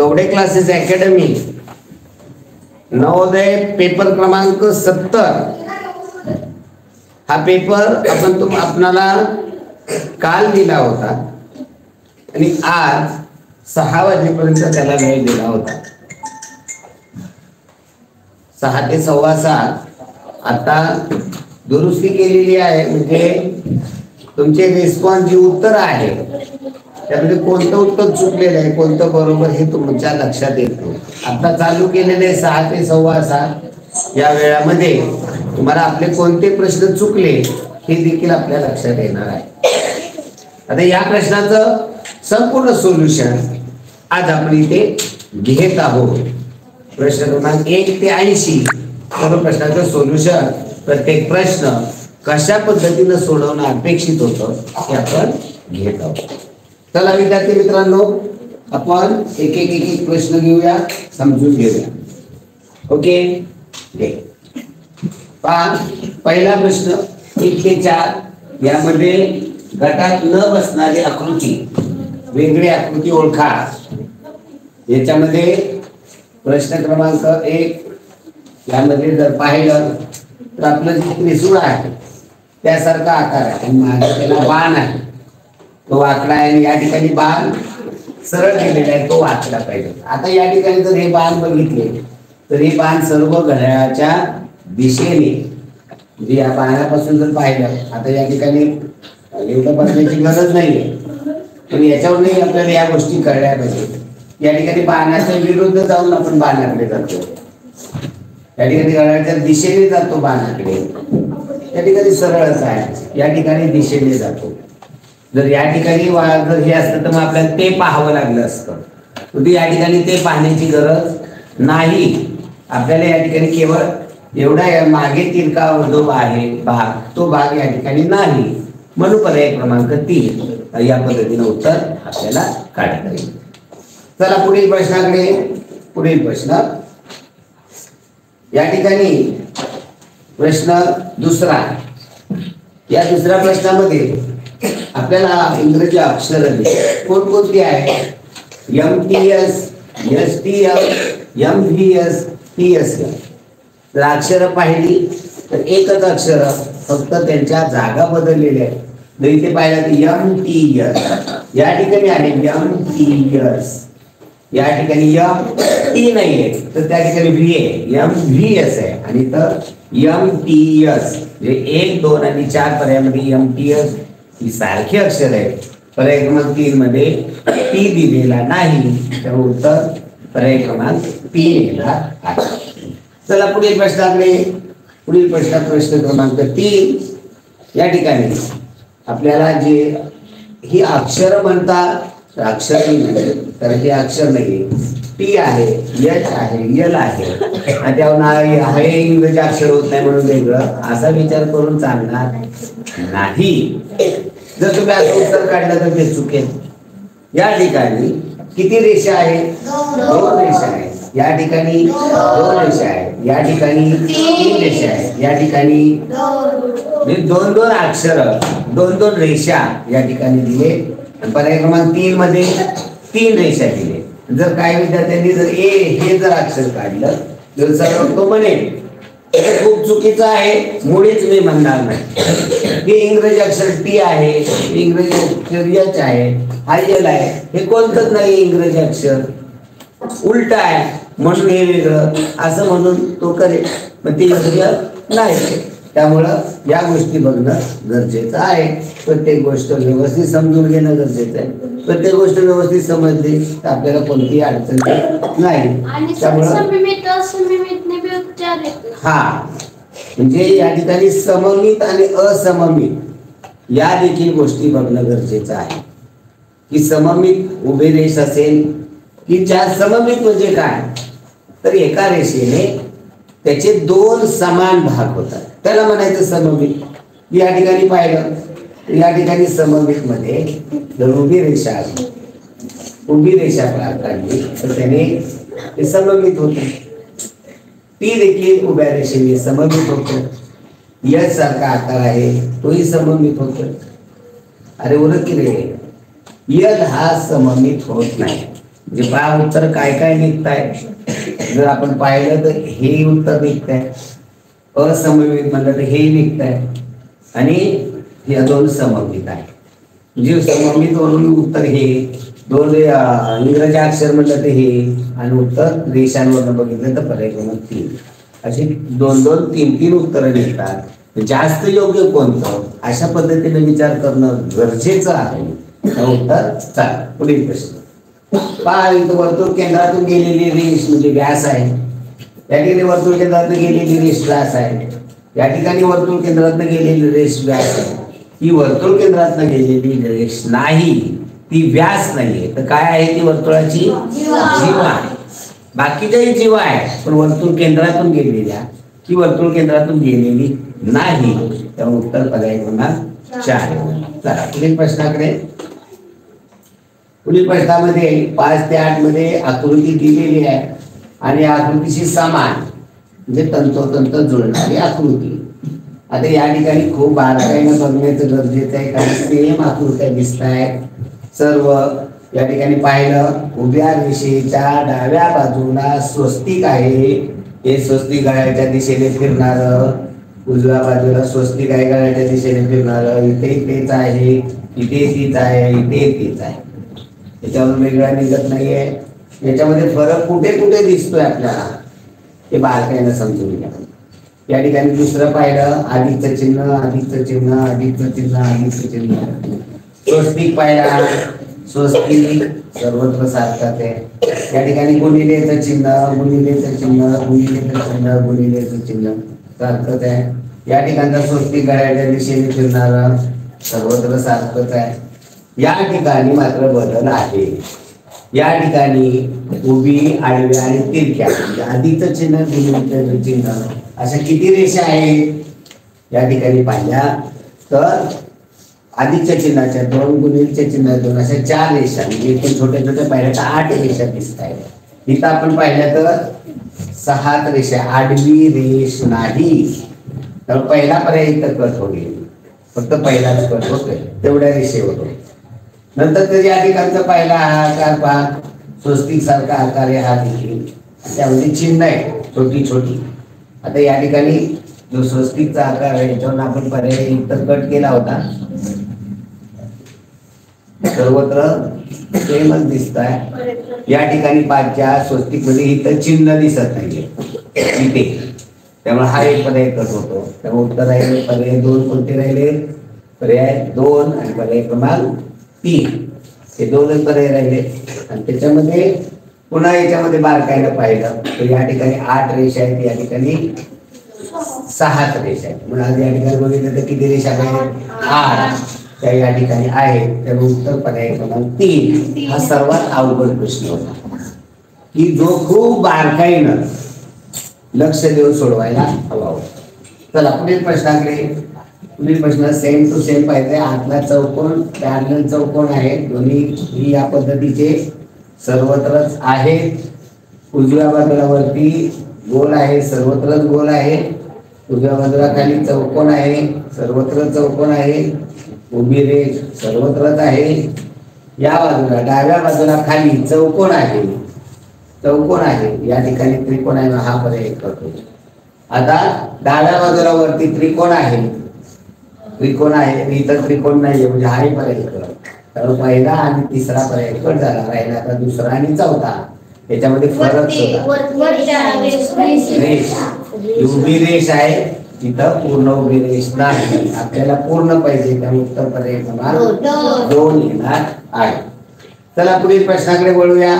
Kawade classes academy Navodaya paper क्रमांक 70 हा paper आपणाला काल दिला होता आणि आज 6 वाजेपर्यंत त्याला वेळ दिला होता. 6 ते 6:15 आता दुरुस्ती केलेली आहे. म्हणजे तुमचे रिस्पॉन्स जी उत्तर आहे त्यामध्ये कोणतं उत्तर चुकलेलं आहे कोणतं बरोबर हे तुमच्या लक्षात येतं. आता चालू केलेले 6 ते 6:15 या वेळामध्ये तुम्हाला आपले कोणते प्रश्न चुकले हे देखील आपल्या लक्षात येणार आहे. आता या प्रश्नाचं संपूर्ण सोल्युशन आज आपण इथे घेत आहोत. प्रश्न क्रमांक 1 ते 80 सर्व प्रश्नाचं सोल्युशन, प्रत्येक प्रश्न कशा पद्धतीने सोडवणं अपेक्षित होतं हे आपण घेत आहोत. चला विद्यार्थी मित्रांनो, आपण एक एक प्रश्न घेऊया, समजून घेऊया. ओके, पहिला प्रश्न 1 ते 4 यामध्ये गटात न बसणारी आकृती, वेगळी आकृती ओळखा. याच्यामध्ये प्रश्न क्रमांक 1 यामध्ये जर पाहिलं तर आपलं जे त्रिशूळ आहे त्यासारखा आकार आहे आणि मागे त्याला बाण आहे, तो वाकडा आहे आणि या ठिकाणी बाण सरळ केलेला आहे, तो वाचला पाहिजे. आता या ठिकाणी जर हे बाण बघितले तर हे बाण सर्व घड्याळाच्या दिशेने, म्हणजे या बाणापासून जर पाहिलं, आता या ठिकाणी एवढं बसण्याची गरज नाहीये पण याच्यावरही आपल्याला या गोष्टी कळल्या पाहिजे. या ठिकाणी बाणाच्या विरुद्ध जाऊन आपण बाणाकडे जातो, या ठिकाणी घड्याळाच्या दिशेने जातो बाणाकडे, या ठिकाणी सरळच आहे, या ठिकाणी दिशेने जातो. जर या ठिकाणी जर हे असतं तर मग आपल्याला ते पाहावं लागलं असतं, पण या ठिकाणी ते पाहण्याची गरज नाही. आपल्याला या ठिकाणी केवळ एवढा मागे तिरका जो आहे भाग, तो भाग या ठिकाणी नाही, म्हणून पर्याय क्रमांक 3 या पद्धतीने उत्तर आपल्याला काढता येईल. चला पुढील प्रश्नाकडे. पुढील प्रश्न या ठिकाणी प्रश्न दुसरा. या दुसऱ्या प्रश्नामध्ये आपल्याला इंग्रजी अक्षर कोणकोणती आहे? MTS, STM, MVS, TSM. जर अक्षर पाहिली तर एकच अक्षर, फक्त त्यांच्या जागा बदललेल्या आहेत. जर इथे पाहिलं तर MTS या ठिकाणी आहे MTS, या ठिकाणी MT नाही आहे तर त्या ठिकाणी V आहे, MVS आहे, आणि तर MTS म्हणजे 1, 2 आणि 4 पर्यायामध्ये MTS ही सारखी अक्षर आहे. पर्याय क्रमांक 3 मध्ये T दिलेला नाही, त्यामुळे उत्तर पर्याय क्रमांक 3 येणार आहे. चला पुढील प्रश्नाकडे. पुढील प्रश्न क्रमांक 3 या ठिकाणी आपल्याला जे ही अक्षर म्हणतात, अक्षर तर हे अक्षर नाही, T आहे, H आहे, L आहे, आणि त्यावर हे इंग्रजी अक्षर होत नाही म्हणून वेगळं असा विचार करून चालणार नाही. जर तुम्ही असं उत्तर काढलं तर ते चुकेल. या ठिकाणी किती रेषा आहे? 2 रेषा आहे. या ठिकाणी 2 रेषा आहे, या ठिकाणी 3 रेषा आहे, या ठिकाणी 2 अक्षर, 2 रेषा या ठिकाणी दिले. पर्याय क्रमांक 3 मध्ये 3 रेषा दिले. जर काही विद्यार्थ्यांनी जर हे जर अक्षर काढलं तर सर्व तो म्हणेल खूप चुकीचं आहे, मुळीच मी म्हणणार नाही. हे इंग्रजी अक्षर T आहे, इंग्रजी अक्षर H आहे, हा L आहे, हे कोणतंच नाही इंग्रजी अक्षर, उलट आहे म्हणून हे वेगळं असं म्हणून तो करेल, पण ते योग्य नाही. त्यामुळं या गोष्टी बघणं गरजेचं आहे. प्रत्येक गोष्ट व्यवस्थित समजून घेणं गरजेचं आहे. प्रत्येक गोष्ट व्यवस्थित समजली तर आपल्याला कोणतीही अडचण नाही. त्यामुळं हा म्हणजे या ठिकाणी सममित आणि असममित या देखील गोष्टी बघणं गरजेचं आहे. की सममित उभे रेष असेल की ज्या सममित म्हणजे काय, तर एका रेषेने त्याचे 2 समान भाग होतात, त्याला म्हणायचं सममित. या ठिकाणी पाहिलं या ठिकाणी सममित मध्ये जर उभी रेषा आली, उभी रेषा काढली तर त्याने सममित होते. ती देखील उभ्या रेषेने सममित होतो. यश सारखा आकार आहे तोही सममित होतो. अरे उलट की रे, यद हा सममित होत नाही. म्हणजे पहा उत्तर काय काय निघत आहे. जर आपण पाहिलं तर हे उत्तर निघत आहे, असममित म्हणलं तर हे निघत आहे, आणि या दोन सममित आहे. म्हणजे सममित वरून उत्तर हे, दोन इंग्रजी अक्षर म्हटलं तर हे, आणि उत्तर रेषांवरून बघितलं तर पर्याय क्रमांक 3. अशी 2-2, 3-3 उत्तरं निघतात. जास्त योग्य कोणतं अशा पद्धतीने विचार करणं गरजेचं आहे. उत्तर चला पुढील प्रश्न पहा. इथं वर्तुळ केंद्रातून गेलेली रेष म्हणजे व्यास आहे. या ठिकाणी वर्तुळ केंद्रातून गेलेली रेष व्यास आहे. या ठिकाणी वर्तुळ केंद्रातून गेलेली रेष व्यास आहे. ही वर्तुळ केंद्रातून गेलेली रेष नाही, ती व्यास नाहीये. तर काय आहे ती? वर्तुळाची जीवा आहे. बाकीच्याही जीवा आहे, पण वर्तुळ केंद्रातून गेलेल्या की वर्तुळ केंद्रातून गेलेली नाही. त्यामुळे उत्तर पर्याय क्रमांक 4. चला पुढील प्रश्नाकडे. पुढील प्रश्नामध्ये 5 ते 8 मध्ये आकृती दिलेली आहे आणि आकृतीशी समान म्हणजे तंतोतंत जुळणारी आकृती. आता या ठिकाणी खूप बारकाईनं बघण्याचं गरजेचं आहे, कारण सेम आकृत्या दिसत आहेत सर्व. या ठिकाणी पाहिलं उभ्या रेषेच्या डाव्या बाजूला स्वस्तिक आहे. हे स्वस्तिक गाळ्याच्या दिशेने फिरणार, उजव्या बाजूला स्वस्तिक आहे गाळ्याच्या दिशेने फिरणार. इथे तेच आहे, इथे तीच आहे, इथे तीच आहे. याच्यावर वेगळा निघत नाहीये. याच्यामध्ये फरक कुठे कुठे दिसतोय आपल्याला ते बारकाईनं समजून घ्या. या ठिकाणी दुसरं पाहिलं अधिकचं चिन्ह, अधिकचं चिन्ह, अधिकचं चिन्ह, अधिकचं चिन्ह. स्वस्तिक पाहिला, स्वस्तिक सर्वत्र सारखाच आहे. या ठिकाणी गुणिलेचं चिन्ह, गुणिलेचं चिन्ह, गुणिलेचं चिन्ह, गुणिलेचं चिन्ह सारखंच आहे. या ठिकाणचा स्वस्तिक गाळ्याच्या दिशेने फिरणारा सर्वत्र सारखंच आहे. या ठिकाणी मात्र बदल आहे. या ठिकाणी उभी, आडव्या आणि तिरक्या अधिकचं चिन्ह, गुणिलेचं चिन्ह अशा किती रेषा आहेत? या ठिकाणी पाहिल्या तर अधिकच्या चिन्हाच्या 2, गुणिलेच्या चिन्हाच्या 2 अशा 4 रेषा, म्हणजे इथून छोट्या छोट्या पाहिल्या तर 8 रेषा दिसत आहेत. इथं आपण पाहिल्या तर 6 रेषा. आडवी रेष नाही. तर पहिला पर्याय इथं कट होईल, फक्त पहिलाच कट होतोय तेवढ्या रेषेवर. नंतर तर या ठिकाणचा पहिला हा आकार पहा, स्वस्तिक सारखा आकार आहे हा देखील, त्यामध्ये चिन्ह आहे छोटी छोटी. आता या ठिकाणी जो स्वस्तिकचा आकार आहे याच्यावर आपण पर्याय इतर कट केला होता. सर्वत्र सेमच दिसत आहे. या ठिकाणी 5च्या स्वस्तिक मध्ये इथं चिन्ह दिसत नाहीये इथे, त्यामुळे हा एक पर्याय कट होतो. त्यामुळे उत्तर राहिले पर्याय 2. कोणते राहिले? पर्याय 2 आणि पर्याय क्रमांक 3 हे 2 पर्याय राहिले. आणि त्याच्यामध्ये पुन्हा याच्यामध्ये बारकाईनं पाहिलं तर या ठिकाणी 8 रेषा आहेत, या ठिकाणी 6 रेषा आहेत. म्हणून आज या ठिकाणी बघितलं तर किती रेषा आहेत? 8 त्या या ठिकाणी आहेत. त्यामुळे उत्तर पर्याय क्रमांक 3 हा सर्वात अवघड प्रश्न होता, की जो खूप बारकाईनं लक्ष देऊन सोडवायला हवा होता. चला पुढील प्रश्नाकडे. पुढील प्रश्न सेम टू सेम पाहिजे. आतला चौकोन, पॅरलल चौकोन आहे, दोन्ही या पद्धतीचे सर्वत्रच आहेत. उजव्या बाजूला वरती गोल आहे, सर्वत्रच गोल आहे. उजव्या बाजूला खाली चौकोन आहे, सर्वत्र चौकोन आहे. उभी रेष सर्वत्रच आहे. या बाजूला डाव्या बाजूला खाली चौकोन आहे, चौकोन आहे. या ठिकाणी त्रिकोण आहे, हा पर्याय करतो. आता डाव्या बाजूला वरती त्रिकोण आहे, त्रिकोण आहे, इथं त्रिकोण नाहीये, म्हणजे हाही पर्याय कर. तर पहिला आणि तिसरा पर्याय कट झाला. राहिला आता दुसरा आणि चौथा. याच्यामध्ये फरक होता. रेष उभी रेष आहे, तिथं पूर्ण उभी रेष नाही. आपल्याला पूर्ण पाहिजे, त्यामुळे उत्तर पर्याय क्रमांक 2 येणार आहे. चला पुढील प्रश्नाकडे वळूया.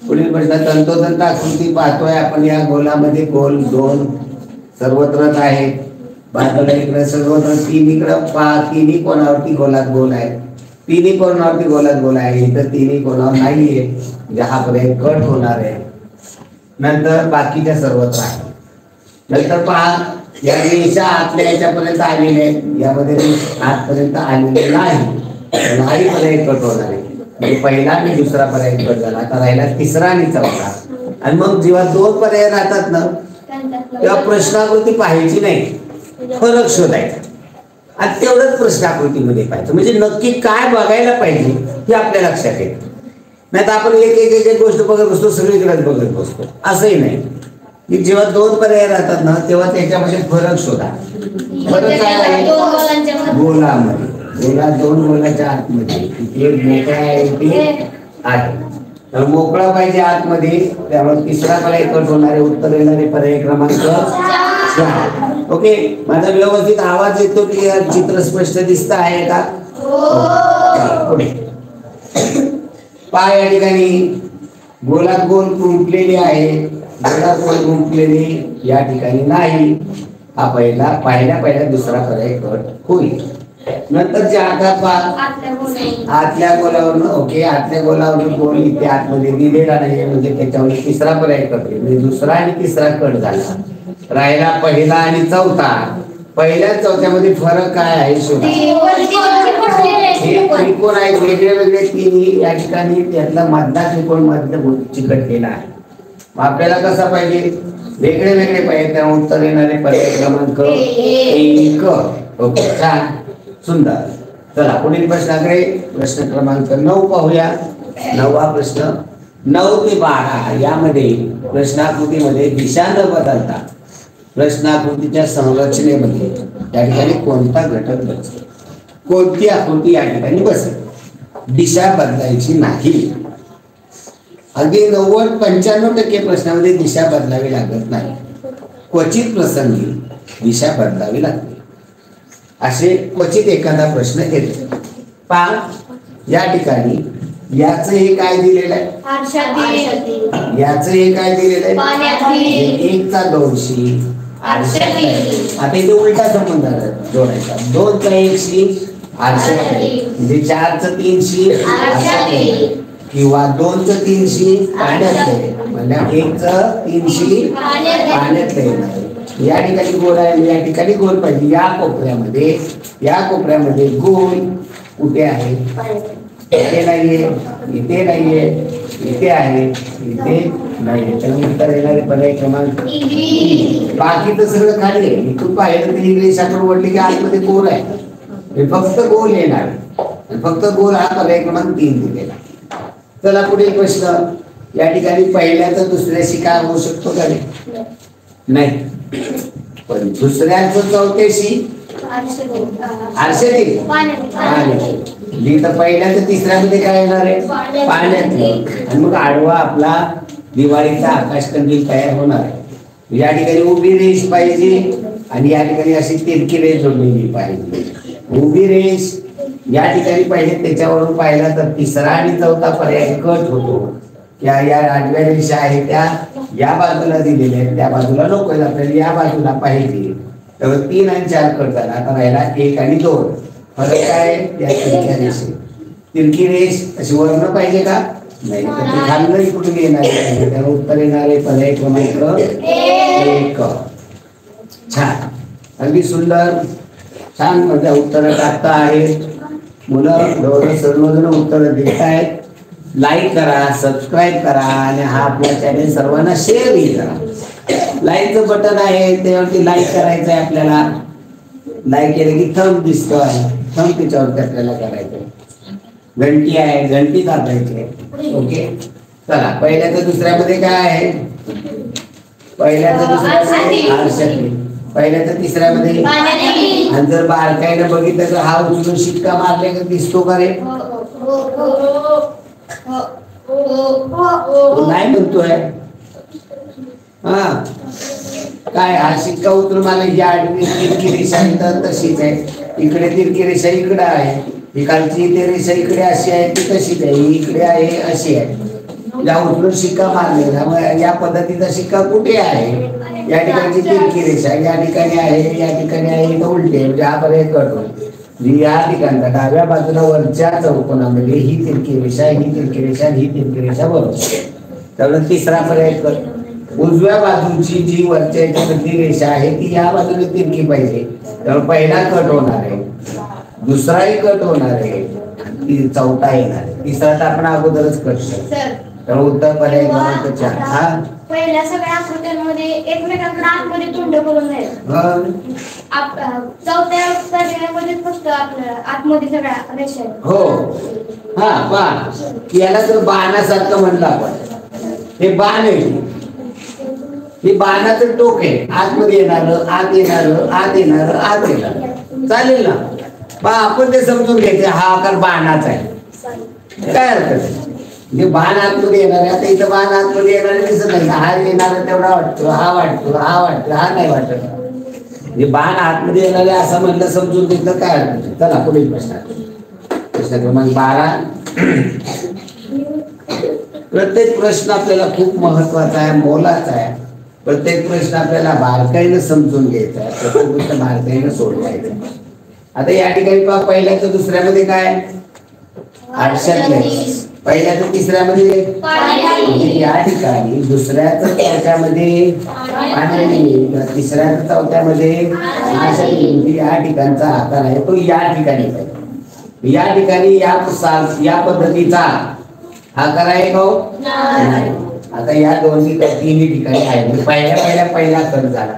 पुढील प्रश्न तंतोतंत आकृती पाहतोय आपण. या गोलामध्ये गोल 2 सर्वत्रच आहे. बाजूला इकडे सर्वत्र 3 इकडं पहा, तिन्ही कोणावरती गोलात गोल आहे. तिन्ही कोणावरती गोलात गोल आहे. इथं तिन्ही कोणावर नाहीये, म्हणजे हा पर्याय कट होणार आहे. नंतर बाकीच्या सर्वत्र आहे. नंतर पहा या रेषा आतल्या याच्यापर्यंत आलेले आहेत, यामध्ये आतपर्यंत आलेले नाही पर्याय कट होणार आहे. म्हणजे पहिला आणि दुसरा पर्याय कट झाला. आता राहिला तिसरा आणि चौथा. आणि मग जेव्हा 2 पर्याय राहतात ना, तेव्हा प्रश्नाकृती पाहायची नाही, फरक शोधायचा. आणि तेवढंच प्रश्नाकृतीमध्ये पाहिजे, म्हणजे नक्की काय बघायला पाहिजे हे आपल्या लक्षात येतं. नाही तर आपण एक एक एक एक गोष्ट बघत बसतो, सगळीकडेच बघत बसतो. असंही नाही की जेव्हा दोन पर्याय राहतात ना तेव्हा त्याच्यामध्ये फरक शोधा. फरक काय आहे? गोलामध्ये, गोला दोन गोलाच्या आतमध्ये एक मोकळा आहे ते आहे, तर मोकळा पाहिजे आतमध्ये, त्यामुळे तिसरा पर्याय कट होणारे उत्तर येणारे पर्याय क्रमांक 4. ओके, माझा व्यवस्थित आवाज येतो की चित्र स्पष्ट दिसत आहे का? पुढे पाय या ठिकाणी गोलात गोल गुंफलेली आहे, गोलात गोल गुंफलेली या ठिकाणी नाही. हा पहिल्या दुसरा पर्याय कट होईल. नंतर जे आतल्या गोलावरून, ओके, आतल्या गोलावरून गोल इथे आतमध्ये दिलेला नाही म्हणजे त्याच्यावर तिसरा पर्याय कट होईल. म्हणजे दुसरा आणि तिसरा कट झाला. राहिला पहिला आणि चौथा. पहिल्या चौथ्यामध्ये फरक काय आहे शोधा. हे त्रिकोण आहे वेगळे वेगळे तिन्ही, या ठिकाणी त्यातला मधला त्रिकोण मधलं चिकटलेला आहे. आपल्याला कसा पाहिजे? वेगळे वेगळे पाहिजे, त्या उत्तर येणारे पर्याय क्रमांक 1. ओके, छान, सुंदर. चला पुढील प्रश्नाकडे, प्रश्न क्रमांक 9 पाहूया. 9वा प्रश्न. 9 ते 12 यामध्ये प्रश्नाकृतीमध्ये दिशा न बदलता प्रश्नाकृतीच्या संरचनेमध्ये या ठिकाणी कोणता घटक बसेल, कोणती आकृती या ठिकाणी बसेल? दिशा बदलायची नाही. अगदी 90-95% प्रश्नामध्ये दिशा बदलावी लागत नाही. क्वचित प्रसंगी दिशा बदलावी लागते. असे क्वचित एखादा प्रश्न येतो. पहा या ठिकाणी याच हे काय दिलेलं आहे? याच हे काय दिलेलं आहे? 1 चा 2शी आता इथे उलटा संबंध जोडायचा. 2 चा 1शी म्हणजे 4 चा 3शी किंवा 2 चा 3शी पाण्यातले, म्हणजे 1 चा 3शी पाण्यातले. या ठिकाणी गोल आहे, या ठिकाणी गोल पाहिजे. या कोपऱ्यामध्ये गोल कुठे आहे? इथे नाहीये, इथे नाहीये, इथे आहे, इथे नाहीये. त्यामुळे उत्तर येणारे पर्याय क्रमांक. बाकी तर सगळं खाली आहे. इथून पाहिलं तर इंग्लिश आपण म्हटले की आतमध्ये गोल आहे, हे फक्त गोल येणार, फक्त गोल हा पर्याय क्रमांक 3 दिलेला. चला पुढील प्रश्न. या ठिकाणी पहिल्याचं दुसऱ्याशी काय होऊ शकतो का? नाही, पण दुसऱ्याचं चौथ्याशी आरशे तर पहिल्याचं तिसऱ्यामध्ये काय येणार आहे? पाण्यातलं. आणि मग आडवा आपला दिवाळीचा आकाशकंदील तयार होणार आहे. या ठिकाणी उभी रेष पाहिजे आणि या ठिकाणी अशी तिरकी रेष जोडलेली पाहिजे. उभी रेष या ठिकाणी पाहिजे, त्याच्यावरून पाहिला तर तिसरा आणि चौथा पर्याय कट होतो. या आडव्या रेषा आहेत त्या या बाजूला दिलेल्या आहेत, त्या बाजूला नको, आपल्याला या बाजूला पाहिजे. तर 3 आणि 4 कट झाला. आता राहिला 1 आणि 2. फरक काय? त्या तिरक्या रेषे. तिरकी रेष अशी वर्ण पाहिजे का? नाही, तर ते खाल्लं कुठून येणार आहे? त्याला उत्तर येणारे पर्याय क्रमांक 1. छान, अगदी सुंदर, छान मध्ये उत्तर टाकता आहेत मुलं. सर्वजण उत्तर देत आहेत. लाईक करा, सबस्क्राईब करा आणि हा आपल्या चॅनल सर्वांना शेअरही करा. लाईकचं बटन आहे त्यावरती लाईक करायचं आहे आपल्याला. लाईक केलं की थंब दिसतो आहे, थंब त्याच्यावरती आपल्याला करायचं. घंटी आहे, घंटी दाबायची. ओके, चला पहिल्याचं दुसऱ्यामध्ये काय आहे? पहिल्याचं दुसऱ्यामध्ये आरशातली, पहिल्याचं तिसऱ्यामध्ये. आणि जर बारकाईने बघितलं तर हा उचलून शिक्का मारले का दिसतो का रे? नाही म्हणतोय. हा काय, हा शिक्का उचलून मला या तिरकी रेषा तर तशीच आहे, इकडे तिरकी रेषा इकडे आहे, इकडची ती रेषा इकडे अशी आहे, ती तशीच आहे, इकडे आहे अशी आहे. या उचलून शिक्का मारलेला, या पद्धतीचा शिक्का कुठे आहे? या ठिकाणची तिरकी रेषा या ठिकाणी आहे, या ठिकाणी आहे, इथं उलटे, म्हणजे हा पर्याय कट होईल. या ठिकाणचा डाव्या बाजूला वरच्या चौकोनामध्ये ही तिरकी रेषा, ही तिरकी रेषा, ही तिरकी रेषा बरोबर. त्यामुळे तिसरा पर्याय कट. उजव्या बाजूची जी वरच्या याच्यामधली रेषा आहे ती या बाजूला तिरकी पाहिजे, त्यामुळे पहिला कट होणार आहे, दुसराही कट होणार आहे, चौथा येणार आहे. तिसरा तर आपण अगोदरच कट केला, त्यामुळे उत्तर पर्याय क्रमांक 4. हा पहिल्या सगळ्या आकृत्यांमध्ये एकमेकांकडे आतमध्ये तोंड करून जायचं. चौथ्या पर्यायामध्ये फक्त आपल्याला आतमध्ये सगळ्या रेषा. हो हा बाण, याला जर बाणासारखं म्हणलं आपण, हे बाण आहे, हे बाणाचं टोक आहे, आतमध्ये येणार आत येणार आत येणार आत येणार, चालेल ना. बा आपण ते समजून घ्यायचे हा आकार बाणाचा आहे, काय अर्थ आहे. म्हणजे बाण आतमध्ये येणार आहे, आता इथं बाण आतमध्ये येणार दिसत नाही, हा येणार तेवढा वाटतो, हा वाटतो, हा वाटतो, हा नाही वाटत. म्हणजे बाण आतमध्ये येणार आहे असं म्हणलं, समजून घेतलं, काय अर्थ आहे. चला पुढील प्रश्न क्रमांक 12. प्रत्येक प्रश्न आपल्याला खूप महत्वाचा आहे, मोलाचा आहे. प्रत्येक प्रश्न आपल्याला बारकाईनं समजून घ्यायचा आहे, प्रत्येक गोष्ट बारकाईनं सोडवायचं आहे. आता या ठिकाणी पहा, पहिल्याचं दुसऱ्यामध्ये काय, आठशातले, पहिल्याचं तिसऱ्यामध्ये, या ठिकाणी दुसऱ्याचं चौथ्यामध्ये पाणी, तिसऱ्याचं चौथ्यामध्ये या ठिकाणचा आकार आहे तो या ठिकाणी पाहिजे. या ठिकाणी या पद्धतीचा आकार आहे का? नाही. आता या दोन्ही तिन्ही ठिकाणी आहे. पहिला कट झाला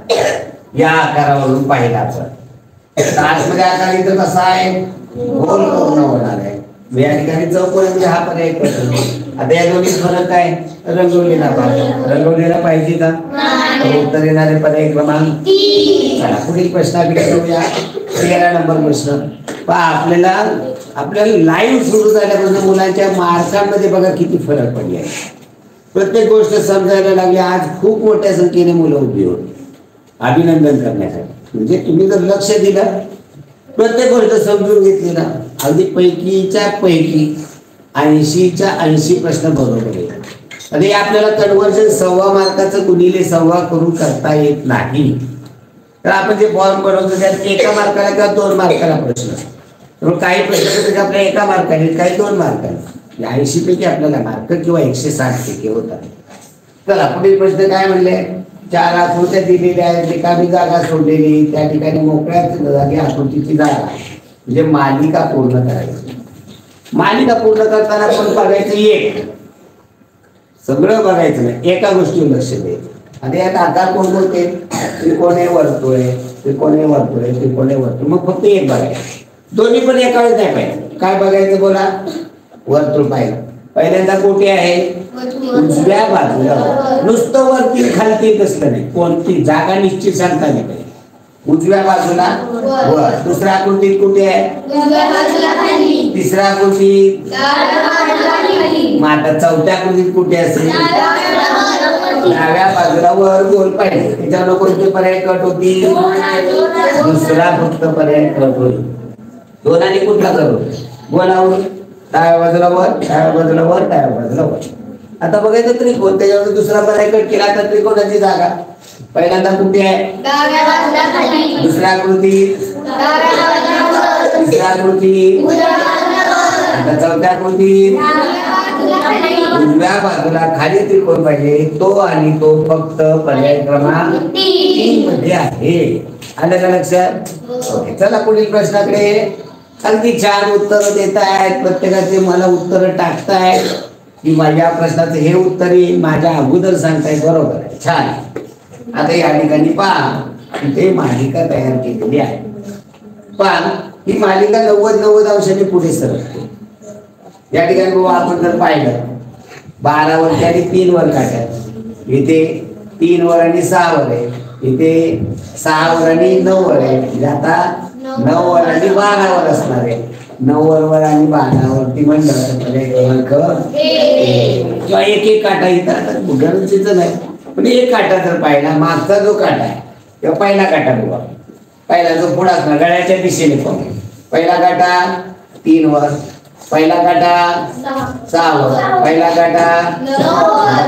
या आकारावरून पाहिला तर आतमध्ये आकार इथं कसा आहे, गोल पूर्ण होणार आहे. या ठिकाणी चौकोन म्हणजे हा पर्याय करतो. आता या दोन्ही फरक आहे, रंगवलेला पाहिजे. रंगवलेला पाहिजे का? उत्तर येणारे पर्याय क्रमांक. चला पुढील प्रश्नाकडे जाऊया. 13 नंबर प्रश्न पहा. आपल्याला लाईव्ह सुरू झाल्यापासून मुलांच्या मार्कांमध्ये बघा किती फरक पडले आहे. प्रत्येक गोष्ट समजायला लागली. आज खूप मोठ्या संख्येने मुलं उभी होती अभिनंदन करण्यासाठी. म्हणजे तुम्ही जर लक्ष दिलं, प्रत्येक गोष्ट समजून घेतली ना, अगदी पैकीच्या पैकी 80च्या 80 प्रश्न बरोबर आहे. आणि आपल्याला कन्व्हर्जन 1.25 मार्काचं गुणिले 1.25 करून करता येत नाही. तर आपण जे फॉर्म बनवतो त्यात 1 मार्काला किंवा 2 मार्काला प्रश्न असतो. काही प्रश्न आपल्या 1 मार्काने, काही 2 मार्काने. 80 पैकी आपल्याला मार्क किंवा 160 पैकी होतात. चला पुढील प्रश्न काय म्हणले, 4 आकृत्या दिलेल्या आहेत, रिकामी जागा सोडलेली, त्या ठिकाणी मोकळ्या जागी आकृतीची जागा, म्हणजे मालिका पूर्ण करायची. मालिका पूर्ण करताना पण बघायचं एक, सगळं बघायचं नाही, एका गोष्टीवर लक्ष द्यायचं. आणि यात आकार कोणते, त्रिकोणी वर्तुळ आहे, त्रिकोणी वर्तुळ आहे, त्रिकोणी वर्तुळ, मग फक्त एक बघायचं. दोन्ही पण एका वेळेस नाही पाहिजे. काय बघायचं बोला, वर्तुळ पाहिजे. पहिल्यांदा कुठे आहे, उजव्या बाजूला. नुसतं वरती खालती कसलं नाही, कोणती जागा निश्चित सांगता नाही पाहिजे. उजव्या बाजूला वर. दुसऱ्या आकृतीत कुठे आहे, तिसऱ्या आकृतीत, आता चौथ्या आकृतीत कुठे असेल, डाव्या बाजूला वर गोल पाहिजे. त्याच्यावर कोणते पर्याय कट होती, दुसरा फक्त पर्याय कट होईल. दोनाने कुठला करू, गोलावर, डाव्या बाजूला वर, डाव्या बाजूला वर, डाव्या बाजूला वर. आता बघायचं त्रिकोण, त्याच्यावर दुसरा पर्याय कट केला तर त्रिकोणाची जागा पहिल्यांदा कुठे आहे, दुसऱ्या आकृतीत, तिसऱ्या आकृतीत, आता चौथ्या आकृतीत, उजव्या बाजूला खाली त्रिकोण पाहिजे. तो आणि तो फक्त पर्याय क्रमांक 3 मध्ये आहे. आलं का लक्षात? ओके, चला पुढील प्रश्नाकडे. अगदी छान उत्तर देत आहेत प्रत्येकाचे. मला उत्तर टाकतायत की माझ्या प्रश्नाचं हे उत्तर येईल, माझ्या अगोदर सांगतायत. बरोबर आहे, छान. आता या ठिकाणी पहा, इथे मालिका तयार केलेली आहे. पहा, ही मालिका 90 अंशाने पुढे सरकते. या ठिकाणी बाबा आपण जर पाहिलं 12 वर आणि 3 वर काढतात. इथे 3 वर आणि 6 वर आहे, इथे 6 वर आणि 9 वर आहे. म्हणजे आता 9 वर आणि 12 वर असणार आहे. 9 वर आणि 12 वरती म्हणलं किंवा एक काटा इथं गरजेचं नाही, पण एक काटा जर पाहिला, मागचा जो काटा आहे किंवा पहिला काटा बघा, पहिला जो पुढा असणार गळ्याच्या दिशेने पाहू. पहिला काटा 3 वर, पहिला काटा 6 वर, पहिला काटा,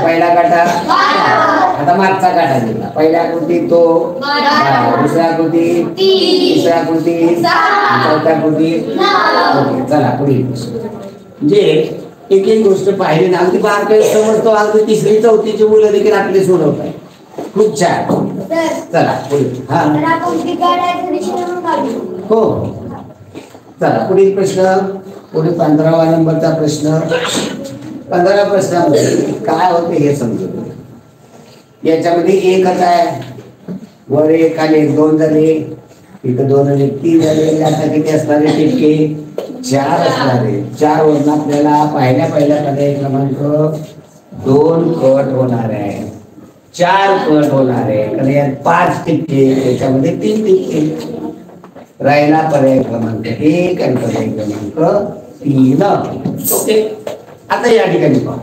पहिला काटा. आता मागचा काटा दिला, पहिल्या आकृतीत तो, दुसऱ्या आकृतीत, तिसऱ्या आकृतीत, चौथ्या आकृतीत. ओके, चला पुढील. म्हणजे एक एक गोष्ट पाहिली ना, अगदी बारकाईने समजतो. अगदी 3री 4थीची मुलं देखील आपले सोडवत आहे. खूप छान. चला पुढील. हा हो, चला पुढील प्रश्न. पुढे 15वा नंबरचा प्रश्न. 15व्या प्रश्नामध्ये काय होते हे समजून. याच्यामध्ये एकच आहे, वर एक आणि एक दोन झाले, इथं दोन आणि एक तीन झाले. आता किती असणारे टिपके? 4 असणारे. 4 वरून आपल्याला पहिल्या पर्याय क्रमांक 2 कट होणार आहे, 4 कट होणार आहे. कारण यात 5 टिपके, त्याच्यामध्ये 3 टिपके. राहिला पर्याय क्रमांक 1 आणि पर्याय क्रमांक 3. ओके, आता या ठिकाणी पहा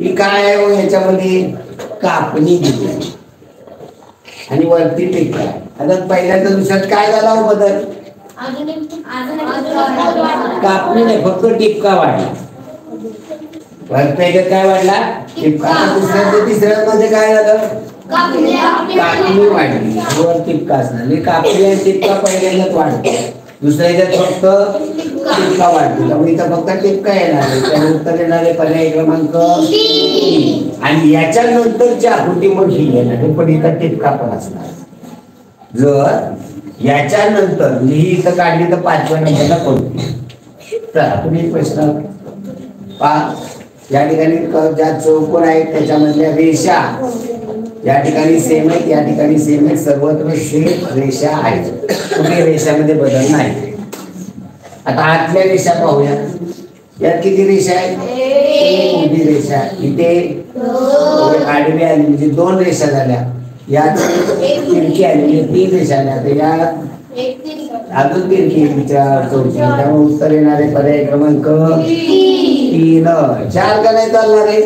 ही काय आहे हो, याच्यामध्ये कापणी दिली आणि वरती टिपका आहे. आता पहिल्यांदा दुसऱ्यात काय झाला हो बदल? कापणी नाही, फक्त टिपका वाढला. वरच्या काय वाढला? टिपका. दुसऱ्या तिसऱ्या मध्ये काय झालं? कापणी वाढली, वर टिपका असणार. कापणी आणि टिपका पहिल्यांदाच वाढतो, दुसऱ्याच्यात फक्त टिपका वाढतो. त्यामुळे इथं फक्त टिपका येणार आहे. त्यामुळे उत्तर येणारे पर्याय क्रमांक 3. आणि याच्यानंतरची आकृती मग ही येणार, पण इथं टिपका पण असणार. जर याच्यानंतर ही इथं काढली तर 5व्या नंबरला कोणती? तर तुम्ही प्रश्न पहा. या ठिकाणी ज्या चौकोन आहेत त्याच्यामधल्या रेषा या ठिकाणी सेम आहेत, या ठिकाणी सेम आहेत, सर्वत्र सेम रेषा आहेत, कुठे रेषामध्ये बदल नाही. आता आतल्या रेषा पाहूया. यात किती रेषा आहेत? एक उभी रेषा, इथे आडवी आली म्हणजे 2 रेषा झाल्या. यात तिरकी आली म्हणजे 3 रेषा आल्या. तर या अजून तिरकी चौथी, त्यामुळे उत्तर येणारे पर्याय क्रमांक 3. 4 का नाही चालणार आहे?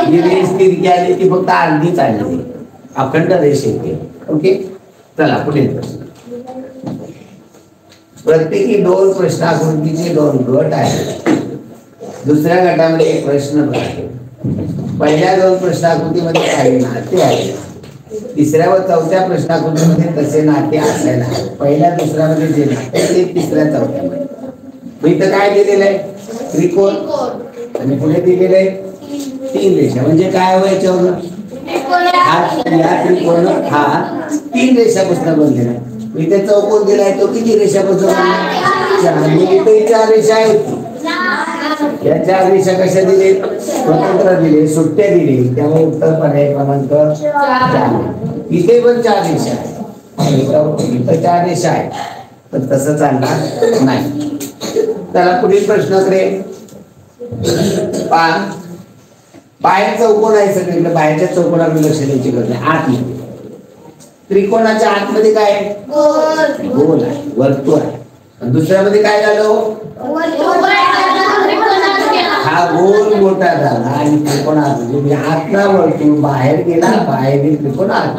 जी रेष तिरकी आली ती फक्त अर्धीच आली, अखंड रेष येते. ओके, चला पुढे प्रश्न. प्रत्येकी 2 प्रश्नाकृतीचे 2 गट आहेत. दुसऱ्या गटामध्ये एक प्रश्न आहे. पहिल्या 2 प्रश्नाकृतीमध्ये काही नाते आहे, तिसऱ्या व चौथ्या प्रश्नाकृतीमध्ये तसे नाते असायला हवे. पहिल्या दुसऱ्यामध्ये जे नाते ते तिसऱ्या चौथ्यामध्ये. इथं काय दिलेलं आहे? त्रिकोण. आणि पुढे दिलेलं आहे 3 रेषा. म्हणजे काय व्हायचं? या त्रिकोण हा 3 रेषापासून बनलेला आहे. इथे चौकोन दिलाय तो किती रेषापासून? 4. इथे 4 रेषा आहेत. या 4 रेषा कशा दिले? स्वतंत्र दिले, सुट्ट्या दिले. त्यामुळे उत्तर पर्याय क्रमांक 4. इथे पण 4 रेषा आहेत, इथं 4 रेषा आहेत, पण तसं चालणार नाही. त्याला पुढील प्रश्नाकडे पहा. बाहेर चौकोन आहे सगळीकडे, बाहेरच्या चौकोनाकडे लक्ष द्यायची गरज नाही. आतमध्ये त्रिकोणाच्या आतमध्ये काय आहे? गोल आहे, वर्तुळ आहे. आणि दुसऱ्यामध्ये काय झालं? हा गोल मोठा झाला आणि त्रिकोण म्हणजे आतला वर्तुळ बाहेर गेला, बाहेर त्रिकोण आत.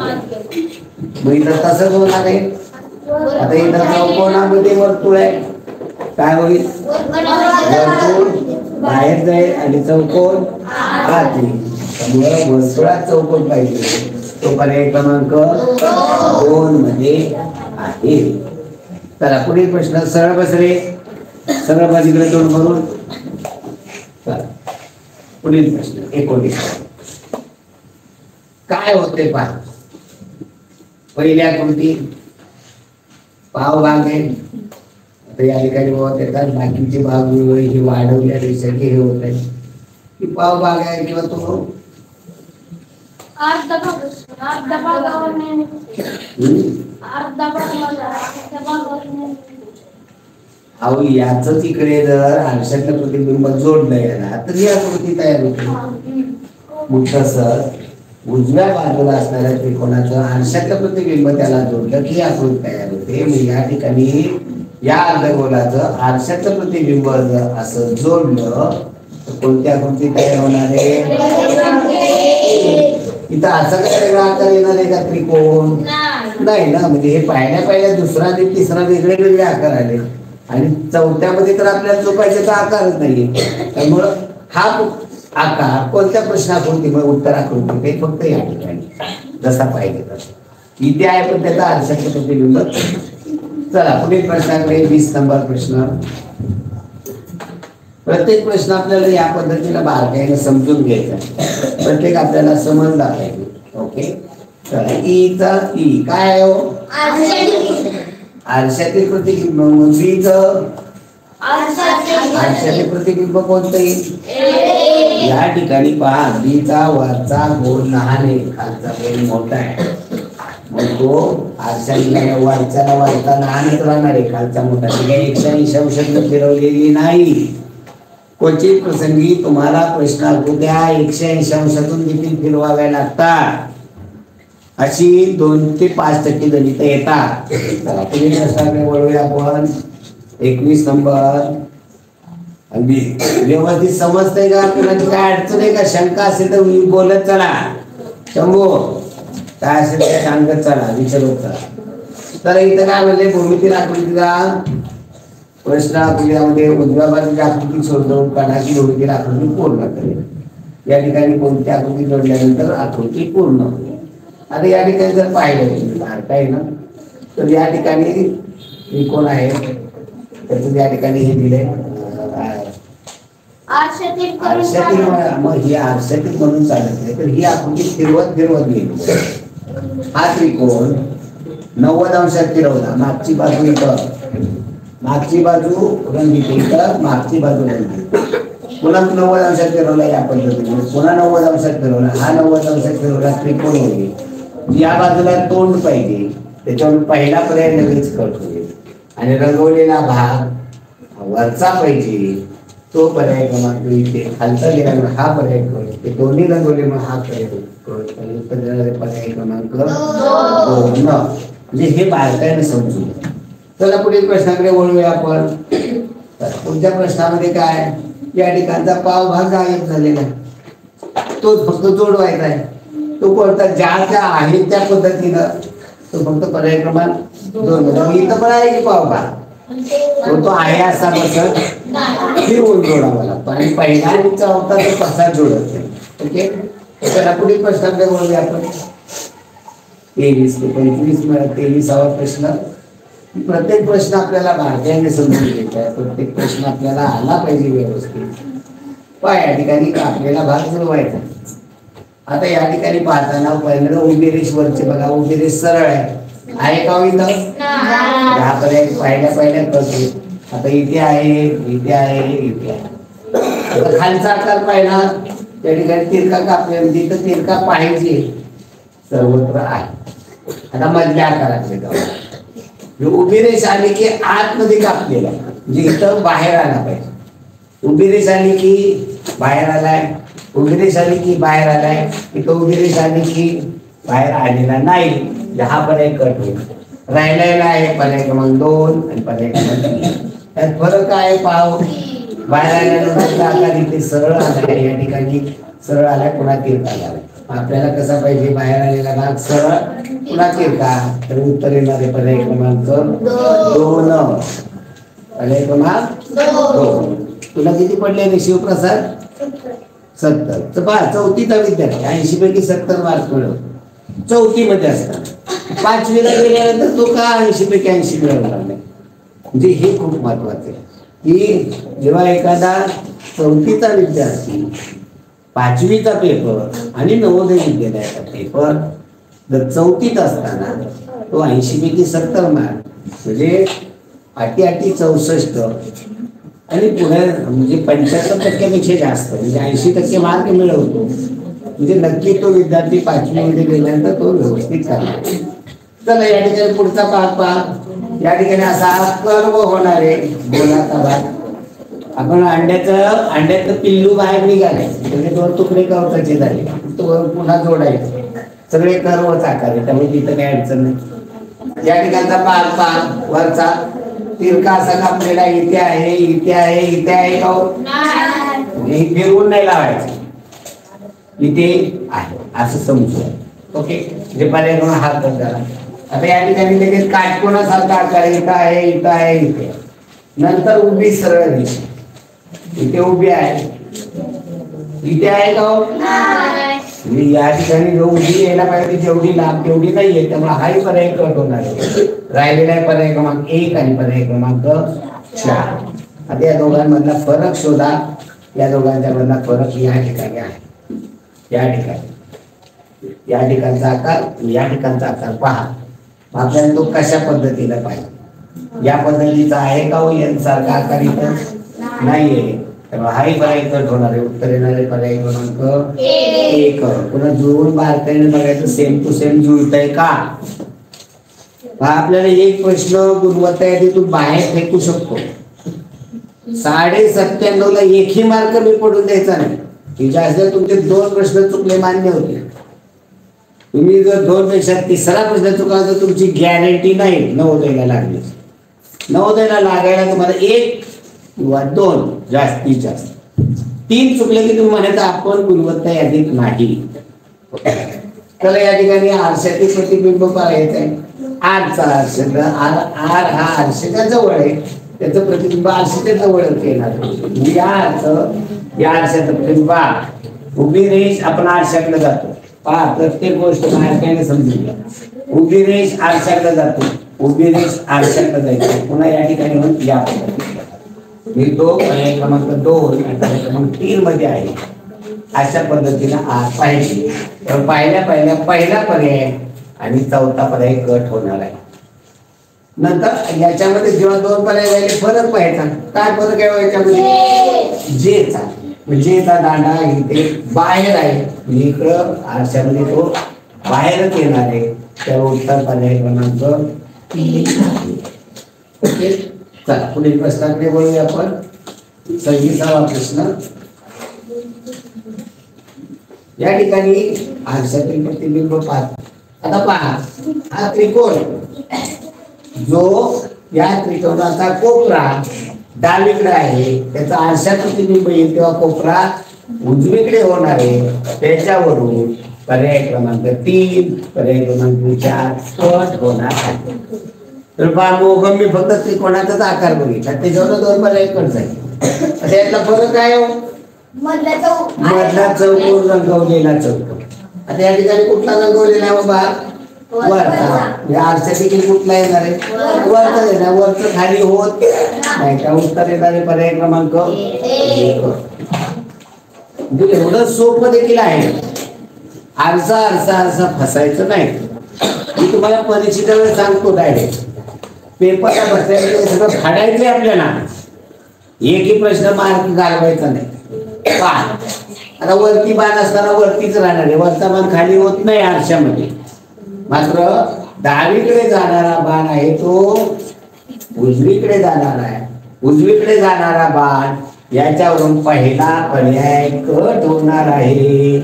मग इथं तसंच होणार आहे. आता इथं चौकोनामध्ये वर्तुळ आहे, काय होईल? वर्तुळ बाहेर जाईल आणि चौकोन आत येईल. त्यामुळे वर्तुळात चौकोन पाहिजे, तो पर्याय क्रमांक 2 मध्ये आहे. चला पुढील प्रश्न. सरळ बसरे, सरळ बाजूकडे तोंड करून. पुढील प्रश्न 19. काय होते पहा. पहिल्या कृती पाव भाग आहे. आता या ठिकाणी बहुत येतात बाकीचे भाग हे वाढवल्या रेषा हे होत आहे की पाव भाग आहे किंवा तो अहो याच इकडे जर आरशातलं प्रतिबिंब जोडलं याला तर ही आकृती तयार होते. मग तसं उजव्या बाजूला असणाऱ्या त्रिकोणाचं आरशातलं प्रतिबिंब त्याला जोडलं की आकृती तयार होते. मग या ठिकाणी या अर्धगोलाचं आरशाचं प्रतिबिंब जर असं जोडलं तर कोणती आकृती तयार होणार आहे? इथं असं काय वेगळा आकार येणार आहे का त्रिकोण? नाही ना. म्हणजे हे पहिल्या दुसरा आणि तिसरा वेगळे आकार आले आणि चौथ्यामध्ये तर आपल्याला चुकायचे तर आकारच नाहीये. त्यामुळं हा आकार कोणत्या प्रश्नाकृतीमुळे उत्तराकृती ते फक्त या ठिकाणी जसा पाहिजे तसं इथे आहे, पण त्याचा आरशाचं प्रतिबिंब. चला पुढील प्रश्नाकडे 20 नंबर प्रश्न. प्रत्येक प्रश्न आपल्याला या पद्धतीने बारकाईने समजून घ्यायचा, प्रत्येक आपल्याला समजला पाहिजे. ओके, चला ईचा ई काय आहे हो? आरशातील प्रतिबिंब. बीचं आरशातील प्रतिबिंब कोणतं येईल? या ठिकाणी पहा अगदीचा वरचा गोल लहान आहे, खालचा गोल मोठा आहे. मग तो आरशाला वरच्याला वरचा लहानच राहणार आहे, खालचा मोठा. ती काही 180 अंशात फिरवलेली नाही. क्वचित प्रसंगी तुम्हाला प्रश्न आकृत्या 180 अंशातून देखील फिरवाव्या लागतात. अशी 2 ते 5% गणित येतात. चला पुढील प्रश्नाकडे वळूया आपण. 21 नंबर. अगदी व्यवस्थित समजतंय का? आपल्याला काय अडचण आहे का? शंका असेल तर मी बोलत चला. शंभू काय असेल ते सांगत चला, विचारत चला. तर इथं काय म्हणले, भूमिती आकृतीचा प्रश्न आकृतीमध्ये उजव्या बाजूची आकृती सोडवून काढा की भूमिती आकृती पूर्ण करेल. या ठिकाणी कोणती आकृती जोडल्यानंतर आकृती पूर्ण होईल. आता या ठिकाणी जर पाहिलं आहे ना, तर या ठिकाणी त्रिकोण आहे, त्याचं या ठिकाणी हे दिले आरशातील. मग ही आरशातील म्हणून चालत नाही, तर ही आकृती फिरवत गेली. हा त्रिकोण 90 अंशात फिरवला. मागची बाजू इथं, मागची बाजू रंगीत इथं, मागची बाजू रंगीत. पुन्हा 90 अंशात फिरवला या पद्धतीने. पुन्हा 90 अंशात फिरवला. हा 90 अंशात फिरवला त्रिकोण होईल. या बाजूला तोंड पाहिजे, त्याच्यावर पहिला पर्याय लगेच कट होईल. आणि रंगवलेला भाग वरचा पाहिजे, तो पर्याय क्रमांक इथे. खालचा गेल्यामुळे हा पर्याय कट. ते दोन्ही रंगवले मग हा पर्याय कट. पर्याय क्रमांक 2. म्हणजे हे बारकाईने समजू. चला पुढील प्रश्नाकडे वळूया आपण. पुढच्या प्रश्नामध्ये काय, या ठिकाणचा पावभाग गायब झालेला आहे, तो फक्त जोडवायचा आहे. तो कोणता, ज्या आहे त्या पद्धतीनं तो फक्त पर्याय क्रमांक 2. इथं पण आहे की पावभाग, तो आहे असा बसत फिरवून जोडावा लागतो. आणि पहिला आणि चौथा तो कसा जोडत नाही. ओके, त्याला पुढील प्रश्नाकडे वळूया आपण. 23 ते 25 23वा प्रश्न. प्रत्येक प्रश्न आपल्याला बारकाईने समजून घ्यायचा आहे. प्रत्येक प्रश्न आपल्याला आला पाहिजे व्यवस्थित. या ठिकाणी आपल्याला भाग जुळवायचा. आता या ठिकाणी पाहताना पहिल्यांदा उभी रेष वरची बघा, उभी रेष सरळ आहे का इथं? हा पर्याय पहिल्या करतो. आता इथे आहे, इथे आहे, इथे आहे. आता खालचा आकार पाहिला, त्या ठिकाणी तिरका कापले, जिथं तिरका पाहिजे सर्वत्र आहे. आता मधल्या आकारातले जाऊ. उभी रेष आली की आतमध्ये कापलेला, म्हणजे इथं बाहेर आला पाहिजे. उभी रेष आली की बाहेर आलाय, उभी रेष आली की बाहेर आलाय, इथं उभी रेष आली की बाहेर आलेला नाही. हा पर्याय कट होईल. राहिलेला आहे पर्याय क्रमांक 2 आणि पर्याय क्रमांक 3. त्यात फरक आहे पाव. बाहेर आल्यानंतर आकार इथे सरळ आलाय, या ठिकाणी सरळ आलाय, पुन्हा तिरका आलाय. आपल्याला कसा पाहिजे, बाहेर आलेला भाग सरळ पुन्हा तिरका. तर उत्तर येणार आहे पर्याय क्रमांक 2. पर्याय क्रमांक 2. तुला किती पडले रे शिवप्रसाद? 70. पहा, चौथीचा विद्यार्थी 80 पैकी 70 मार्क मिळवतो. चौथीमध्ये असतात. 5वीला गेल्यानंतर तो का 80 पैकी 80 मिळवणार नाही. म्हणजे हे खूप महत्वाचं आहे की जेव्हा एखादा चौथीचा विद्यार्थी 5वीचा पेपर आणि नवोदय विद्यालयाचा पेपर जर चौथीत असताना तो 80 पैकी 70 मार्क, म्हणजे 8 64 आणि पुढे म्हणजे 75% जास्त, म्हणजे 80% मार्क मिळवतो. म्हणजे नक्की तो विद्यार्थी 5वीमध्ये गेल्यानंतर तो व्यवस्थित करणार. चला या ठिकाणी पुढचा भाग पहा. या ठिकाणी असा कर्व होणार आहे गोलाचा भाग. आपण अंड्याचं पिल्लू बाहेर निघाले, म्हणजे 2 तुकडे कवचाचे झाले, तो पुन्हा जोडायचे. सगळे कर्वच आकार आहे, त्यामुळे तिथं काही अडचण नाही. या ठिकाणचा भाग पहा, वरचा तिरका असा कापलेला इथे आहे, इथे आहे, इथे आहे का? फिरवून नाही लावायचं, इथे आहे असं समजू. ओके, जे पर्याय हात झाला. आता या ठिकाणी लगेच काटकोनासारखा आकार इथं आहे, इथं आहे, इथे. नंतर उभी सरळ रेष इथे उभी आहे, इथे आहे का? या ठिकाणी जो उभी यायला पाहिजे जेवढी लांब तेवढी नाहीये, त्यामुळे हाही पर्याय कट होणार आहे. राहिलेला आहे पर्याय क्रमांक 1 आणि पर्याय क्रमांक 4. आता या दोघांमधला फरक शोधा. या दोघांच्या मधला फरक या ठिकाणी आहे. या ठिकाणचा आकार, या ठिकाणचा आकार पहा. आपल्याला तो कशा पद्धतीला पाहिजे. या पद्धतीचा आहे का हो? यांसारखा आकार इथं नाहीये. तेव्हा हाही पर्याय कट होणार आहे. उत्तर येणारे पर्याय क्रमांक 1. पुन्हा जुळवून बारकाईने बघायचं सेम टू सेम जुळतंय का. आपल्याला एक प्रश्न गुणवत्ता यादीतून बाहेर फेकू शकतो. 97.5 ला एकही मार्क मी पडून द्यायचा नाही. की जास्त तुमचे 2 प्रश्न चुकले मान्य होते. तुम्ही जर 2 पेक्षा तिसरा प्रश्न चुकला तर तुमची गॅरंटी नाही नवोदयला लागली. नवोदयला लागायला तुम्हाला 1 किंवा 2 जास्तीत जास्त. 3 चुकले की तुम्ही म्हणायचं आपण गुणवत्ता यादीत नाही. तर या ठिकाणी आरशातील प्रतिबिंब पाहायचं आहे. आरचा आरशा आर हा आरशाच्या जवळ आहे, त्याचं प्रतिबिंब आरशाच्या जवळच येणार. या आरशाचं प्रतिबिंब उभी रेष आपण आरशाकडे जातो. पहा प्रत्येक गोष्ट बारकाईने समजून घ्या. उभी रेष आरशाकडे जातो, उभी रेष आरशाकडे जायची. पुन्हा या ठिकाणी या मी तो पर्याय क्रमांक 2 आणि पर्याय क्रमांक 3 मध्ये आहे. अशा पद्धतीने आर पाहिजे. तर पहिला पर्याय आणि चौथा पर्याय कट होणार आहे. नंतर याच्यामध्ये जेव्हा 2 पर्याय झाले फरक पाहायचा. काय फरक आहे याच्यामध्ये? जेचा जेचा दांडा इथे बाहेर आहे, इकडं आरशामध्ये तो बाहेरच येणार आहे. त्या उत्तर पर्याय क्रमांक 3. ओके, चला पुढील प्रश्नाकडे वळूया आपण. 26वा प्रश्न. या ठिकाणी आरशातील प्रतिबिंब पाहत. आता पहा हा त्रिकोण, जो या त्रिकोणाचा कोपरा डावीकडे आहे, त्याचा आरशात प्रतिबिंब येईल तेव्हा कोपरा उजवीकडे होणार आहे. त्याच्यावरून पर्याय क्रमांक 3 पर्याय क्रमांक 4 कट होणार आहे. तर पहा मी फक्त त्रिकोणाचाच आकार बघितला, त्याच्यावर 2 पर्याय कट जाईल. यातला फरक काय हो? मधला चौकोन रंगवलेला चौकोन. आता या ठिकाणी कुठला रंगवलेला आहे बाबा? वरचा. आरशापैकी कुठला येणार आहे? वरचा येणार. वरच खाली होत नाही. त्या उत्तर येणारे पर्याय क्रमांक 1. म्हणजे एवढं सोपं देखील आहे. आरसा फसायचं नाही. मी तुम्हाला परीक्षेच्या वेळेस सांगतो डायरेक्ट पेपरला बसायचं सगळं फाडायचंय आपल्याला. एकही प्रश्न मार्क घालवायचा नाही. आता वरती बाण असताना वरतीच राहणार आहे. वरचा बाण खाली होत नाही आरशामध्ये. मात्र डावीकडे जाणारा बाण आहे तो उजवीकडे जाणार आहे. उजवीकडे जाणारा बाण याच्यावरून पहिला पर्याय कट होणार आहे.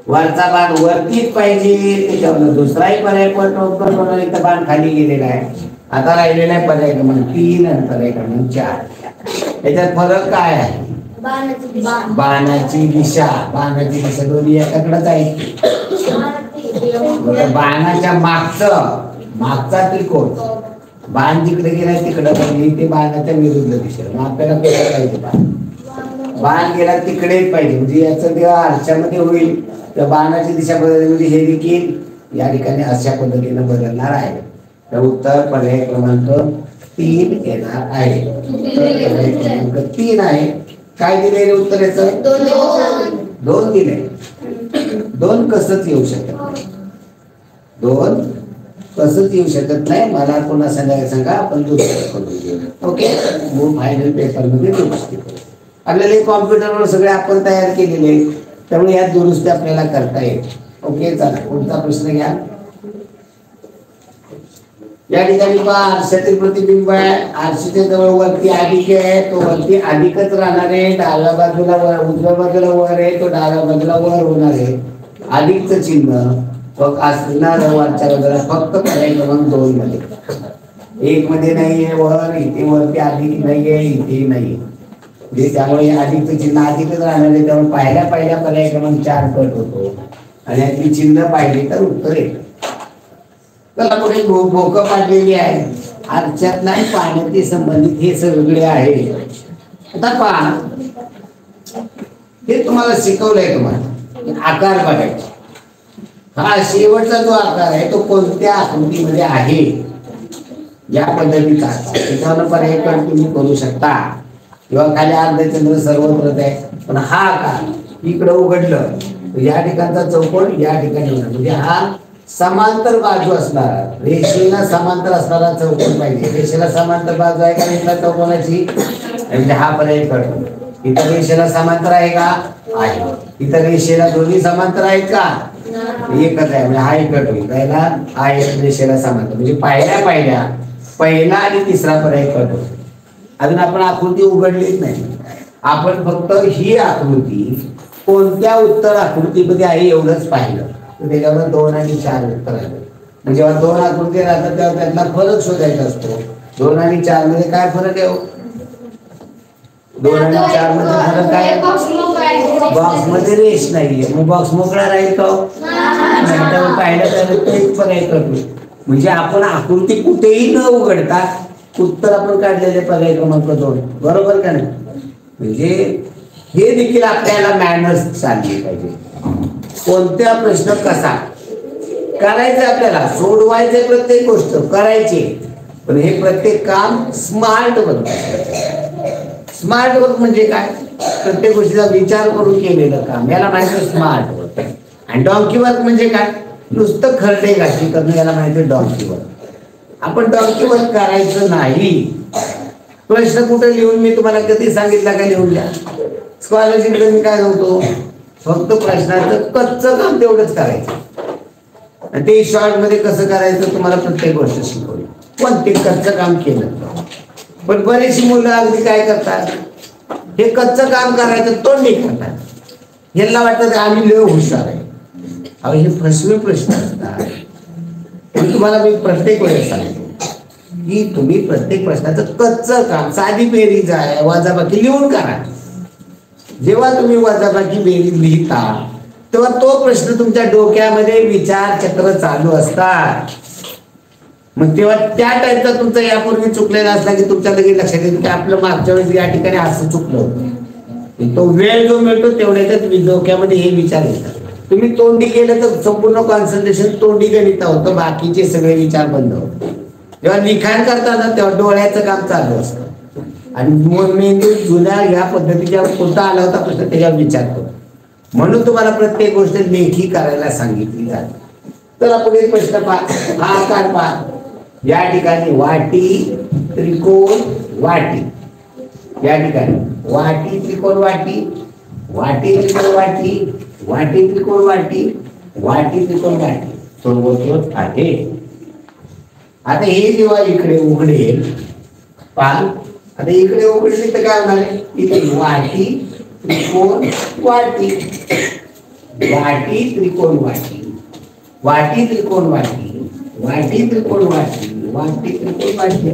वरचा बाण वरतीच पाहिजे, त्याच्यावर दुसराही पर्याय कट होणार. इथं बाण खाली गेलेला आहे. आता राहिलेला आहे पर्याय क्रमांक 3 आणि पर्याय क्रमांक 4. याच्यात फरक काय आहे? बाणाची दिशा. बाणाची दिशा दोन्ही एकाकडेच आहे. बाणाच्या मागचा त्रिकोण बाण जिकडे गेला तिकडे पाहिजे, ते बाणाच्या विरुद्ध दिशेला. मग आपल्याला कळलं पाहिजे बाण गेला तिकडेच पाहिजे. म्हणजे याचं जेव्हा आरशामध्ये होईल तर बाणाची दिशा बदलली, म्हणजे हे देखील या ठिकाणी अशा पद्धतीने बदलणार आहे. तर उत्तर पर्याय क्रमांक 3 येणार आहे. पर्याय क्रमांक 3 आहे. काय दिले उत्तर याचं? 2 दिले. 2 कसंच येऊ शकत, 2 कसंच येऊ शकत नाही. मला पुन्हा सांगा आपण दुरुस्त करून घेऊ. ओके, मग फायनल पेपर मध्ये दुरुस्ती करू. आपल्याला कॉम्प्युटरवर सगळे आपण तयार केलेले, त्यामुळे यात दुरुस्ती आपल्याला करता येईल. ओके, चला पुढचा प्रश्न घ्या. या ठिकाणी पहा आरशातील प्रतिबिंब आहे. आरशाच्या जवळ वरती अधिक आहे, तो वरती अधिकच राहणार आहे. डाव्या बाजूला वर, उजव्या बाजूला वर आहे, तो डाव्या बाजूला वर होणार आहे. अधिकचं चिन्ह असणार वरच्या बाजूला फक्त पर्याय क्रमांक 2 मध्ये. 1 मध्ये नाहीये वर, इथे वरती अधिक नाहीये, इथे नाहीये. म्हणजे त्यामुळे अधिकचं चिन्ह अधिकच राहणार आहे. त्यामुळे पहिल्या पर्याय क्रमांक 4 कट होतो आणि यातली चिन्ह पाहिली तर उत्तर येतं. त्याला पुढे भोकं पाडलेली आहे. आरशात नाही पाण्याशी संबंधित हे सगळे आहे. आता पहा हे तुम्हाला शिकवलंय. तुम्हाला आकार बघायचा. हा शेवटचा जो आकार आहे तो कोणत्या आकृतीमध्ये आहे या पद्धतीचा त्याच्यावर पर्याय कट तुम्ही करू शकता. किंवा खाली अर्धचंद्र सर्वत्रच आहे, पण हा आकार इकडं उघडलं या ठिकाणचा चौकोन या ठिकाणी होणार. म्हणजे हा समांतर बाजू असणारा, रेषेला समांतर असणारा चौकोन पाहिजे. रेषेला समांतर बाजू आहे का रेषेला चौकोनाची, म्हणजे हा पर्याय कट. इतर रेषेला समांतर आहे का? आहे. इतर रेषेला दोन्ही समांतर आहेत का? एकच आहे, म्हणजे हा एकच होईल. पहिला हा एक रेषेला समांतर, म्हणजे पहिला आणि तिसरा पर्याय कट होतो. अजून आपण आकृती उघडलीच नाही. आपण फक्त ही आकृती कोणत्या उत्तर आकृतीमध्ये आहे एवढंच पाहिलं. तर त्याच्यावर 2 आणि 4 उत्तर आहे. म्हणजे जेव्हा 2 आकृती राहतात तेव्हा त्यातला फरक शोधायचा असतो. 2 आणि 4 मध्ये काय फरक आहे? 2 आणि 4 मध्ये फरक काय? बॉक्स मध्ये रेष नाहीये, मग बॉक्स मोकळा राहील का? पाहिलं तर एक पर्याय करतो. म्हणजे आपण आकृती कुठेही न उघडता उत्तर आपण काढलेले पर्याय क्रमांक 2. बरोबर का नाही? म्हणजे हे देखील आपल्याला मॅनर्स सांगले पाहिजे. कोणत्या प्रश्न कसा करायचे, आपल्याला सोडवायचे, प्रत्येक गोष्ट करायची, पण हे प्रत्येक काम स्मार्ट वर्क. स्मार्ट वर्क म्हणजे काय? प्रत्येक गोष्टीचा विचार करून केलेलं काम, याला माहिती स्मार्ट वर्क. आणि डॉंकी वर्क म्हणजे काय? नुसतं खरडे घाशी करणं, याला माहिती डॉंकी वर्क. आपण डॉंकी वर्क करायचं नाही. प्रश्न कुठे लिहून मी तुम्हाला कधी सांगितलं का लिहून द्या? स्कॉलरशिप मी काय नव्हतो, फक्त प्रश्नाचं कच्चं काम तेवढंच करायचं. आणि ते शॉर्ट मध्ये कसं करायचं तुम्हाला प्रत्येक गोष्ट शिकवली, पण ते कच्चं काम केलं. पण बरीचशी मुलं अगदी काय करतात, हे कच्चं काम करायचं तोंडी करतात. यांना वाटतं आम्ही लय हुशार आहे. अहो हे फसवे प्रश्न असतात. पण तुम्हाला मी प्रत्येक वेळेस सांगतो की तुम्ही प्रत्येक प्रश्नाचं कच्चं काम, साधी बेरीज आहे, वजाबाकी लिहून करा. जेव्हा तुम्ही वजाबाकी बेरीज लिहिता तेव्हा तो प्रश्न तुमच्या डोक्यामध्ये विचार चक्र चालू असतात. मग तेव्हा त्या टाईपचा तुमचा यापूर्वी चुकलेला असला की तुमच्या लगेच लक्षात येईल की आपलं मागच्या वेळेस या ठिकाणी असं चुकलं होतं. तो वेळ जो मिळतो तेवढ्याच्याच डोक्यामध्ये हे विचार येतात. तुम्ही तोंडी केलं तर संपूर्ण कॉन्सन्ट्रेशन तोंडी गणित होतं, बाकीचे सगळे विचार बंद होतात. जेव्हा लिखाण करताना तेव्हा डोळ्याचं काम चालू असतं आणि मेंदू जुन्या या पद्धतीच्या कोणता आला होता प्रश्न त्याच्यावर विचार करतो. म्हणून तुम्हाला प्रत्येक गोष्ट लेखी करायला सांगितली जाते. तर पुढे प्रश्न पहा, हा आकार पहा. या ठिकाणी वाटी त्रिकोण वाटी, या ठिकाणी वाटी त्रिकोण वाटी, वाटी त्रिकोण वाटी, वाटी त्रिकोण वाटी, वाटी त्रिकोण वाटी सोबतच आहे. आता हे जेव्हा इकडे उघडेल पहा, आता इकडे उघडले तर काय होणार आहे? इथे वाटी त्रिकोण वाटी, वाटी त्रिकोण वाटी, वाटी त्रिकोण वाटी, वाटी त्रिकोण वाटी, वाटी त्रिकोण वाटी.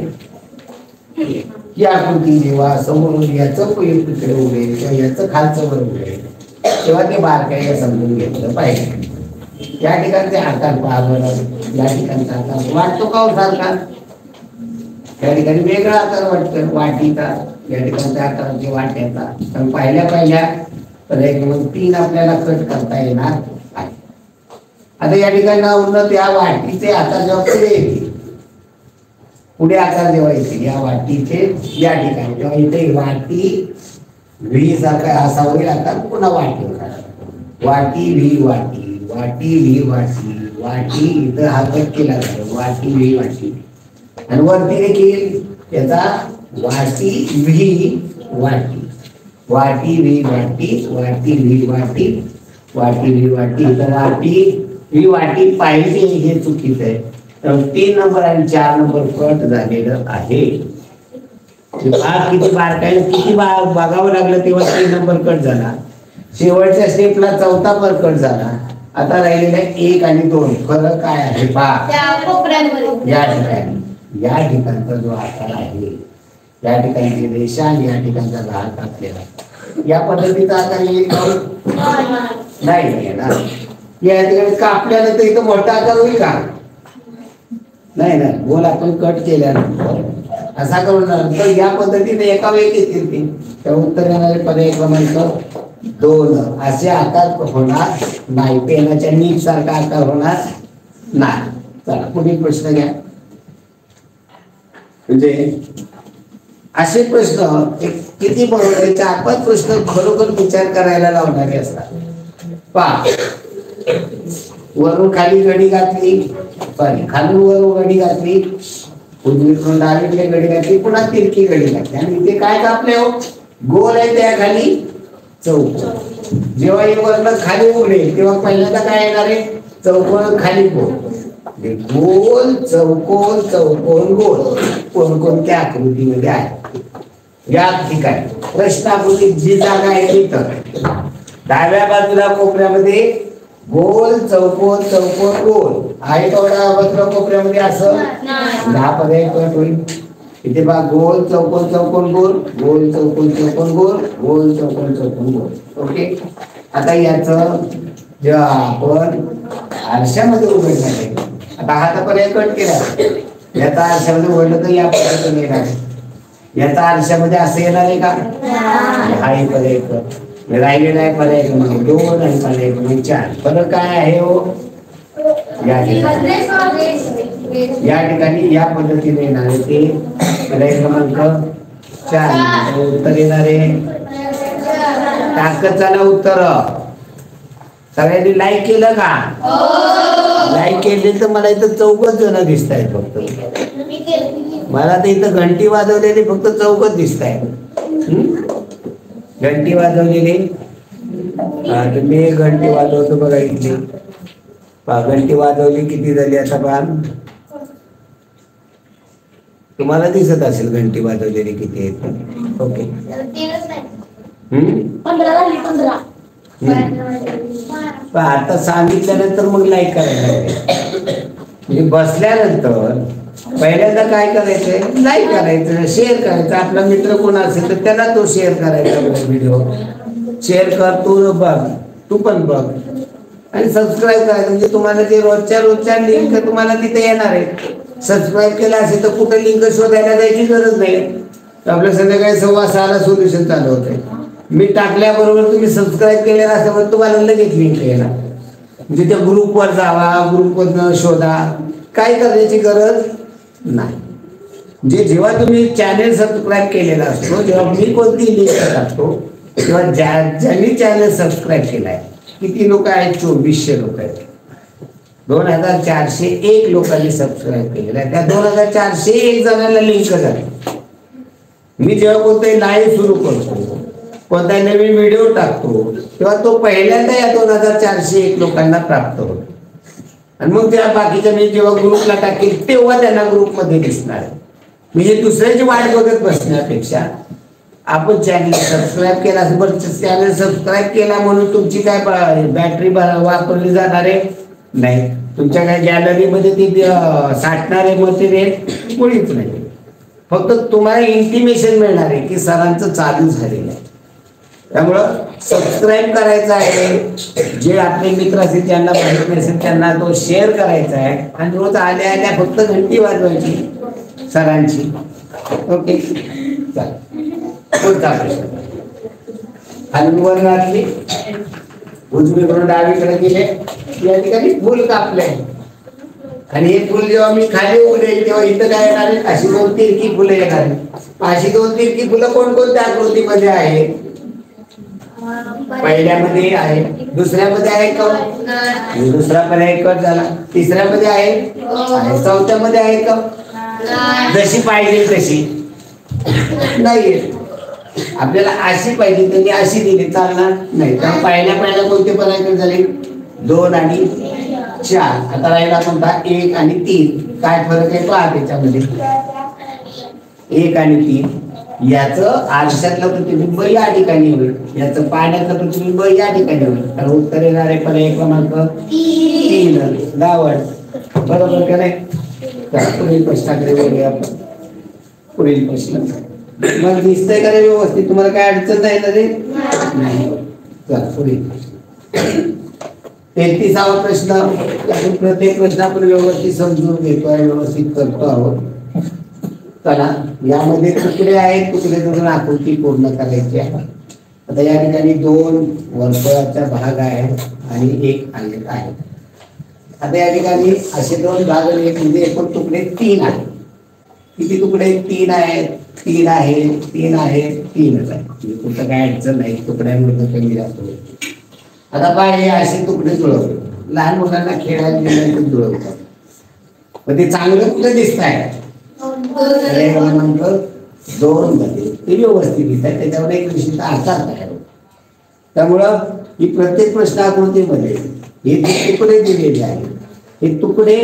ही आकृती जेव्हा समोरून याचं तिकडे उघडेल किंवा याचं खालचं वर उघडेल तेव्हा ते बारकाईने समजून घेतलं पाहिजे. या ठिकाणचे आकार पहा बरं. या ठिकाणचा आकार वाटतो का सारखा? या ठिकाणी वेगळा आकार वाटतो वाटीचा, या ठिकाणच्या आकाराची वाट्याचा. पण पहिल्या तर एक मग 3 आपल्याला कट करता येणार आहे. आता या ठिकाणी उन्नत या वाटीचे आकार जेव्हा पुढे आकार जेव्हा येतील या वाटीचे या ठिकाणी तेव्हा इथे वाटी व्ही सारखा असा होईल आकार, पुन्हा वाटी होणार. वाटी व्ही वाटी, वाटी व्ही वाटी, वाटी इथं हा कट केला जातो, वाटी व्ही वाटी. आणि वरती देखील त्याचा वाटी व्ही वाटी, वाटी व्ही वाटी, वाटी व्ही वाटी, वाटी व्ही वाटी. इथं वाटी व्ही वाटी पाहिजे हे चुकीचं आहे. तर 3 नंबर आणि 4 नंबर कट झालेलं आहे. किती बारकाईने किती बघावं लागलं तेव्हा 3 नंबर कट झाला. शेवटच्या स्टेपला 4था पर कट झाला. आता राहिलेला 1 आणि 2 फरक काय आहे पहा. या ठिकाणचा जो आकार आहे, या ठिकाणची रेषा आणि या ठिकाणचा घाट टाकलेला, या पद्धतीचा आकार येईल नाही येणार. या ठिकाणी कापल्यानंतर इथं मोठा आकार होईल का? नाही नाही. बोल आपण कट केल्यानंतर असा करून तर या पद्धतीने एका वेळी येतील ते. त्या उत्तर येणारे पर्याय क्रमांक 2 असे आकार होणार नाही. पेनाच्या नीट सारखा आकार होणार नाही. चला पुढील प्रश्न घ्या. म्हणजे असे प्रश्न किती बरोबर 4-5 प्रश्न खरोखर विचार करायला लावणारे असतात. पहा, वरून खाली गडी घातली, सॉरी खालून वर गडी घातली, उजवीकडून डावीकडे गडी घातली, पुन्हा तिरकी गडी घातली आणि इथे काय कापले हो? गोल आहे त्या खाली चौकोन. जेव्हा हे वर्ण खाली उघडेल तेव्हा पहिल्यांदा काय येणार आहे? चौकोन खाली गोल. गोल चौकोन चौकोन गोल कोणकोणत्या आकृतीमध्ये आहे? या ठिकाणी प्रश्न आकृतीत जी जागा आहे तिथं डाव्या बाजूला कोपऱ्यामध्ये गोल चौकोन चौकोन गोल आहे. तेवढ्या बाजूला कोपऱ्यामध्ये असं 10 पर्याय कट होईल. इथे पहा गोल चौकोन चौकोन गोल गोल चौकोन चौकोन गोल गोल चौकोन चौकोन गोल. ओके. आता याचं जेव्हा आपण आरशामध्ये उघडणार आहे, आता हा तर पर्याय कट केला, याचा आरशामध्ये उघडलं तर या पद्धतीने येणार आहे. याचा आरशामध्ये असं येणार आहे का? हा एक पर्याय कट. राहिलेला आहे पर्याय क्रमांक 2 आणि पर्याय क्रमांक 4. फरक काय आहे हो? या ठिकाणी या पद्धतीने येणार आहे ते पर्याय क्रमांक 4 उत्तर येणार आहे. टाकत चला उत्तर. सगळ्यांनी लाईक केलं का? लाईक केले तर मला इथं 4 जण दिसत आहेत फक्त. मला तर इथं घंटी वाजवलेली फक्त 4 दिसत आहेत. घंटी वाजवलेली मी घंटी वाजवतो बघा इथली. घंटी वाजवली किती झाली आता पहा. तुम्हाला दिसत असेल घंटी वाजवलेली किती आहेत. ओके. 15. आता सांगितल्यानंतर मग लाईक करायला म्हणजे बसल्यानंतर पहिल्यांदा काय करायचंय? लाईक करायचं, शेअर करायचं. आपला मित्र कोण असेल तर त्याला तो शेअर करायचा व्हिडिओ. शेअर कर, तू बघ, तू पण बघ आणि सबस्क्राईब करायचं. म्हणजे तुम्हाला जे रोजच्या लिंक तुम्हाला तिथे येणार आहे. सबस्क्राईब केला असेल तर कुठे लिंक शोधायला जायची गरज नाही. आपल्या संध्याकाळी 6:15 सोल्युशन चालू होते. मी टाकल्याबरोबर तुम्ही सबस्क्राईब केलेला असल्यामुळे तुम्हाला लगेच लिंक येणार. म्हणजे त्या ग्रुपवर जावा, ग्रुपवरनं शोधा, काय करण्याची गरज नाही. म्हणजे जेव्हा तुम्ही चॅनेल सबस्क्राईब केलेला असतो, जेव्हा मी कोणती लिंक टाकतो तेव्हा ज्यांनी चॅनेल सबस्क्राईब केलाय किती लोक आहेत? 2400 लोक आहेत. 2401 लोकांनी सबस्क्राईब केलेलं आहे. त्या 2401 जणांना लिंक झाली. मी जेव्हा कोणताही लाईव्ह सुरू करतो, कोणताही नवीन व्हिडिओ टाकतो तेव्हा तो पहिल्यांदा या 2401 लोकांना प्राप्त होतो. आणि मग त्या बाकीच्या मी जेव्हा ग्रुपला टाकेल तेव्हा त्यांना ग्रुपमध्ये दिसणार. म्हणजे दुसऱ्याची वाट बघत बसण्यापेक्षा आपण चॅनल सबस्क्राईब केला असेल, बरं चॅनल सबस्क्राईब केला म्हणून तुमची काय बॅटरी वापरली जाणार आहे? नाही. तुमच्या काय गॅलरीमध्ये ती साठणारे मटेरियल मुळीच नाही. फक्त तुम्हाला इंटिमेशन मिळणार आहे की सरांचं चालू झालेलं आहे. त्यामुळं सबस्क्राईब करायचं आहे. जे आपले मित्र असतील ज्यांना माहिती नसेल त्यांना तो शेअर करायचा आहे. आणि रोज आल्या आल्या फक्त घंटी वाजवायची सरांची. ओके. चालेल. पुढचा प्रश्न. हलवर घातली, उजवीकडून डावीकडे गेले, या ठिकाणी फुल कापले आणि हे फुल जेव्हा मी खाली उघडेल तेव्हा इथं काय येणार आहे? अशी 2 तिरकी फुलं येणार आहे. अशी 2 तिरकी फुलं कोणकोणत्या आकृतीमध्ये आहे? पहिल्यामध्ये आहे, दुसऱ्यामध्ये आहे का? दुसरा पर्याय कट झाला. तिसऱ्यामध्ये आहे, चौथ्यामध्ये आहे का? जशी पाहिजे तशी नाहीये. आपल्याला अशी पाहिजे त्यांनी अशी दिली, चालणार नाही. तर पहिल्या कोणते पर्याय कट झाले? 2 आणि 4. आता राहिला कोणता? 1 आणि 3. काय फरक आहे पहा त्याच्यामध्ये. 1 आणि 3 याचं आरशातलं प्रतिबिंब या ठिकाणी होईल, याचं पाण्याचं प्रतिबिंब या ठिकाणी होईल. तर उत्तर येणार आहे पर्याय क्रमांक 3 गावड. बरोबर का नाही? पुढील प्रश्नाकडे वळूया आपण. पुढील प्रश्न मग दिसतंय का रे व्यवस्थित? तुम्हाला काय अडचण नाही ना रे? नाही. चला पुढील 33वा प्रश्न. प्रत्येक प्रश्न आपण व्यवस्थित समजून घेतोय, व्यवस्थित करतो आहोत. चला, यामध्ये तुकडे आहेत, तुकडे करून आकृती पूर्ण करायची आहे. आता या ठिकाणी 2 वर्तुळाचा भाग आहे आणि 1 आलेख आहे. आता या ठिकाणी असे 2 भाग आणि एक म्हणजे एकूण तुकडे 3 आहेत. किती तुकडे? 3 आहेत, 3 आहेत, 3 आहेत, 3च आहेत. म्हणजे कुठं काय अडचण नाही, तुकड्यांमध्ये कमी जास्त होईल. आता काय हे असे तुकडे जुळवले, लहान मुलांना खेळायला गेल्यानंतर जुळवतात. पण ते चांगलं कुठं दिसत आहे? क्रमांक 2 मध्ये ते व्यवस्थित लिहितात, त्याच्यावर एक विशिष्ट आकार तयार होतो. त्यामुळं ही प्रत्येक प्रश्न आकृतीमध्ये हे जे तुकडे दिलेले आहेत हे तुकडे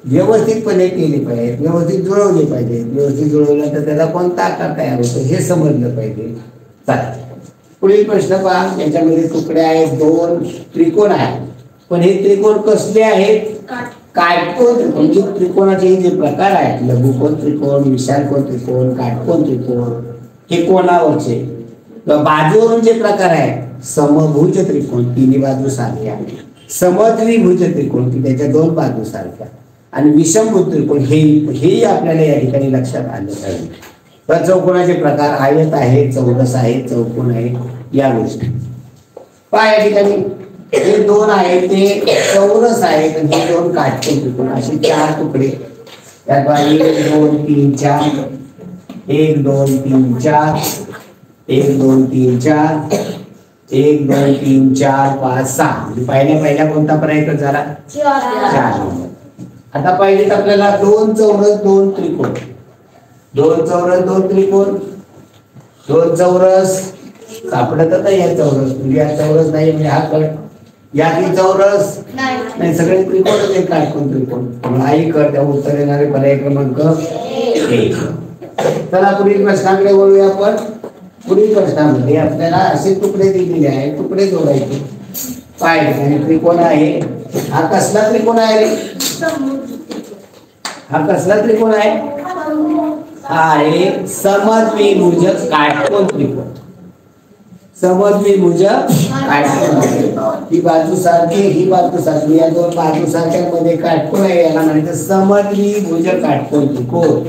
व्यवस्थितपणे केले पाहिजेत, व्यवस्थित जुळवले पाहिजेत. व्यवस्थित जुळवलं तर त्याला कोणता आकार तयार होतो हे समजलं पाहिजे. चालेल, पुढील प्रश्न पहा. याच्यामध्ये तुकडे आहेत, 2 त्रिकोण आहेत. पण हे त्रिकोण कसले आहेत? काटकोन त्रिकोण. म्हणजे त्रिकोणाचे जे प्रकार आहेत, लघुकोन त्रिकोण, विशालकोन त्रिकोण, काटकोन त्रिकोण, हे कोणावरचे. बाजूवरून जे प्रकार आहेत, समभुज त्रिकोण, तिन्ही बाजू सारख्या, समद्विभुज त्रिकोण की त्याच्या 2 बाजू सारख्या, आणि विषमभुज त्रिकोण हेही आपल्याला या ठिकाणी लक्षात आलं पाहिजे. तर चौकोनाचे प्रकार आयत आहे, चौरस आहे, चौकोन आहे, या गोष्टी पहा. या ठिकाणी हे 2 आहेत ते चौरस आहेत आणि हे 2 काटकोन त्रिकोण, असे 4 तुकडे. त्यात 1 2 3 4, 1 2 3 4, 1 2 3 4, 1 2 3 4 5 6. पहिल्या कोणता पर्याय झाला? 4. आता पाहिजेत आपल्याला 2 चौरस 2 त्रिकोण. 2 चौरस 2 त्रिकोण, 2 चौरस सापडत नाही. या चौरस म्हणजे या चौरस नाही म्हणजे हा कट, यातली चौरस नाही, सगळे त्रिकोणच एक काटकोन त्रिकोण. आई कर, त्या उत्तर येणारे पर्याय क्रमांक 1. चला पुढील प्रश्नाकडे वळूया आपण. पुढील प्रश्नामध्ये आपल्याला असे तुकडे दिलेले आहेत, तुकडे जोडायचे. पाहिजे त्रिकोण आहे, हा कसला त्रिकोण आहे रे? हा कसला त्रिकोण आहे? हा आहे समद्विभुज काटकोन त्रिकोण. समद्विभुज काटकोन, ही बाजू सारखी, ही बाजू सारखी, या 2 बाजू सारख्यांमध्ये काटकोन आहे, याला म्हणायचं समद्विभुज काटकोन त्रिकोण.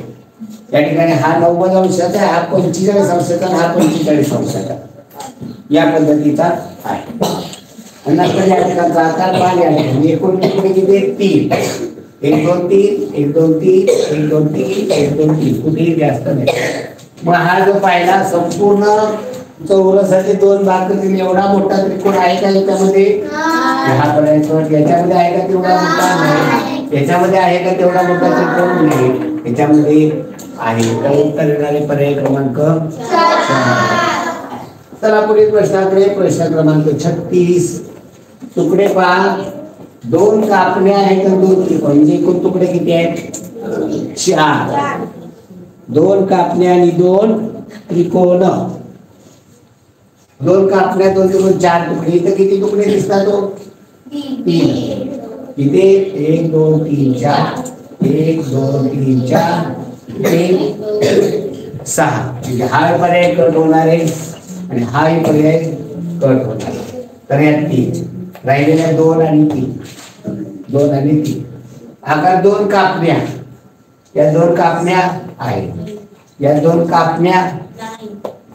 या ठिकाणी हा 90 अंशाचा, हा 45 अंशाचा, हा 45 अंशाचा, या पद्धतीचा आहे. नंतर या ठिकाणचा आकार पाहिला. एकूण तुकडे किती आहेत? 3. 1 2 3, 1 2 3, 1 2 3, 1 2 3, कुठेही जास्त नाही. मग हा जो पाहिला संपूर्ण चौरसाचे 2 भाग दिले, एवढा मोठा त्रिकोण आहे का याच्यामध्ये? हा पर्याय याच्यामध्ये आहे का तेवढा मोठा? नाही. याच्यामध्ये आहे का तेवढा मोठा त्रिकोण? नाही. याच्यामध्ये आहे. तर उत्तर येणारे पर्याय क्रमांक 4. चला पुढील प्रश्नाकडे. प्रश्न क्रमांक 36. तुकडे पहा. 2 कापण्या आहेत आणि 2 त्रिकोण. म्हणजे एकूण तुकडे किती आहेत? 4. 2 कापण्या आणि 2 त्रिकोण. 2 कापण्या 2 त्रिकोण 4 तुकडे. इथं किती तुकडे दिसतात? 3. इथे 1 2 3 4, 1 2 3 4, 6. म्हणजे हा पर्याय कट होणार आहे आणि हाही पर्याय कट होणार आहे. तर या 3 राहिलेल्या 2 आणि 3, 2 आणि 3. आकार 2 कापण्या, या 2 कापण्या आहेत. या 2 कापण्या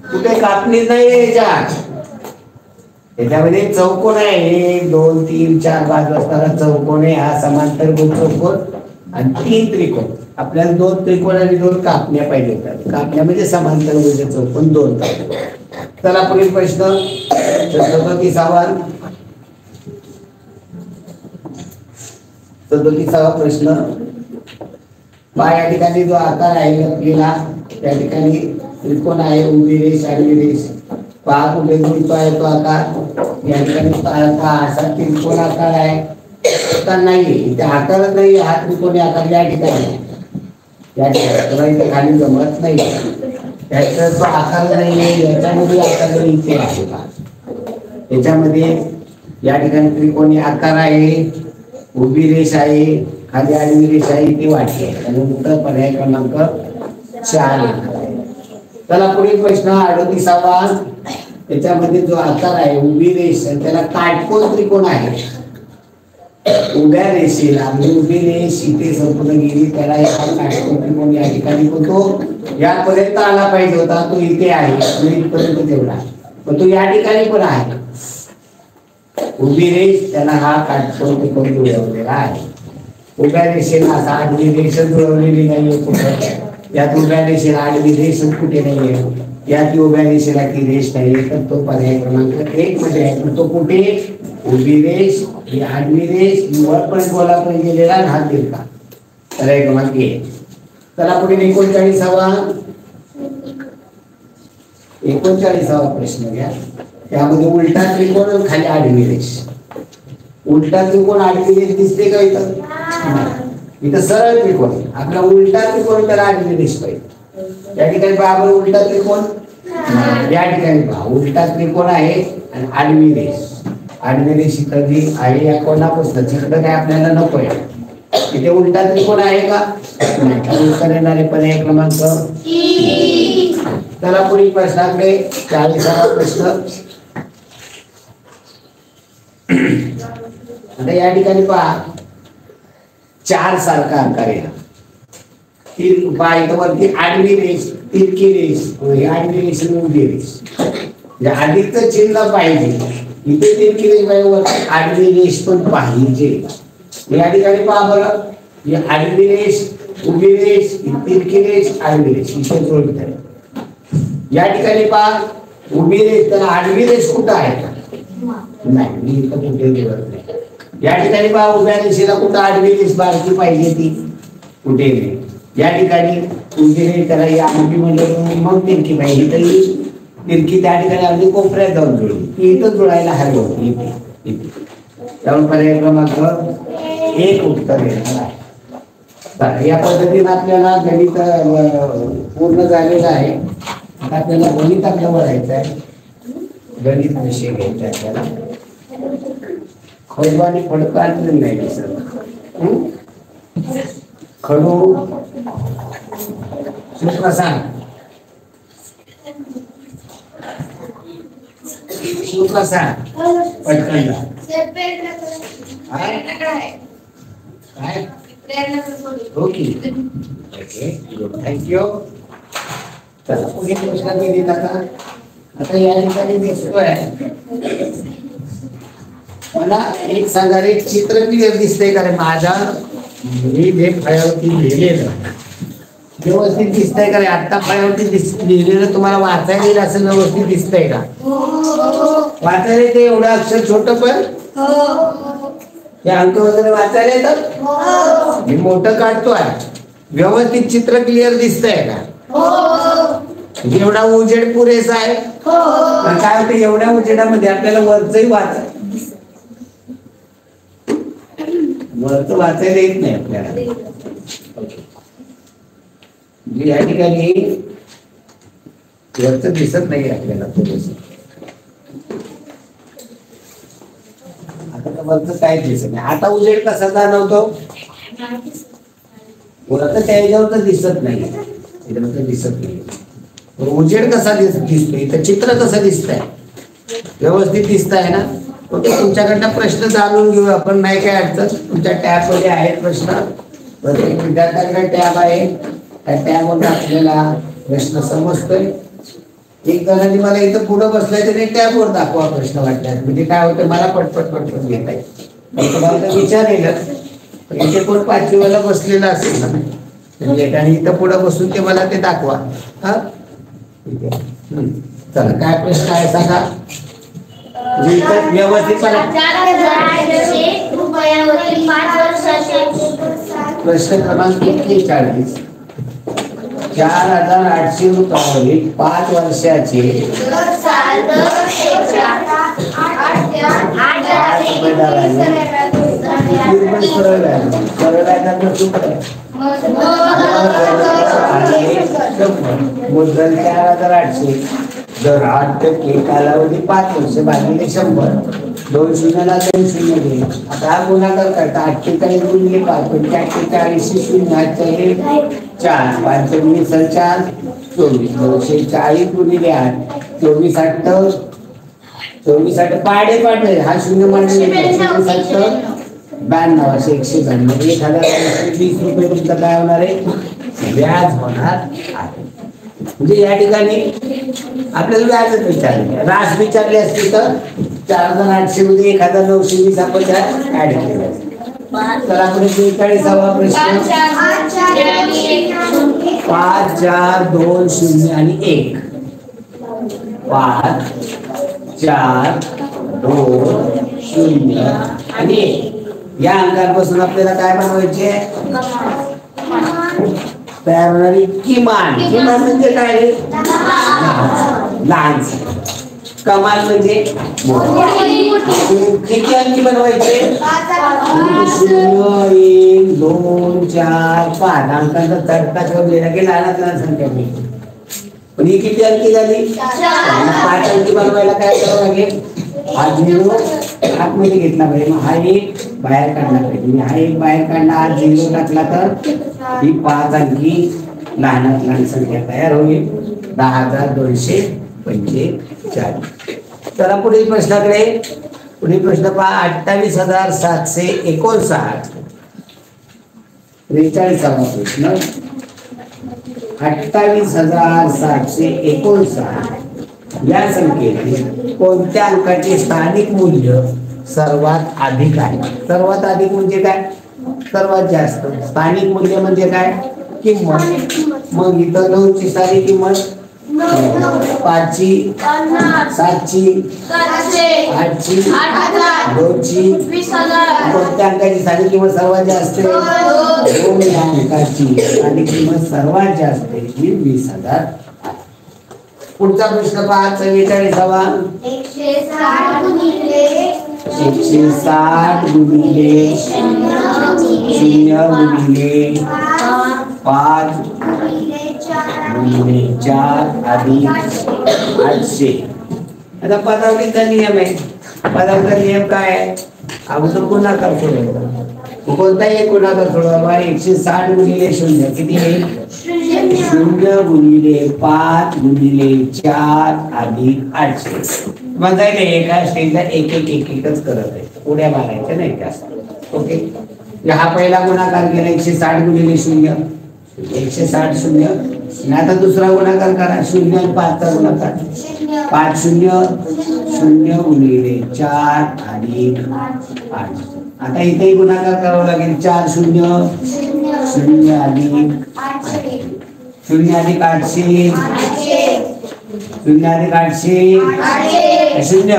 कुठे कापणी नाही याच्यात. याच्यामध्ये चौकोन आहे. 1 2 3 4 बाजू असणारा चौकोन आहे, हा समांतर चौकोन आणि 3 त्रिकोण. आपल्याला 2 त्रिकोण आणि 2 कापण्या पाहिजे होत्या. कापण्या म्हणजे समांतर चौकोन 2. चला पुढील प्रश्न 37वा. 37वा प्रश्न पहा. या ठिकाणी जो आकार आहे आपल्याला, त्या ठिकाणी त्रिकोण आहे, उभी रेष आडवी रेष. पहा कुठे जुळतो आहे तो आकार. या ठिकाणी असा त्रिकोण आकार आहे तर नाही, इथे आकारच नाही. हा त्रिकोणी आकार या ठिकाणी, या ठिकाणी इथे खाली जमत नाही. त्याचा जो आकार नाही, याच्यामध्ये आकार इथे आहे. त्याच्यामध्ये या ठिकाणी त्रिकोणी आकार आहे, उभी रेष आहे, खाली आडवी रेष आहे, इथे वाटते. आणि उत्तर पर्याय क्रमांक 4. चला पुढील प्रश्न 38वा. त्याच्यामध्ये जो आकार आहे उभी रेष, त्याला काटकोन त्रिकोण आहे. उभ्या रेषेला म्हणजे उभी रेष इथे संपूर्ण गेली, त्याला काटकोन त्रिकोण या ठिकाणी तो यापर्यंत आला पाहिजे होता, तो इथे आहे, इथपर्यंत तेवढा, पण तो या ठिकाणी पण आहे. उभी रेष, त्याला हा काटकोन त्रिकोण जुळवलेला आहे. उभ्या रेषेला असा आडवी रेष जुळवलेली नाहीये कुठे. यात उभ्या रेषेला आडवी रेष कुठे नाहीये, यात उभ्या रेषेला ती रेष नाहीये. तर तो पर्याय क्रमांक 1 मध्ये आहे. तो कुठे? उभी रेष, ही आडवी रेष, वर पण गोलापर्यंत गेलेला आणि हात दिलका. पर्याय क्रमांक 1. चला पुढे 39वा. 39वा प्रश्न घ्या. त्यामध्ये उलटा त्रिकोण आणि खाली आडवी रेष. उलटा त्रिकोण आडवी रेष दिसते का इथं? इथं सरळ त्रिकोण आहे. आपला उलटा त्रिकोण तर आडवी रेष पाहिजे. या ठिकाणी पहा बरं उलटा त्रिकोण. या ठिकाणी पहा उलटा त्रिकोण आहे आणि आडवी रेष. आडवी रेष इथं जी आहे या कोणापासून तिकडं काय आपल्याला नको आहे. इथे उलटा त्रिकोण आहे का? उत्तर येणारे पर्याय क्रमांक. चला पुढील प्रश्नाकडे. 40वा प्रश्न. आता या ठिकाणी पहा 4 सारखा आकार आहे. 3 इथं वरती आडवी रेष, तिरकी रेष, आडवी रेष आणि उभी रेष. अधिकचं चिन्ह पाहिजे. इथे तिरकी रेष पाहिजे, वरती आडवी रेष पण पाहिजे. या ठिकाणी पहा बरं, ही आडवी रेष, उभी रेष, तिरकी रेष, आडवी रेष इथे जोडत आहे. या ठिकाणी पहा उभी रेष तर आडवी रेष कुठं आहे? नाही, मी इथं कुठे जोडत नाही. या ठिकाणी पहा उभ्या रेषेला कुठं आडवी रेष बारकी पाहिजे ती कुठे नाही. या ठिकाणी उभी रेष त्याला या आडवी म्हणजे मग तिरकी पाहिजे. तरी तिरकी त्या ठिकाणी अगदी कोपऱ्यात जाऊन जोडली. ती इथं जोडायला हवी होती इथे. त्यामुळे पर्याय क्रमांक 1 उत्तर येणार आहे. या पद्धतीने आपल्याला गणित पूर्ण झालेलं आहे. आता आपल्याला गणिताकडे वळायचं आहे. गणित विषय घ्यायचा आहे आपल्याला. खडू आणि फडकं आणलं नाही दिसत. खडू सूत्र सांग. सूत्र सांग पटकन. Okay thank you. चला पुढे प्रश्न दिलेत. आता या ठिकाणी दिसतोय मला एक सांगा रे, चित्र क्लिअर दिसतंय का रे? माझा मी जे फळ्यावरती लिहिलेलं व्यवस्थित दिसतंय का रे? आता फळ्यावरती लिहिलेलं तुम्हाला वाचायला येईल असं व्यवस्थित दिसतंय का? वाचायला ते एवढं अक्षर छोटं पण हे अंक वगैरे वाचायला येतात. मी मोठं काढतोय. व्यवस्थित चित्र क्लिअर दिसतंय का? एवढा उजेड पुरेसा आहे. काय होतं एवढ्या उजेडामध्ये आपल्याला वरचंही वरचं वाचायला येत नाही आपल्याला. या ठिकाणी वरचं दिसत नाही आपल्याला थोडंसं. आता वरचं काय दिसत नाही. आता उजेड कसा जाणवतो? वरचं त्याच्यावर तर दिसत नाही. दिसत नाही. उजेड कसा दिसतोय? इथं चित्र कसं दिसतंय? व्यवस्थित दिसतंय ना? तुमच्याकडनं प्रश्न जाणून घेऊ आपण. नाही काय अडचण. तुमच्या टॅब मध्ये आहेत प्रश्न. प्रत्येक विद्यार्थ्यांकडे टॅब आहे. त्या टॅब वर आपल्याला प्रश्न समजतोय. एक जणांनी मला इथं पुढं बसलाय त्याने टॅब वर दाखवा प्रश्न वाटल्यास. म्हणजे काय होतं मला पटपट घेता येईल. तुम्हाला विचारेल इथे कोण 5वी वाला बसलेला असेल ना, आणि इथं पुढं बसून ते मला ते दाखवा. हा चला काय प्रश्न आहे सांगा. व्यवस्थित प्रश्न क्रमांक 41. 4,800 रुपयावरील 5 वर्षाचे मुद्दल 4,800. जर 8% कालावधी 5 वर्ष भागिले 100. 2 शून्याला 2 शून्य गेले. आता हा गुणाकार करता 48 गुणिले 5 म्हणजे 48 शून्य 4 5 गुणिले 4 24 240 गुणिले 8 24 8 24 8 पाडे पाडले. हा शून्य मांडले 92 192 1,220 रुपये तुमचं काय होणार आहे? व्याज होणार आहे. म्हणजे या ठिकाणी आपल्याला व्याजच विचारले. रास विचारले असते तर 4,800 मध्ये 1,920 आपण ऍड केलं. तर आपण 43वा प्रश्न. 5 4 2 0 आणि 1. 5 4 2 0 आणि 1 या अंकांपासून आपल्याला काय बनवायचे? तयार होणारी किमान. किमान म्हणजे काय? लहान कमाल म्हणजे किती अंकी बनवायचे 0 1 2 4 5 अंकांचा चढता ठेवलेला की लहानात लहान संख्या मिळते पण ही किती अंकी झाली 5 अंकी बनवायला काय करावं लागेल हा 0 आतमध्ये घेतला पाहिजे मग हा एक बाहेर काढला पाहिजे हा एक बाहेर काढला हा 0 टाकला तर ही 5 अंकी लहानात लहान संख्या तयार होईल 10,245. चला पुढील प्रश्नाकडे पुढील प्रश्न पहा 28,759 43वा प्रश्न 28,759 या संख्येतील कोणत्या अंकाचे स्थानिक मूल्य सर्वात अधिक आहे सर्वात अधिक म्हणजे काय सर्वात जास्त स्थानिक मूल्य म्हणजे काय किंमत मग इथं 9 ची सारी किंमत 5 ची 7 ची 8 ची 2 ची कोणत्या अंकाची स्थानिक किंमत सर्वात जास्त 2 या अंकाची स्थानिक किंमत सर्वात जास्त ही 20,000. पुढचा प्रश्न पहा 44वा 160 गुणिले 0 गुणिले 5 गुणिले 4 अधिक 800. आता पदावलीचा नियम आहे पदावलीचा नियम काय आहे अगोदर गुणाकार सोडवायचा कोणता एक गुणाकार सोडवा 160 गुणिले 0 किती येईल 0 गुणिले 5 गुणिले 4 अधिक 800. माझा एका स्टेजला एक एकच करत आहे उड्या मारायच्या नाही जास्त ओके हा पहिला गुणाकार केला 160 गुणिले 0 160 0 आता दुसरा गुणाकार करा 0 आणि 5 चा गुणाकार 5 0 0 गुणिले 4 अधिक 8. आता इथे गुणाकार करावा लागेल 4 0 0 अधिक 0 अधिक 800 0 अधिक 800 0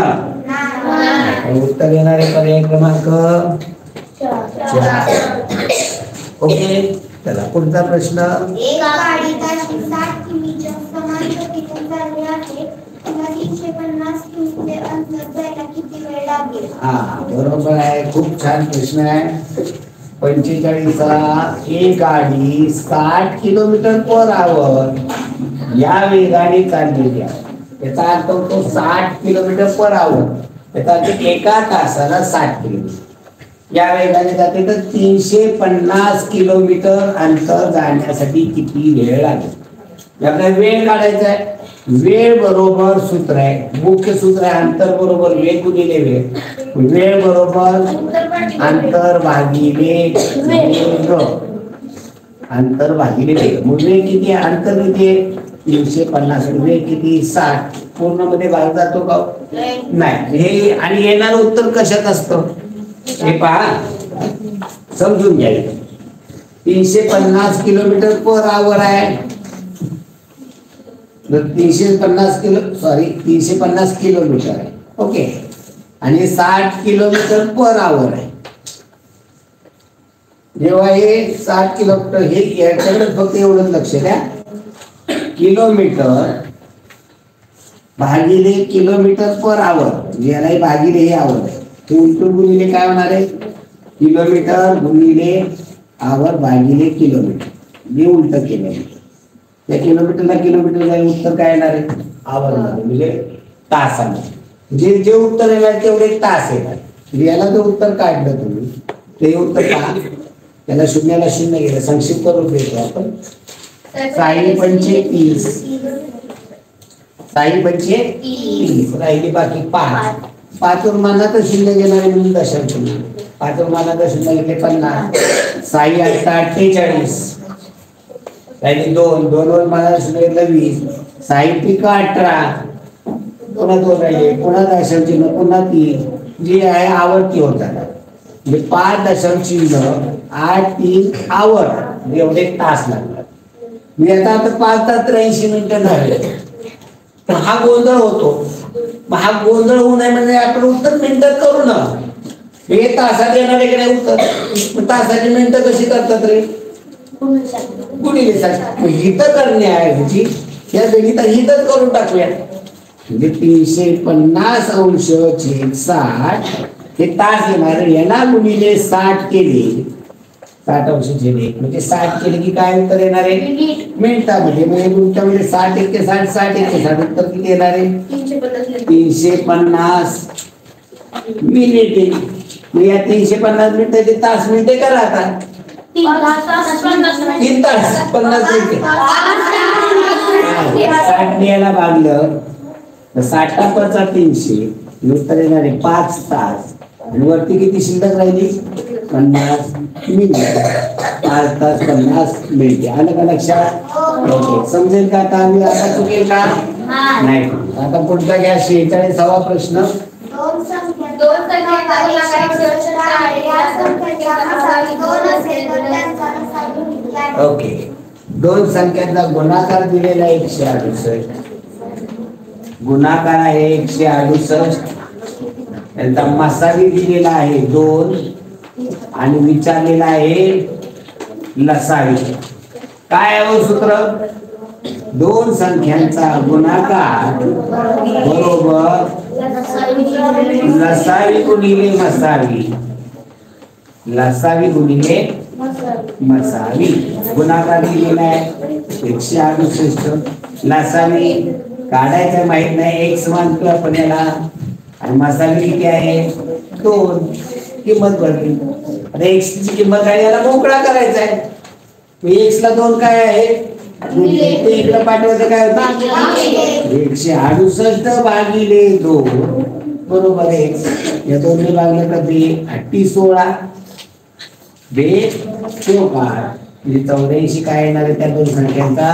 उत्तर येणारे पर्याय क्रमांक 4. ओके चला पुढचा प्रश्न एका गाडीचा 60 किमीच्या समान गतीने चालले आहे किंवा 350 किमीचे अंतर जायला किती वेळ लागेल हा बरोबर आहे खूप छान प्रश्न आहे 45चा एक गाडी 60 किलोमीटर/आवर या वेगाने चाललेली आहे याचा अर्थ होतो 60 किलोमीटर/आवर याचा अर्थ एका तासाला 60 किलोमीटर या वेगाने जाते तर 350 किलोमीटर अंतर जाण्यासाठी किती वेळ लागेल आपल्याला वेळ काढायचा आहे वेळ बरोबर सूत्र आहे मुख्य सूत्र आहे अंतर बरोबर वेग गुणिले वेळ बरोबर अंतर भागिले वेग अंतर भागिले वेग मग वेग किती आहे अंतर किती आहे 350 वेग किती 60 पूर्ण मध्ये भाग जातो का नाही हे आणि येणारं उत्तर कशात असतं हे पहा समजून घ्या 350 किलोमीटर/आवर आहे 350 किलोमीटर आहे ओके आणि 60 किलोमीटर/आवर आहे जेव्हा हे 60 किलोमीटर हे याच्याकडे फक्त एवढंच लक्ष द्या किलोमीटर भागिले किलोमीटर/आवर यालाही भागिले हे आवर आहे उलटून गुणिले काय होणार आहे किलोमीटर गुणिले आवर भागिले किलोमीटर हे उलट केलं त्या किलोमीटरला किलोमीटर जाईल उत्तर काय येणार आहे आवर म्हणजे तासामध्ये जे उत्तर येणार तेवढे तास येणार याला जर उत्तर काढलं तुम्ही ते उत्तर पहा त्याला 0ला 0 गेलं संक्षिप्त करून देतो आपण 6×5 6×5 राहिली बाकी 5 5 वर मानात 0 घेणारे म्हणून दशांश 5 वर मानात 0 घेतले 50 6 8 48 राहिली 2 वर मानात 0 घेतलं 20 6 पिका 18 पुन्हा 2 राहिले पुन्हा दशांश पुन्हा 3 जी आहे आवर्ती होतात म्हणजे 5 दशांश 8 3 आवर एवढे तास लागतात मी आता 5 तास 83 मिनिटं झाले तर हा गोंधळ होतो मग हा गोंधळ होऊ नये म्हणजे आपण उत्तर मिनिटात करू ना हे तासात येणार आहे की नाही उत्तर तासाची मिनिटं कशी करतात रे गुणिले हित करण्याऐवजी या गणितात हितच करून टाकूया म्हणजे 350 अंश छेद 60 हे तास येणार. याला गुणिले 60 केले, 60 अंश छेद 1 म्हणजे 60 केले की काय उत्तर येणार आहे? मिनिटामध्ये. म्हणजे मिनिटामध्ये 60 एके 60, 60 एके 60 उत्तर किती येणार आहे? 350 मिनिटे. मग या 350 मिनिटाचे तास मिनिटे करा आता. 3 तास 50 मिनिटे. 60 ने याला भागलं तर 60 × 300 उत्तर येणार आहे 5 तास. आणि वरती किती शिल्लक राहिली? 50 मिनिटे. 5 तास 50 मिनिटे. आलं का लक्षात? ओके. समजेल का आता? आम्ही आता चुकेल का? नाही. आता पुढचा घ्या 46वा प्रश्न. ओके. दोन संख्यांचा गुणाकार दिलेला 168. गुणाकार आहे 168. त्यांचा मसावी दिलेला आहे 2 आणि विचारलेला आहे लसावी. काय आहे सूत्र? दोन संख्यांचा गुणाकार बरोबर लसावी गुणिले मसावी. लसावी गुणिले मसावी. गुणाकार दिलेला आहे 168. लसावी काढायचं माहित नाही, x मानतो आपण याला. आणि मसावी किती आहे? 2. किंमत भरली. आता x ची किंमत काय? याला मोकळा करायचा आहे. x ला 2 काय आहे? ते इकडे पाठवायचं काय होतं? 168 भागिले 2 बरोबर आहे. या 2 ने भागलं तर ते 16 बे 14 म्हणजे 84 काय येणार आहे त्या दोन संख्यांचा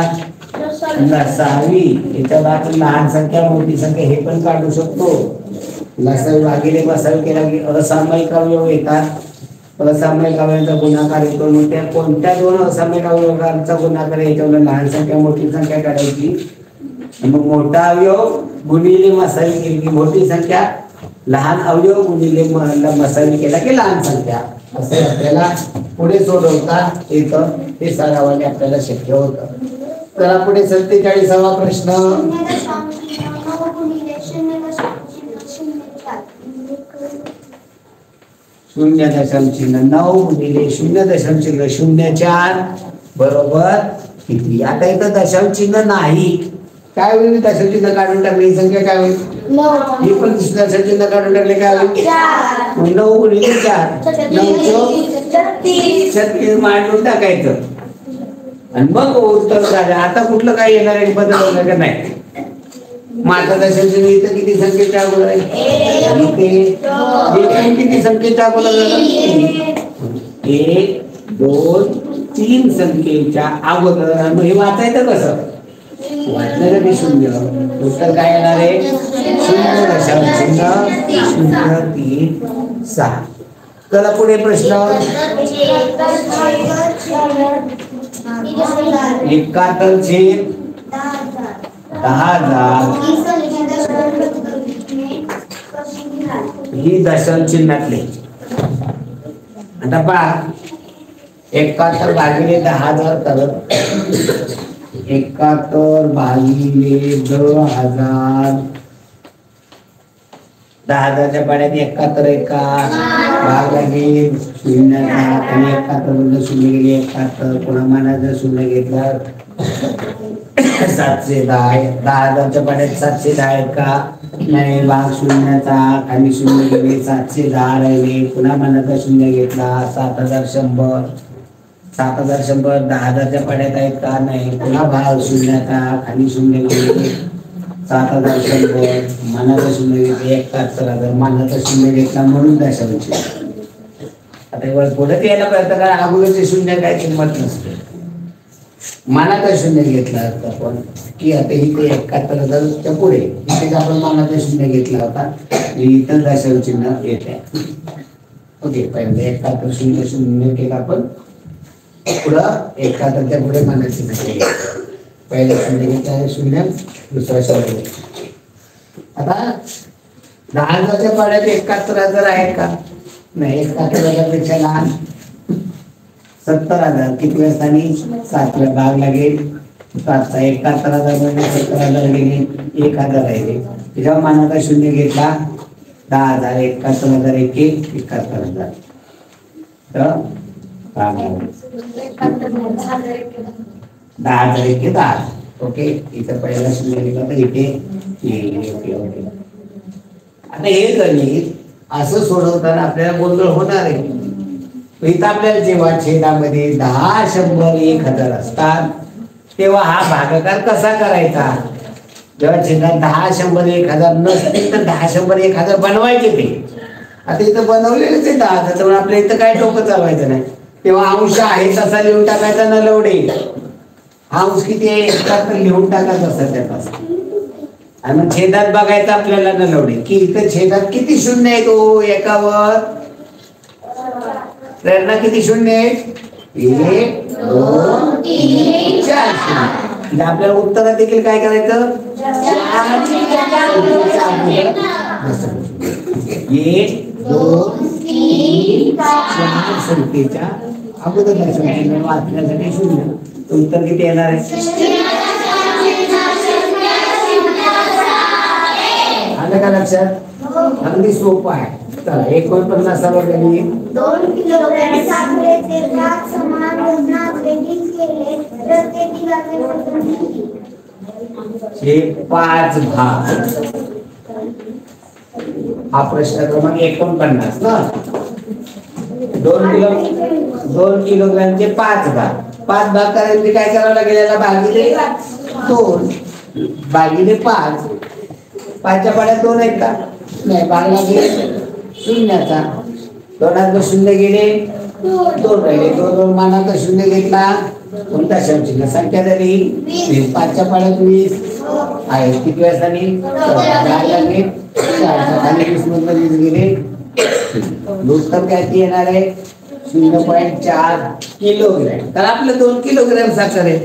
लसावी. याच्यावर आपण लहान संख्या मोठी संख्या हे पण काढू शकतो. लसावी भागिले मसावी केला की असामायिक अवयव येतात. असामायिक अवयवांचा गुणाकार येतो. मग त्या कोणत्या दोन असामायिक अवयवांचा गुणाकार याच्यावर लहान संख्या मोठी संख्या काढायची. मग मोठा अवयव गुणिले मसावी केली की मोठी संख्या, लहान अवयव गुणिले मसावी केला की लहान संख्या. असं आपल्याला पुढे सोडवता येतं. हे सरावाने आपल्याला शक्य होतं. तर पुढे 47वा प्रश्न. 0.9 गुणिले 0.04 बरोबर किती? आता इथं दशांश चिन्ह नाही. काय होईल? दशांश चिन्ह काढून टाकले ही संख्या काय होईल? 9. ही पण दशांश चिन्ह काढून टाकले काय होईल? 9 गुणिले 4 36 मांडून टाकायचं आणि मग उत्तर झालं. आता कुठलं काय येणार आहे? बदल का नाही? माझा दशांश इथं किती संख्येच्या अगोदर आहे? इथे किती संख्येच्या अगोदर झालं? 1 2 3 संख्येच्या अगोदर. मग हे वाचायचं कसं? वाचलं कधी? 0. उत्तर काय येणार आहे? 0.036. चला पुढे प्रश्न. 71 छेद 10,000 ही दशांश चिन्हातले. आता पहा 71 भागिले 10,000 करत 71 भागिले 10,000. 10,000च्या पाड्यात 71 एका भाग लागेल 0 आणि 71 मधलं 0 गेले 71. पुन्हा मानाचा 0 घेतला 710. 10,000च्या पाड्यात 710 आहेत का? नाही. भाग 0चा खाली 0 गेले 710 राहिले. पुन्हा मानाचा 0 घेतला 7,100. 7,100 10,000च्या पाड्यात आहेत का? नाही. पुन्हा भाग 0चा खाली 0 गेले 7,100. मानाचा 0 घेतला 71,000. मानाचा 0 घेतला म्हणून दशांश. आता पुढे यायला प्रयत्न करा. अगोदरचे 0 काय किंमत नसते. मानाचा 0 घेतला होता आपण की आता इथे 71,000च्या पुढे इथे आपण मानाचा 0 घेतला होता. इथं दशांश चिन्ह येत आहे. ओके. पहिले 71 0 केला आपण. पुढं 71च्या पुढे मानाची संख्या पहिले 0 घेतला 0 दुसरा 0. आता 10,000च्या पाड्यात 71,000 आहेत का? नाही. 71,000 पेक्षा लहान 70,000. किती स्थानी? 7ला भाग लागेल 5चा 71,000 म्हणजे 70,000 गेले, 1,000 राहिले. त्याच्यावर मानाचा शून्य घेतला 10,000, 71,000 एके 71,000. तर 10,000 एके 10. ओके, इथं पहिला शून्य घेतला तर इथे येईल. Okay okay. आता हे गणित असं सोडवताना आपल्याला गोंधळ होणार आहे. इथं आपल्याला जेव्हा छेदामध्ये 10, 100, 1,000 असतात तेव्हा हा भागाकार कसा करायचा? जेव्हा छेदात 10, 100, 1,000 नसतील तर 10, 100, 1,000 बनवायचे ते. आता इथं बनवलेलेच आहे 10,000, तर आपल्या इथं काय डोकं चालवायचं नाही. तेव्हा अंश आहे तसा लिहून टाकायचा न लवडे. अंश किती आहे तर लिहून टाकायचं असं त्यात. आणि मग छेदात बघायचं आपल्याला न लवडे की इथं छेदात किती शून्य आहे तो एकावर. प्रेरणा किती शून्य आहेत? 1, 2, 3, 4 शून्य. आपल्याला उत्तरात देखील काय करायचं? 1, 2, 3, 4 संख्येच्या अगोदर वाचण्यासाठी शून्य. उत्तर किती येणार आहे? आलं का लक्षात? अगदी सोपं आहे. चला 49वा गणित. 2 किलोग्रॅम साखरेचे 5 समान वजनाचे ढीग केले तर ते ढिगाचे वजन किती? हे 5 भाग. हा प्रश्न क्रमांक 49 ना. 2 किलोग्रॅमचे 5 भाग. 5 भाग करायचे काय करावं लागेल? याला भागिले 2 भागिले 5. 5च्या पाड्यात 2 आहेत का? नाही. भाग लागेल शून्याचा. 2 शून्य गेले 2 राहिले. 2 मानाचा शून्य घेतला कोणता शब्द संख्या झाली 20. 5च्या पाड्यात 20 आहे. किती वेळा झाली? 20 मधून 20 गेले. उत्तर काय येणार आहे? 0.4 किलोग्रॅम. तर आपलं 2 किलोग्रॅम साखर आहे.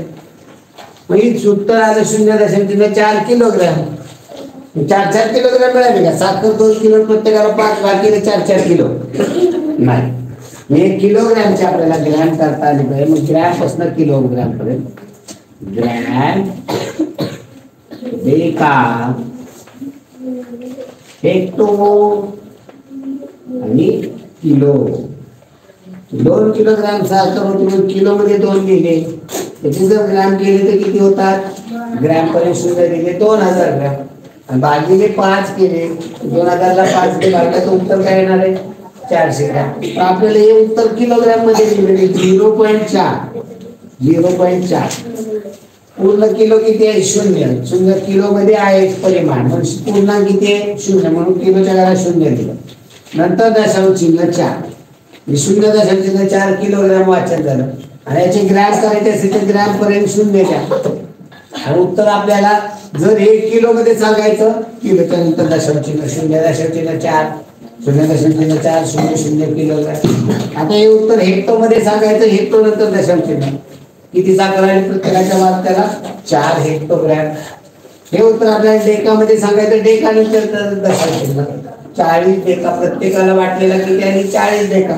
मग उत्तर आलं 0.4 किलोग्रॅम. 4 किलोग्रॅम मिळाले का? साखर 2 किलो, प्रत्येकाला 5 भागिले 4 किलो नाही. हे किलोग्रॅमचे आपल्याला ग्रॅम करता आले पाहिजे. मग ग्रॅम पासून किलोग्रॅम पर्यंत ग्रॅम डेका हेक्टो आणि किलो. 2 किलोग्रॅम साखर होती, किलो मध्ये 2 गेले. त्याचे जर ग्रॅम केले तर किती होतात? ग्रॅम पर्यंत शून्य दिले 2000 ग्रॅम आणि भागिले 5 केले 2000 ला 5 ने भागले तर उत्तर काय येणार आहे? 400 ग्रॅम. तर आपल्याला हे उत्तर किलोग्रॅम मध्ये दिलेले 0.4. 0.4 पूर्ण किलो किती आहे? 0. 0 किलो मध्ये आहे परिमाण म्हणजे पूर्णांक किती आहे? 0. म्हणून किलोच्या जागी 0 दिलं. नंतर दशांश चिन्ह 4. 0.4 किलोग्रॅम वाचन झालं. आणि याचे ग्रॅम करायचे असेल तर ग्रॅम पर्यंत 0 द्या. आणि उत्तर आपल्याला जर 1 किलो मध्ये सांगायचं किलोच्या नंतर दशांश चिन्ह 0, दशांश चिन्ह 4, 0.4 0.0 किलोग्रॅम. आता हे उत्तर हेक्टो मध्ये सांगायचं, हेक्टो नंतर दशांश चिन्ह. किती साखर आहे प्रत्येकाच्या वाट्याला? 4 हेक्टोग्रॅम. हे उत्तर आपल्याला डेका मध्ये सांगायचं, डेका नंतर दशांश चिन्ह. 40 डेका प्रत्येकाला वाटलेला किती आहे? 40 डेका.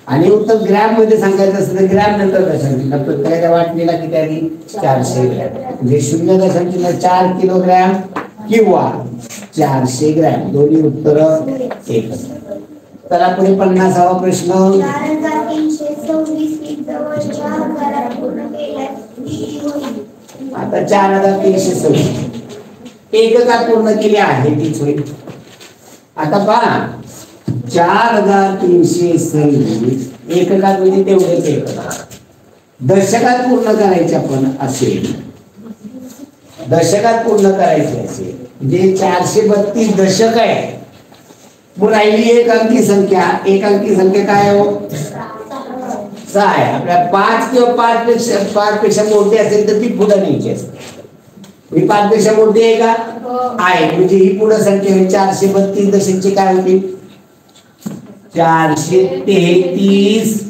आणि उत्तर ग्रॅम मध्ये सांगायचं असेल तर ग्रॅम नंतर दशांश चिन्ह. प्रत्येकाच्या वाटलेला किती आहे? 400 ग्रॅम. म्हणजे 0.4 किलोग्रॅम किंवा 400 ग्रॅम. दोन्ही उत्तर एक. चला पुढे 50वा प्रश्न. 4326 आता 4326 एककात पूर्ण केले आहे तीच होईल. आता पहा 4326 एककात म्हणजे तेवढेच एकक. दशकात पूर्ण करायचे आपण असेल, दशकात पूर्ण करायचे असेल म्हणजे 432 दशक आहे. मग राहिली एक अंकी संख्या. एक अंकी संख्या काय हो? 6 आहे. आपल्या 5 किंवा 5 पेक्षा मोठी असेल तर ती पुढे न्यायची असते. ही 5 पेक्षा मोठी आहे का? आहे. म्हणजे ही पुढे संख्या 432 दशकची काय होती? 433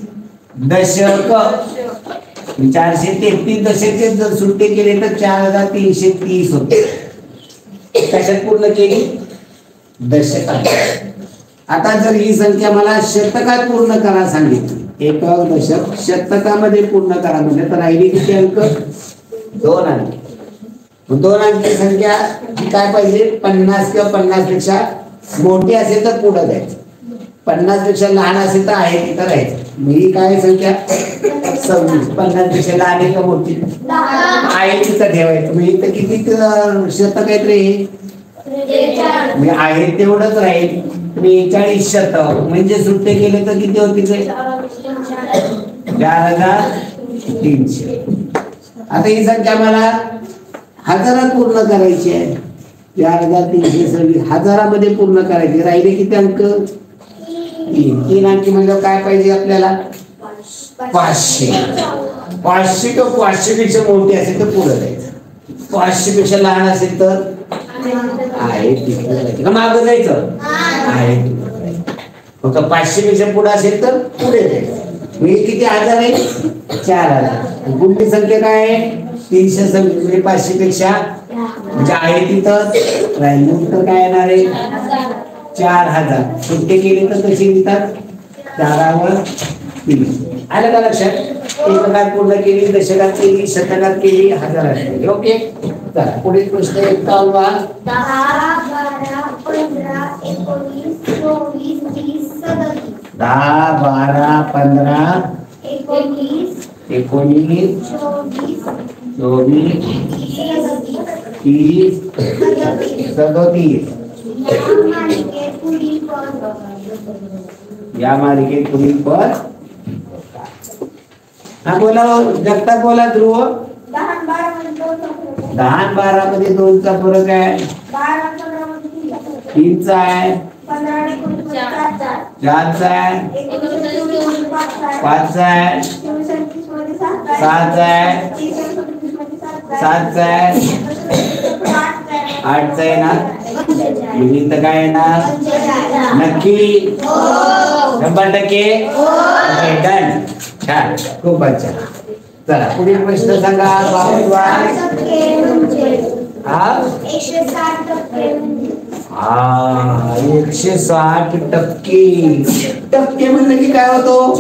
दशक. 433 दशक जर सुट्टे केले तर 4330 होते. कशात पूर्ण केली? दशकात. आता जर ही संख्या मला शतकात पूर्ण करा सांगितली, एकक दशक शतकामध्ये पूर्ण करा म्हणजे तर राहिली किती अंक? 2 अंकी. मग 2 अंकी संख्या ही काय पाहिजे 50 किंवा 50 पेक्षा मोठी असेल तर पुढे जायचं, 50 पेक्षा लहान असेल तर आहे तिथं राहायचं. मग ही काय संख्या 26. 50 पेक्षा लहान आहे का मोठी आहे तिथं ठेवायचं. मग इथं किती शतक आहेत रे, मी आहे तेवढंच राहील. 42 शतक म्हणजे सुट्टे केले तर किती होतील 4300. आता ही संख्या मला हजारात पूर्ण करायची आहे. 4326 हजारामध्ये पूर्ण करायची. राहिले किती अंक 3 अंकी म्हणजे काय पाहिजे आपल्याला 500. 500 किंवा 500 पेक्षा मोठी असेल तर पुढे जायचं, 500 पेक्षा लहान असेल तर आहे तिकडे जायचं का मागं जायचं आहे तिकडे. फक्त 500 पेक्षा पुढे असेल तर पुढे जायचं. मी किती हजार आहे 4000. पुढली संख्या काय आहे 326 म्हणजे 500 पेक्षा म्हणजे आहे तिथं राहील. उत्तर काय येणार आहे 4000. सुट्टे केले तर कशी लिहितात 4 वर 3. आलं का लक्षात. एककात पूर्ण केली, दशकात केली, शतकात केली, हजारात केली. ओके चला पुढील प्रश्न 51. 10, 12, 15, 19, 24, 30, 37. 10, 12, 15, 19, 19, 24, 30, 37. या मालिकेत पुढील पद. हा बोला जगताप बोला. ध्रुव 10 आणि 12 मध्ये 2 चा फरक आहे, 3 चा आहे, 4 चा आहे, 5 चा आहे, 6 चा आहे, 7 चा आहे, 8 चा येणार. इथं काय येणार नक्की 100%. डन. छान खूप अच्छा. चला पुढील प्रश्न सांगा. हा 160%. टक्के म्हणलं की काय होतो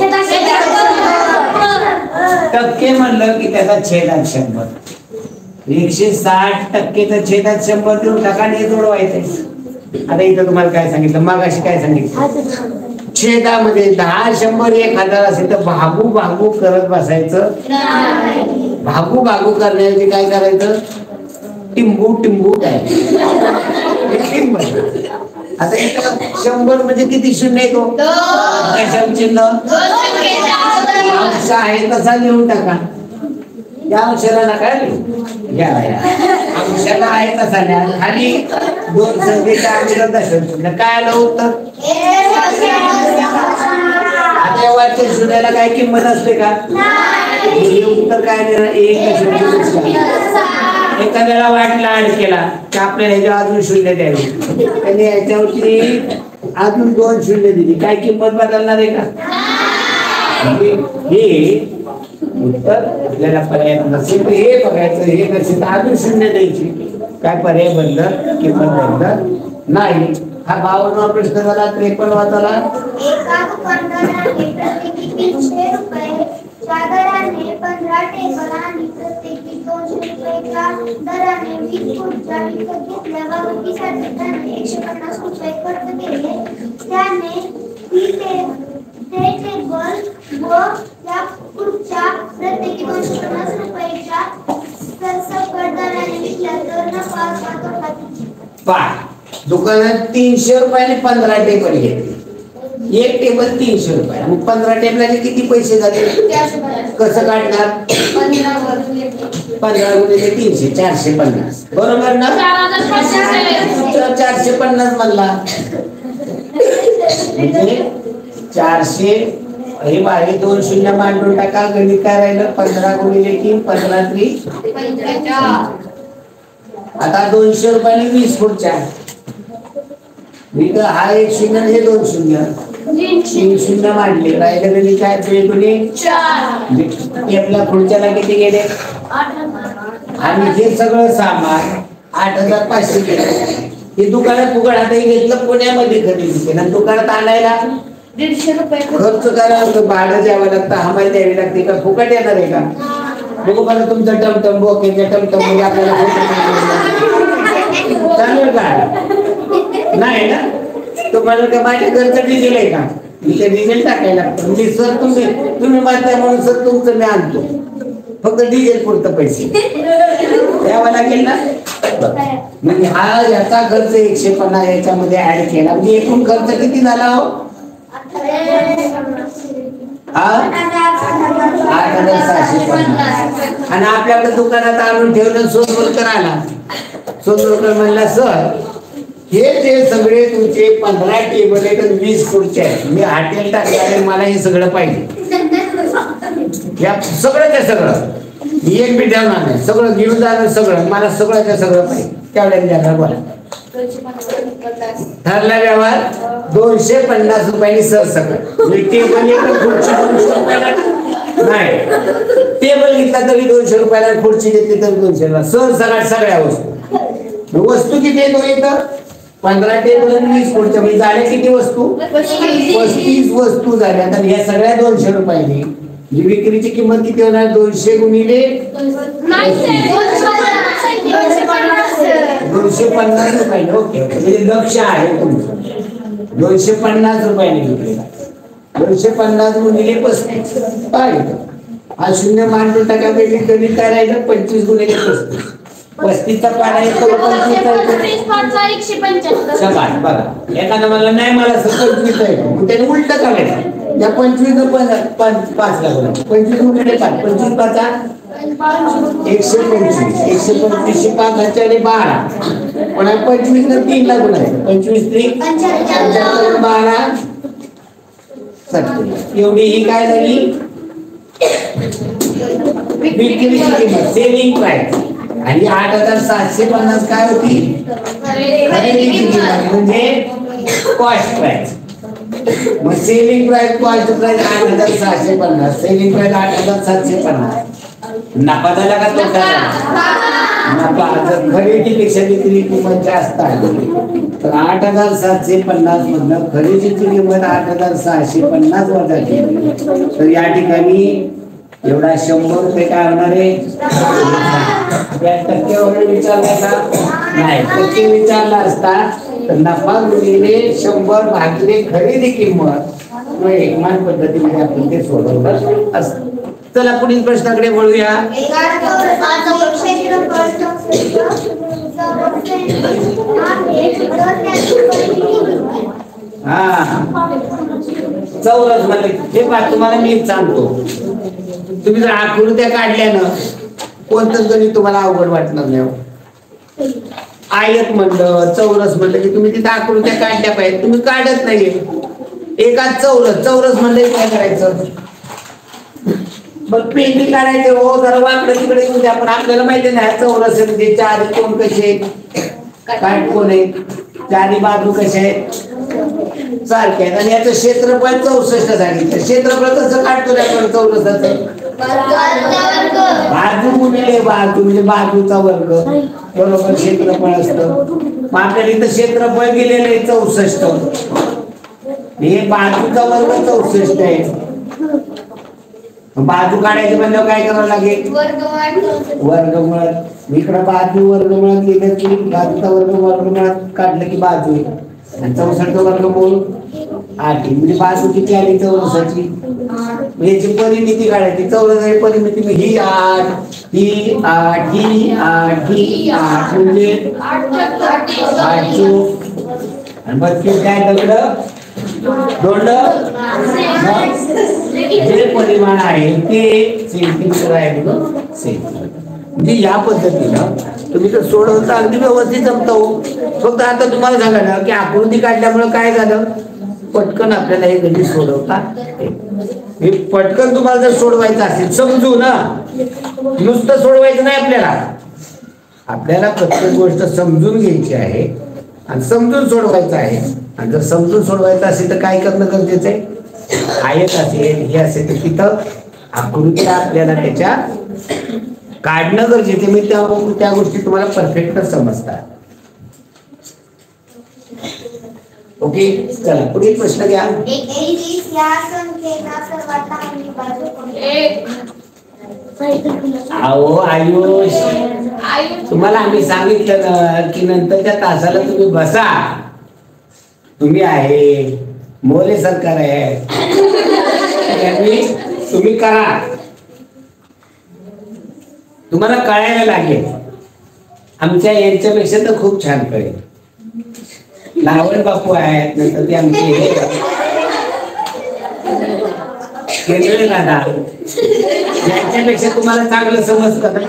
टक्के म्हणलं की त्याचा छेदात 100. 160% छेदात 100 देऊन टाका आणि जोडवायचं. आता इथं तुम्हाला काय सांगितलं मगाशी काय सांगितलं छेदामध्ये 10, 100, 1000 असेल तर भागू भागू करत बसायचं. भागू भागू करण्याऐवजी काय करायचं टिंबू टिंबू काय. आता इथं 100 म्हणजे किती शून्य येतो दशम चिन्ह अंश आहे तसा लिहून टाका. या अंशाला नका घ्या अंशाला आहे तसा लिहा. खाली 2 संख्येच्या अगोदर दशम चिन्ह काय आलं उत्तर. आता वाचन शून्याला काय किंमत असते का उत्तर काय देणार 1. एखाद्याला वाटला आड केला की आपल्याला ह्याच्या अजून 0 द्यावी, त्याने ह्याच्यावरती अजून 2 0 दिली, काय किंमत बदलणार आहे का. हे उत्तर आपल्याला पर्याय नसेल तर हे बघायचं, हे नसेल तर अजून 0 द्यायची. काय पर्याय बदलत किंमत बदलत नाही. हा 52 प्रश्न झाला. 53 झाला. एका दुकानदाराने प्रत्येकी 300 रुपये दराने 15 टेबल आणि प्रत्येकी 200 रुपयाच्या दराने 20 खुर्च्या विकत घेतल्या. वाहतुकीसाठी त्याने 150 रुपये खर्च केले. त्याने ते टेबल व त्या खुर्च्या प्रत्येकी 250 रुपयाच्या सरसकट दराने विकल्या तर नफा अथवा तोटा किती. दुकानात 300 रुपयाने 15 टेबल घेतले. एक टेबल 300 रुपये. मग 15 टेबलाचे किती पैसे झाले कसं काढणार 15 गुणिले 300 450 बरोबर ना. 450 म्हणला म्हणजे 400 हे बाहेर 2 शून्य मांडून टाका. गणित काय राहिलं 15 गुणिले 3 15 3. आता 200 रुपयाने 20 खुर्च्या. हा 1 शून्य हे 2 शून्य 3 शून्य मांडले. राहिले गणित काय टेबला खुर्च्याला किती गेले आणि हे सगळं सामान 8500 गेले. हे दुकानात फुकट. आता हे घेतलं पुण्यामध्ये खरेदी केलं. दुकानात आणायला 150 रुपये खर्च करावं, भाडं द्यावं लागतं, हमाल द्यावी लागते का फुकट येणार आहे का. बघू मला तुमचं टमटम बोकेच्या टमटम मध्ये आपल्याला चालेल का? नाही ना, तुम्हाला काय माझ्या घरचं डिझेल आहे का? मी ते डिझेल टाकायला लागतं. म्हणजे सर तुम्ही मानताय म्हणून सर तुमचं मी आणतो, फक्त डिझेल पुरतं पैसे द्यावं लागेल ना. म्हणजे हा याचा खर्च 150 याच्यामध्ये ऍड केला, म्हणजे एकूण खर्च किती झाला हो? 8,650. आणि आपल्याकडे दुकानात आणून ठेवलं. सोनवलकर आला, सोनवलकर म्हणला सर हे जे सगळे तुमचे 15 टेबल आहेत आणि 20 खुर्च्या आहेत, मी हॉटेल टाकणार आहे, मला हे सगळं पाहिजे. या सगळं सगळं मी एक बी ठेवणार नाही, सगळं घेऊन जाणार, सगळं मला सगळं पाहिजे. त्यावेळेला द्यायला बोला. ठरला व्यवहार 250 रुपयांनी सर सगळं. टेबल एक खुर्ची 200 रुपयाला नाही, टेबल घेतला तरी 200 रुपयाला, खुर्ची घेतली तरी 200 रुपयाला. सर सगळ्या वस्तू किती येतो इथं? 15 टेबल आणि 20 खुर्च्या, म्हणजे झाल्या किती वस्तू? 35 वस्तू झाल्या. तर या सगळ्या 200 रुपयांनी विक्रीची किंमत किती होणार? 200 गुणिले 250 रुपये. ओके, म्हणजे लक्ष आहे तुमचं. 250 रुपयाने विकलेला. 250 गुणिले 35 पाहिजे. हा शून्य मांडून टाका, वेगळी कमी करायचं. 25 गुणिले 35, 35चा पाडा येतो 175. बघा, एखादा मला नाही, मला 25 आहे, त्याने उलट करायचं. या 25 5 लागला. 25 गुणिले 5, 25 5 125. 125 5 12. पण 25 न 3 लागून आहे. 25 3 12 70. एवढी ही काय झाली विक्रीची किंमत, सेलिंग प्राइस. आणि 8,750 काय होती खरेदीची किंमत, म्हणजे कॉस्ट प्राइस. मग selling price cost price 8,650, selling price 8,750. नफा झाला का तोटा झाला? नफा. जर खरेदीपेक्षा विक्री किंमत जास्त आली तर 8,750 मधनं खरेदीची किंमत 8,650 वजा केली तर या ठिकाणी एवढा 100 रुपये काय होणार आहे? टक्केवारी विचारला का? नाही, टक्के विचारला असता तर नफा गुणिले 100 भागिले खरेदी किंमत एकमान पद्धतीने आपण ते सोडवलं असतं. चला पुढील प्रश्नाकडे वळूया. चौरस म्हणजे हे पहा, तुम्हाला मी सांगतो, तुम्ही जर आकृत्या काढल्यानं कोणतंच गणित तुम्हाला अवघड वाटणार नाही. आयत म्हणलं, चौरस म्हणलं की तुम्ही तिथे आकृत्या काढल्या पाहिजे, तुम्ही काढत नाहीये. एकाच चौरस म्हणलं काय करायचं? मग पेंडी काढायचे हो, जरा वाकडं तिकडे येऊ द्या. पण आपल्याला माहिती नाही चौरस म्हणजे चारी कोण कसे काय कोण आहेत, चारी बाजू कसे आहेत सारखे आहेत. आणि याचं क्षेत्रफळ 64 सांगितलं. क्षेत्रफळ कसं काढतो आपण चौरसाचं? बाजू गुणिले बाजू म्हणजे बाजूचा वर्ग बरोबर क्षेत्रफळ असतं. मग आपल्याला इथं क्षेत्रफळ गेलेलं आहे 64. हे बाजूचा वर्ग 64 आहे. बाजू काढायची म्हणजे काय करावं लागेल? वर्गमुळात. इकडं बाजू वर्गमुळात लिहिलं की बाजूचा वर्गमुळात काढलं की बाजू आणि 64 वर्गमूळ 8. म्हणजे बाजू किती आली चौरसाची? याची परिमिती काढायची. चौरसाची परिमिती ही 8 ही 8 ही 8 ही 8 म्हणजे 8 आणि 32 काय दगड दोंड. जे परिमाण आहे ते सेंटीमीटर आहे. म्हणजे या पद्धतीनं तुम्ही तर सोडवता अगदी व्यवस्थित जमतो. फक्त आता तुम्हाला सांगा ना की आकृती काढल्यामुळे काय झालं, पटकन आपल्याला हे गणित सोडवता. हे पटकन तुम्हाला जर सोडवायचं असेल समजू ना, नुसतं सोडवायचं नाही. आपल्याला प्रत्येक गोष्ट समजून घ्यायची आहे आणि समजून सोडवायचं आहे. आणि जर समजून सोडवायचं असेल तर काय करणं गरजेचं आहे? आयत असेल हे असेल तर तिथं आकृत्या आपल्याला त्याच्या काढणं गरजेचं. मी त्या गोष्टी तुम्हाला परफेक्ट समजतात. ओके, चला पुढील प्रश्न घ्या. 21 या संख्येचा सर्वात लहान बाजू कोणती? अहो आयुष, तुम्हाला आम्ही सांगितलं ना की नंतरच्या तासाला तुम्ही बसा. तुम्ही आहे मोरे सरकार आहे, तुम्ही करा. तुम्हाला कळायला लागेल. आमच्या यांच्यापेक्षा तर खूप छान कळेल. लावण बापू आहेत, नंतर ते आमचे केंद्रे दादा, यांच्यापेक्षा तुम्हाला चांगलं समजतं ना.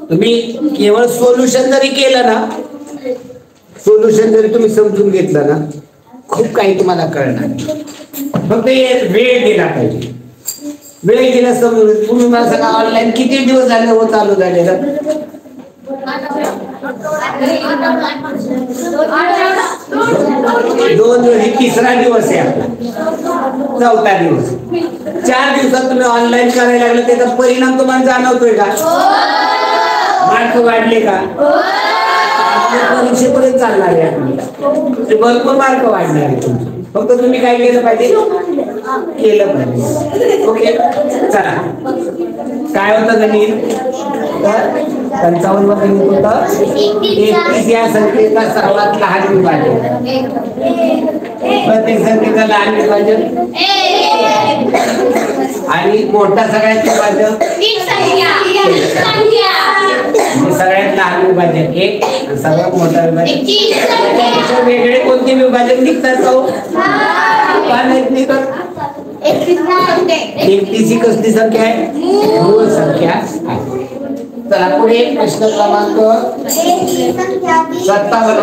तुम्ही केवळ सोल्युशन जरी केलं ना, सोल्युशन जरी तुम्ही समजून घेतलं ना, खूप काही तुम्हाला कळणार. फक्त वेळ दिला पाहिजे. वेळ दिला समजून. तुम्ही मला सांगा ऑनलाईन किती दिवस झाले हो चालू झालेलं? 2 दिवस, तिसरा दिवस आहे आपला, 4था दिवस. 4 दिवसात तुम्ही ऑनलाईन करायला लागलं, त्याचा परिणाम तुम्हाला जाणवतोय का? मार्क वाढले का? परीक्षेपर्यंत चालणार आहे आपल्याला, भरपूर मार्क वाढणार आहे तुमचे. फक्त तुम्ही काय केलं पाहिजे? केलं पाहिजे. ओके, चला. काय होतं गणित? 55 वर गणित होतं 31 या संख्येचा सर्वात लहान विभाजन. प्रत्येक संख्येचा लहान विभाजन आणि मोठा सगळ्यात विभाजन सगळ्यात लहान विभाजन 1, सगळ्यात मोठा विभाजन. वेगळे कोणते विभाजन निघतात? 31 ही कसली संख्या आहे? मूळ संख्या आहे. चला पुढे प्रश्न क्रमांक 57.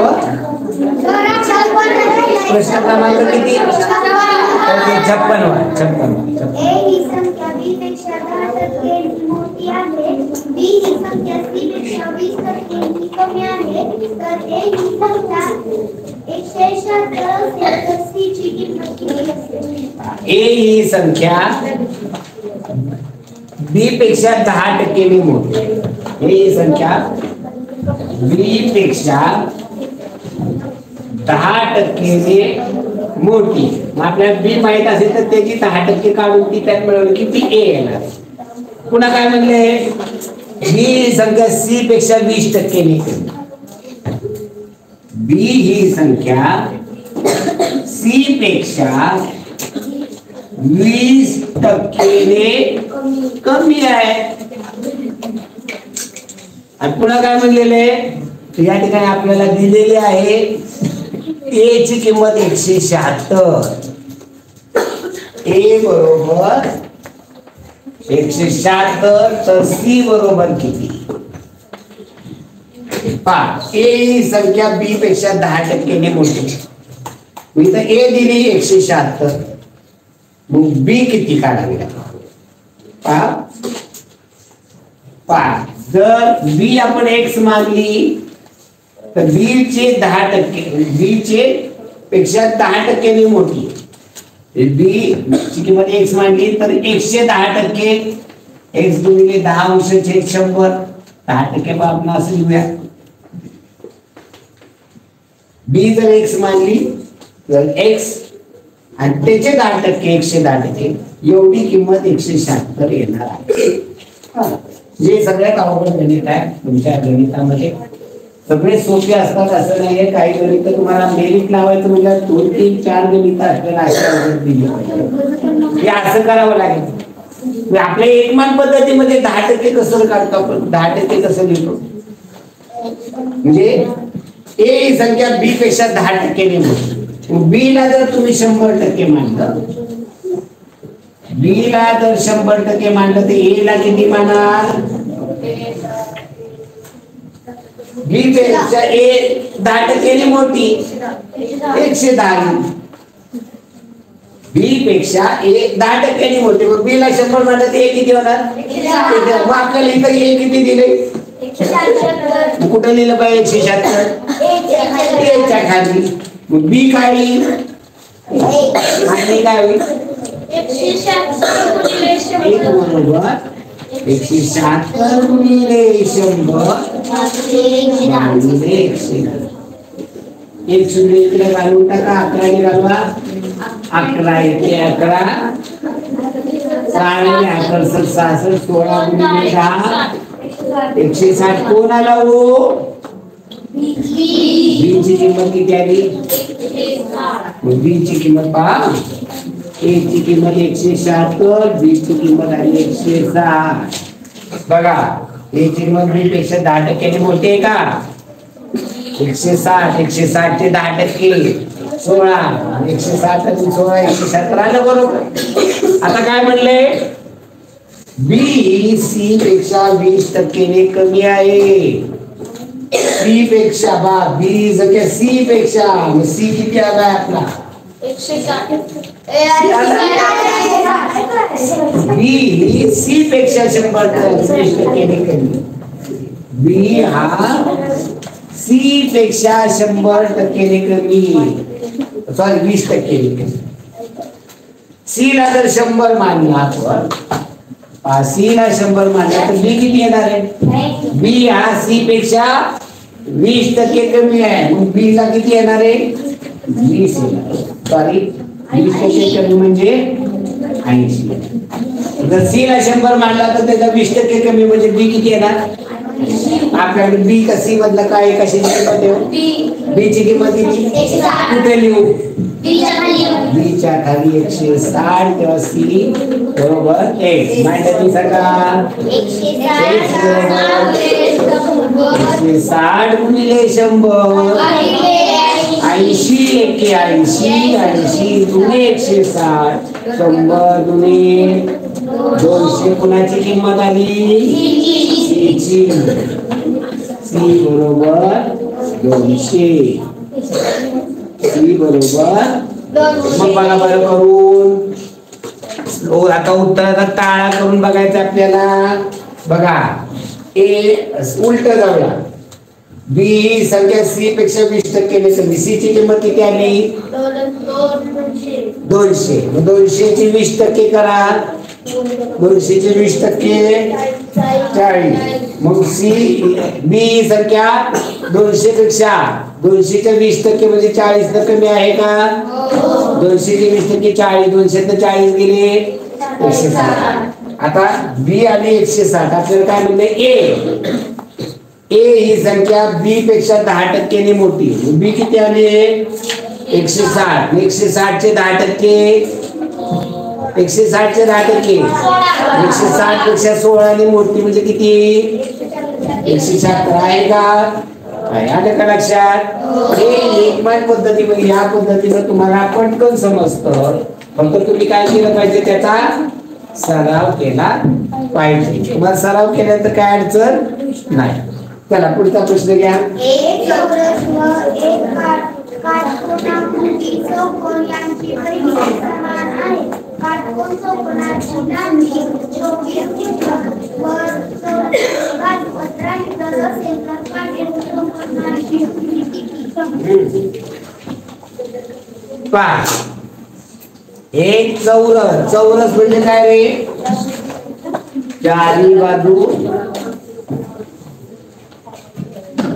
प्रश्न क्रमांक किती? 56. ए ही संख्या बी पेक्षा 10% मोठी आहे, बी ही संख्या सी पेक्षा 20% कमी आहे, तर ए ही संख्या 176 असेल तर सी ची किंमत किती असेल? ए ही संख्या बी पेक्षा 10% मोठी. ए ही संख्या बी पेक्षा 10% मोठी. मग आपल्याला बी माहित असेल तर त्याची 10% काढून ती त्यात मिळवली की ती ए येणार. पुन्हा काय म्हणले? बी संख्या सी पेक्षा 20% कमी. बी ही संख्या सी पेक्षा 20% कमी आहे. आणि पुन्हा काय म्हणलेले? या ठिकाणी आपल्याला दिलेले आहे ए ची किंमत 176. ए बरोबर 176, तर सी बरोबर किती? ए ही संख्या बी पेक्षा 10% मोठी. मी तर ए दिली 176, मग बी किती काढावी लागेल? जर बी आपण एक्स मानली तर बी चे 10%, बी चे पेक्षा 10% मोठी. बी ची किंमत एक्स मानली तर 110%, एक्स गुणिले 10 अंश छेद 100, 10% आपण असं लिहूया. बी जर एक्स मानली तर एक्स आणि त्याचे 10%, 110%, एवढी किंमत 176 येणार आहे. जे सगळ्यात अवघड गणित आहे तुमच्या गणितामध्ये. सगळे सोपे असतात असं नाहीये. काही गणित तुम्हाला मेरिट लावायचं म्हणजे 2, 3, 4 गणित आपल्याला अशा दिली पाहिजे. हे असं करावं लागेल. आपल्या एकमान पद्धतीमध्ये 10% कसं काढतो आपण? 10% कसं लिहितो? म्हणजे ए ही संख्या बी पेक्षा 10% मोठी. बी ला जर तुम्ही 100% मानलं, बी ला जर 100% मानलं तर ए ला किती मानाल? बी पेक्षा ए 10% मोठी 110. बी पेक्षा ए 10% मोठी, मग बी ला 100 मानलं तर ए किती होणार? मग आपल्याला इथं ए किती दिले? कुठं लिहिलं पाहिजे? 176 एच्या खाली. मग बी काय येईल? आणि काय होईल? 176 बरोबर 176 गुणिले 100 भागिले 100. 1 शून्य इकडे घालून टाका, 11 घालवा. 11 येते 11 6 68 66 16 गुणिले 10 160 कोणाला हो बी ची किंमत किती आली बी ची किंमत पहा ए ची किंमत 176 बी ची किंमत आली 160 बघा ए ची किंमत बी पेक्षा 10% मोठी आहे का 160 160 चे 10% 16 160 आणि 16 117 आलं बरोबर आता काय म्हणले बी सी पेक्षा 20% ने कमी आहे सी पेक्षा बा बी जर सी पेक्षा सी किती आला आपला 160 बी सी पेक्षा 100% ने कमी बी हा सी पेक्षा 100% ने कमी सॉरी 20% ने कमी सी ला जर 100 मानला आपण सी ला 100 मानला तर बी किती येणार आहे बी हा सी पेक्षा 20% कमी आहे मग बी ला किती येणार आहे 20 सॉरी 20% कमी म्हणजे 80 जर सी ला 100 मानला तर त्याचा 20% कमी म्हणजे बी किती येणार आपल्याकडे बी का सी मधलं काय कशाची किंमत आहे बी ची किंमत किती कुठे लिहू बी च्या खाली 160 तेव्हा सी बरोबर x माहिती सांगा 160 गुणिले 100 80 एके 80 गुणिले 160 100 गुणिले 200 कुणाची किंमत आली सी बरोबर 200 सी बरोबर मग बघा बरं करून आता उत्तराचा टाळा करून बघायचं आपल्याला बघा ए उलट जाऊया बी संख्या सी पेक्षा 20% ने कमी सी ची किंमत किती आली 200 मग 200 ची 20% करा 200 चे 20% 40 मग सी बी संख्या 200 पेक्षा 200 च्या 20% म्हणजे 40 न कमी आहे का 200 चे 20% 40 200 तर 40 गेले 160 आता बी आली 160 आपल्याला काय म्हणले ए ही संख्या बी पेक्षा 10% ने मोठी बी किती आली 160 160 चे 10% 160 चे 10% 160 पेक्षा 16 ने मोठी म्हणजे किती 176 आहे का आलं का लक्षात हे एकमान पद्धतीमध्ये या पद्धतीने तुम्हाला पटकन समजतं फक्त तुम्ही काय केलं पाहिजे त्याचा सराव केला पाहिजे तुम्हाला सराव केल्यानंतर काय अडचण नाही चला पुढचा प्रश्न घ्या एक चौरस व एक काटकोनाकृती चौकोन यांची परिमिती समान आहे काटकोन चौकोनाची लांबी 24 फूट व काटकोन 15 असेल तर काटेकोन चौकोनाची परिमिती किती पहा एक चौरस म्हणजे काय रे चारी बाजू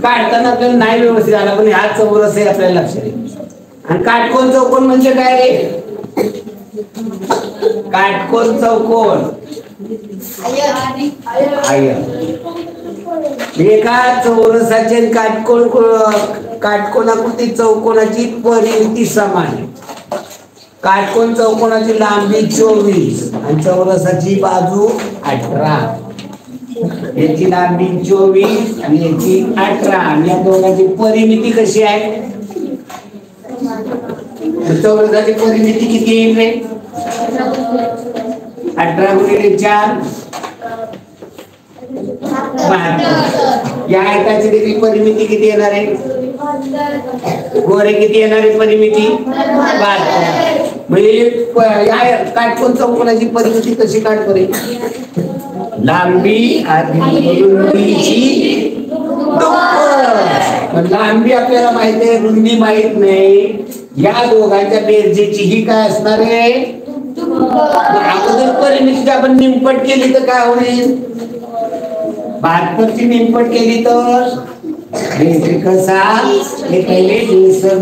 काढताना आपल्याला नाही व्यवस्थित आला पण हा चौरस आहे आपल्याला लक्षात येईल आणि काटकोन चौकोन म्हणजे काय रे काटकोन चौकोन एका चौरसाचे काटकोनाकृती चौकोनाची परिमिती समान आहे काटकोन चौकोनाची लांबी 24 आणि चौरसाची बाजू 18 याची लांबी 24 आणि याची 18 आणि या दोघांची परिमिती कशी आहे चौरसाची परिमिती किती येईल रे 18 गुणिले 4 72 या एकाची देखील परिमिती किती येणार आहे गोरे किती येणार आहे परिमिती 72 म्हणजे या काटकोन चौकोनाची परिमिती कशी काढ बरे लांबी आणि रुंदीची लांबी आपल्याला माहिती आहे रुंदी माहित नाही या दोघांच्या बेरजेची ही काय असणार आहे अगोदर परिमिती आपण निमपट केली तर काय होईल 72 ची निमपट केली तर कसा हे पहिले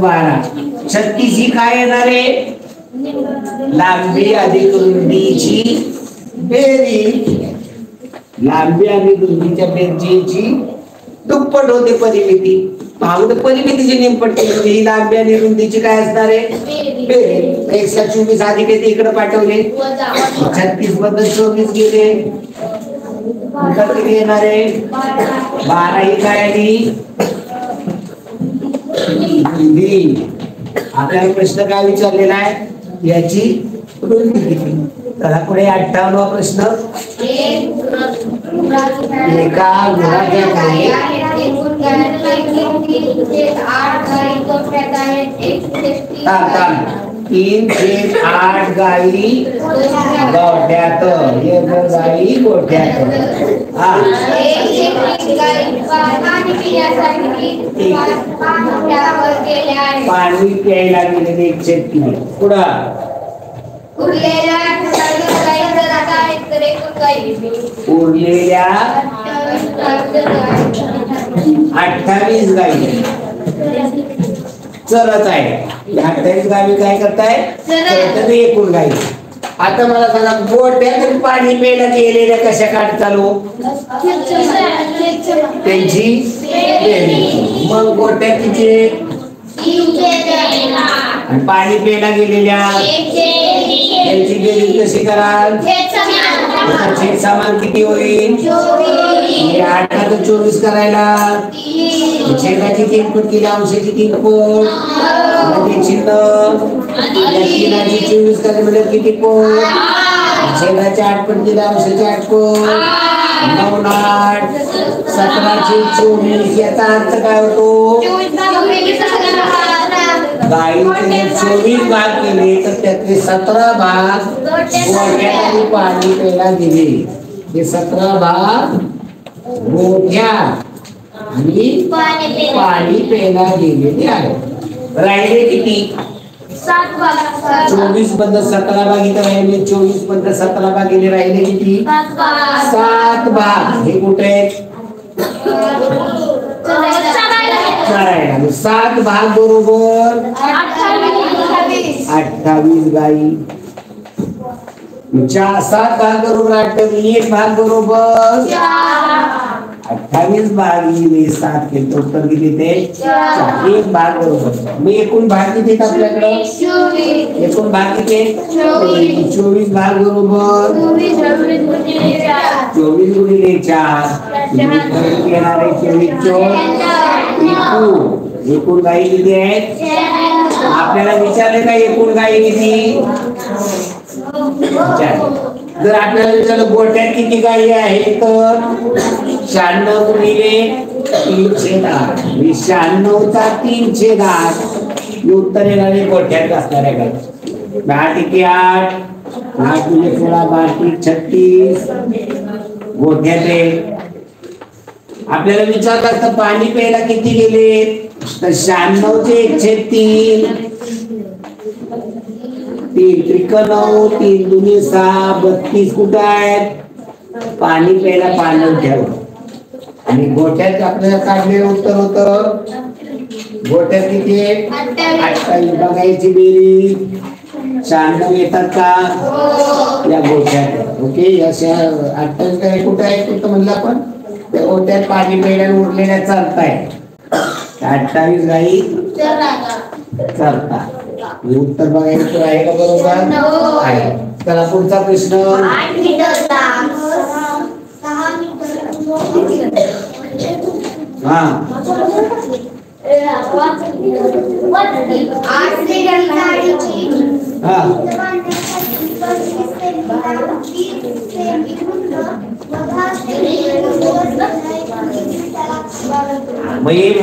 12 36 ही काय येणार आहे लांबी अधिक रुंदीची बेरीज. लांबी आणि रुंदीच्या बेरजेची दुप्पट होते परिमिती. अगोदर परिमितीची नेमपट्टी होती. ही लांबी आणि रुंदीची काय असणार आहे? बेरीज. 124 अधिक येते इकडे पाठवले. 36 बद्दल 24 गेले. उत्तर किती येणार आहे? 12 ही काय आली? रुंदी. आपल्याला प्रश्न काय विचारलेला आहे? याची रुंदी किती? चला पुढे 58वा प्रश्न. एका घराच्या गायी 3/8 गायी गोठ्यात. गायी गोठ्यात. हा पाणी प्यायला गेलेले 1/3. पुढं उरलेल्या 28 गायी चरत आहे. 28 गायी काय करताय? चरत एकूण गायी. आता मला सांगा गोठ्यातून पाणी प्यायला गेलेल्या कशा काढ चालू? त्यांची बेरीज. मग गोठ्यात किती? आणि पाणी प्यायला गेलेल्या त्यांची बेरीज कशी कराल? छेद समान किती होईल? 8 × 24 करायला छेदाची 3 पट केली, अंशाची 3 पट, चिन्ह 24 करायला म्हणजे किती पट? छेदाची 8 पट केली, अंशाची 8 पट, 9 8 17/24. याचा अर्थ काय होतो? गायीने 24 भाग केले तर त्यातले 17 भाग गोठ्यात पाणी प्यायला गेले. हे 17 भाग गोठ्यात आणि पाणी प्यायला गेलेले आहे. राहिले किती? 24 बद्दल 17 भाग इथे राहिले. 24 बद्दल 17 भाग गेले. राहिले किती? 7 भाग. हे कुठे आहेत? 7 भाग बरोबर 28 गायी. 7 भाग बरोबर 1 भाग बरोबर 28 भाग गेले. 7 केले तर उत्तर किती ते? 1 भाग बरोबर. मी एकूण भाग किती आहेत आपल्याकडे? एकूण भाग किती? 24 भाग बरोबर 24 गुणिले 4 येणार आहे 24. एकूण गायी किती आहेत? आपल्याला विचारले का एकूण गायी किती? जर आपल्याला विचारलं गोठ्यात किती गायी आहेत तर 96 गुणिले 3/8. 96चा 3/8 उत्तर येणार आहे गोठ्यात असणाऱ्या गायी. 10 × 8 8 × 16 12 × 36 गोठ्यात आहे. आपल्याला विचारलं असतं पाणी प्यायला किती गेले तर 96चे 1/3 3 त्रिक 9 3 दुनी 6 32 कुठं आहेत? पाणी प्यायला पाणी ठेव. आणि गोठ्यात आपल्याला काढलेलं उत्तर होतं गोठ्यात किती आहे? 28. बघायची बेरीज 96 येतात का? या गोठ्यात. ओके. अशा 28 गायी कुठे आहेत? कुठं म्हणलं आपण त्या गोठ्यात पाणी प्यायला उरलेल्या चालताय. 28 गायी चालतात. उत्तर बघायचं आहे का? बरोबर आहे. चला पुढचा प्रश्न. हा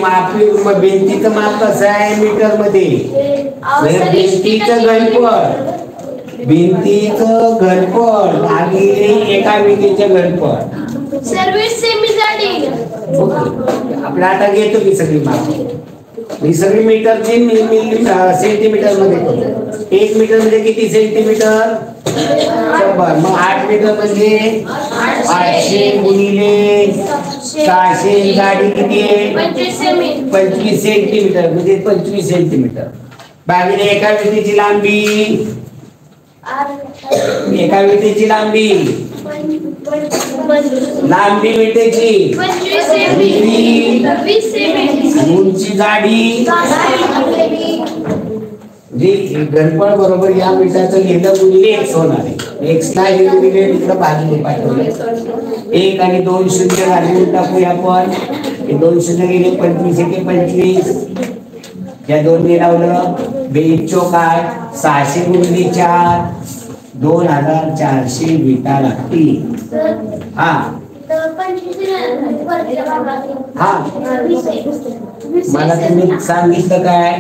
माप भिंतीचं माप कसं आहे मीटर मध्ये? भिंतीचं घनफळ भागिले एका भिंतीचे घनफळ. आपल्या आता घेतो की सगळी माप. ही सगळी मीटरची सेंटीमीटर मध्ये. 1 मीटर म्हणजे किती सेंटीमीटर? 100. मग 8 मीटर म्हणजे 800 गुणिले 600. गाडी किती आहे? 25 सेंटीमीटर म्हणजे 25 सेंटीमीटर भागिले एका भिंतीची लांबी एका विटेची लांबी, लांबी विटेची, उंची जाडी, घनफळ बरोबर या विटाचं लिहिलं गुणिले एक्स होणार आहे. एक्स ला हे गुणिले इकडं भागिले पाठवलं. 1 आणि 2 शून्य घालून टाकूया आपण. हे 2 शून्य गेले 25 एके 25. या 2 ने लावलं 2 चोक 8, 600 गुणिले 4, 2400 विटा लागतील. हा हा मला तुम्ही सांगितलं काय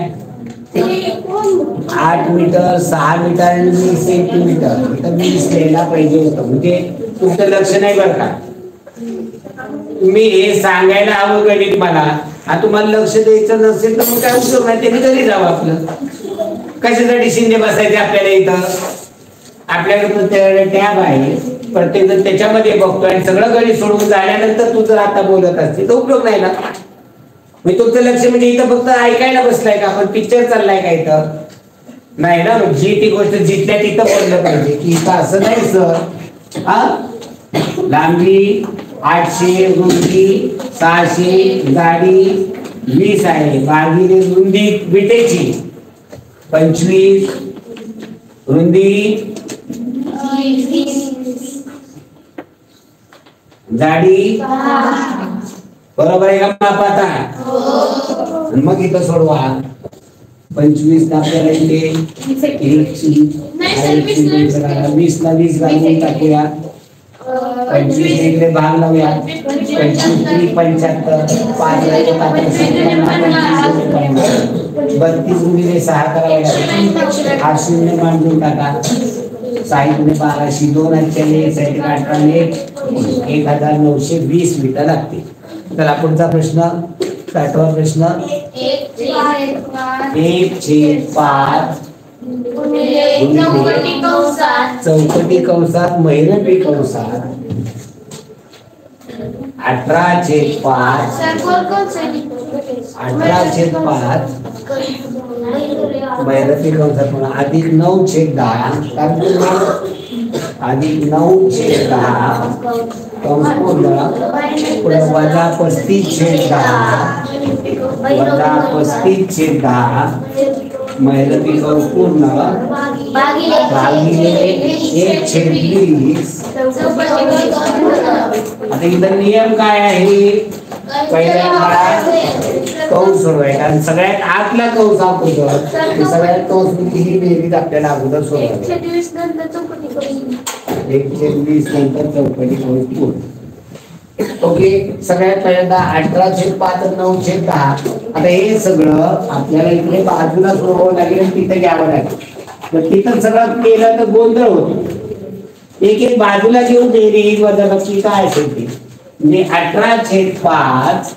8 मीटर 6 मीटर आणि 20 सेंटीमीटर. इथं 20 लिहायला पाहिजे होतं. म्हणजे तुमचं लक्ष नाही बरं का. तुम्ही हे सांगायला हवं गणित मला. तुम्हाला लक्ष द्यायचं नसेल तर मग काय उपयोग नाही. त्यांनी घरी जावं आपलं. कशासाठी शिंदे बसायचे आपल्याला इथं. आपल्याकडे प्रत्येक टॅब आहे. प्रत्येक जण त्याच्यामध्ये बघतो आणि सगळं गणित सोडवून झाल्यानंतर तू जर आता बोलत असते तर उपयोग नाही ना. मी तुमचं लक्ष म्हणजे इथं फक्त ऐकायला बसलाय का. आपण पिक्चर चाललाय का इथं नाही ना. जी ती गोष्ट जिथल्या तिथं बोललं पाहिजे की इथं असं नाही सर. लांबी 800, रुंदी 600, जाडी 20 आहे. भागिले रुंदी विटेची 25, रुंदी जाडी बरोबर आहे का माप आता. मग इथं सोडवा 25 आपल्याला इथे 20 ला 20 घालून टाकूया. 25 इकडे भाग लावूया. 25 75, 5 ला 32 गुणिले 6 करायला 8 शून्य मांडून टाका. 6 गुणिले 1200, 2 8 साठी 1920 मीटर लागते. तर पुढचा प्रश्न 60वा प्रश्न 1/5 चौकटी कंसात महिरपी कंसात 18/5 महिरपी कंसात पुन्हा अधिक 9/10 अधिक 9/10 कंस पूर्ण पुढे वजा 35/10 वजा 35/10 महिरपी कंस पूर्ण भागिले 1/20. आता इथं नियम काय आहे. पहिल्या कंस सोडवायचा आणि सगळ्यात आतला कंस अगोदर सगळ्यात कंस किती बेरीज आपल्याला अगोदर सोडवायची. 1/20 नंतर चौकटी कंस पूर्ण. ओके. सगळ्यात पहिल्यांदा 18/5 9/10. आता हे सगळं आपल्याला इकडे बाजूला सोडवावं लागेल आणि तिथे घ्यावं लागेल. तर तिथं सगळं केलं तर गोंधळ होतो. एक बाजूला घेऊन बेरीज वजाबाकी काय असेल ते म्हणजे 18/5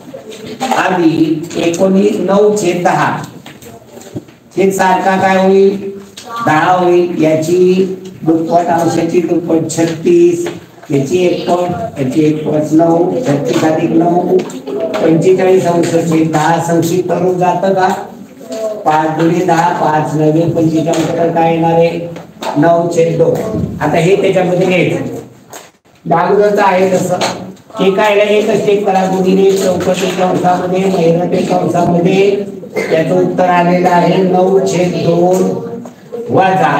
अधिक 9/10 हे सारखा काय होईल 10 होईल. याची दुप्पट अंशाची दुप्पट 36. याची 1 याची 1 9 36 अधिक 9 45 अंशाचे 10 संक्षिप्त करून जातं का. 5 गुणिले 10 5 9 45 तर काय येणार आहे 9/2. आता हे त्याच्यामध्ये घ्यायचं. दागोदरचं आहे तसं हे काय एकच चेक करा. गुणिले चौकटी कंसामध्ये महिरपी कंसामध्ये त्याचं उत्तर आलेलं आहे 9/2 वजा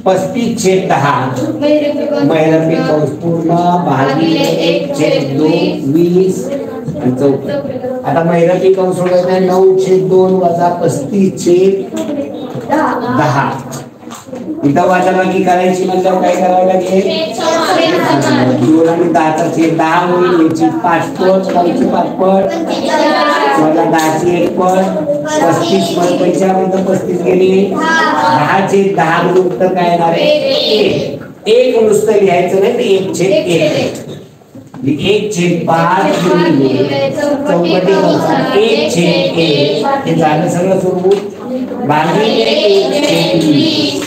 35/10 महिरपी कंस पूर्ण भागिले 1/2 20 आणि चौकट. आता महिरपी कंस सोडवायचा 9/2 वजा 35/10. इथं वजाबाकी करायची म्हणजे काय करावं लागेल 2 आणि 10चा छेद 10 होईल. याची 5 पट 5 पट वजा 10ची 1 पट 35 पट 35 गेली 10/10 उत्तर काय येणार आहे 1 नुसतं लिहायचं नाही ते 1/1 1/5 गुणिले चौकटी कंसात 1/1 हे झालं सगळं सोडवून भागिले 1/20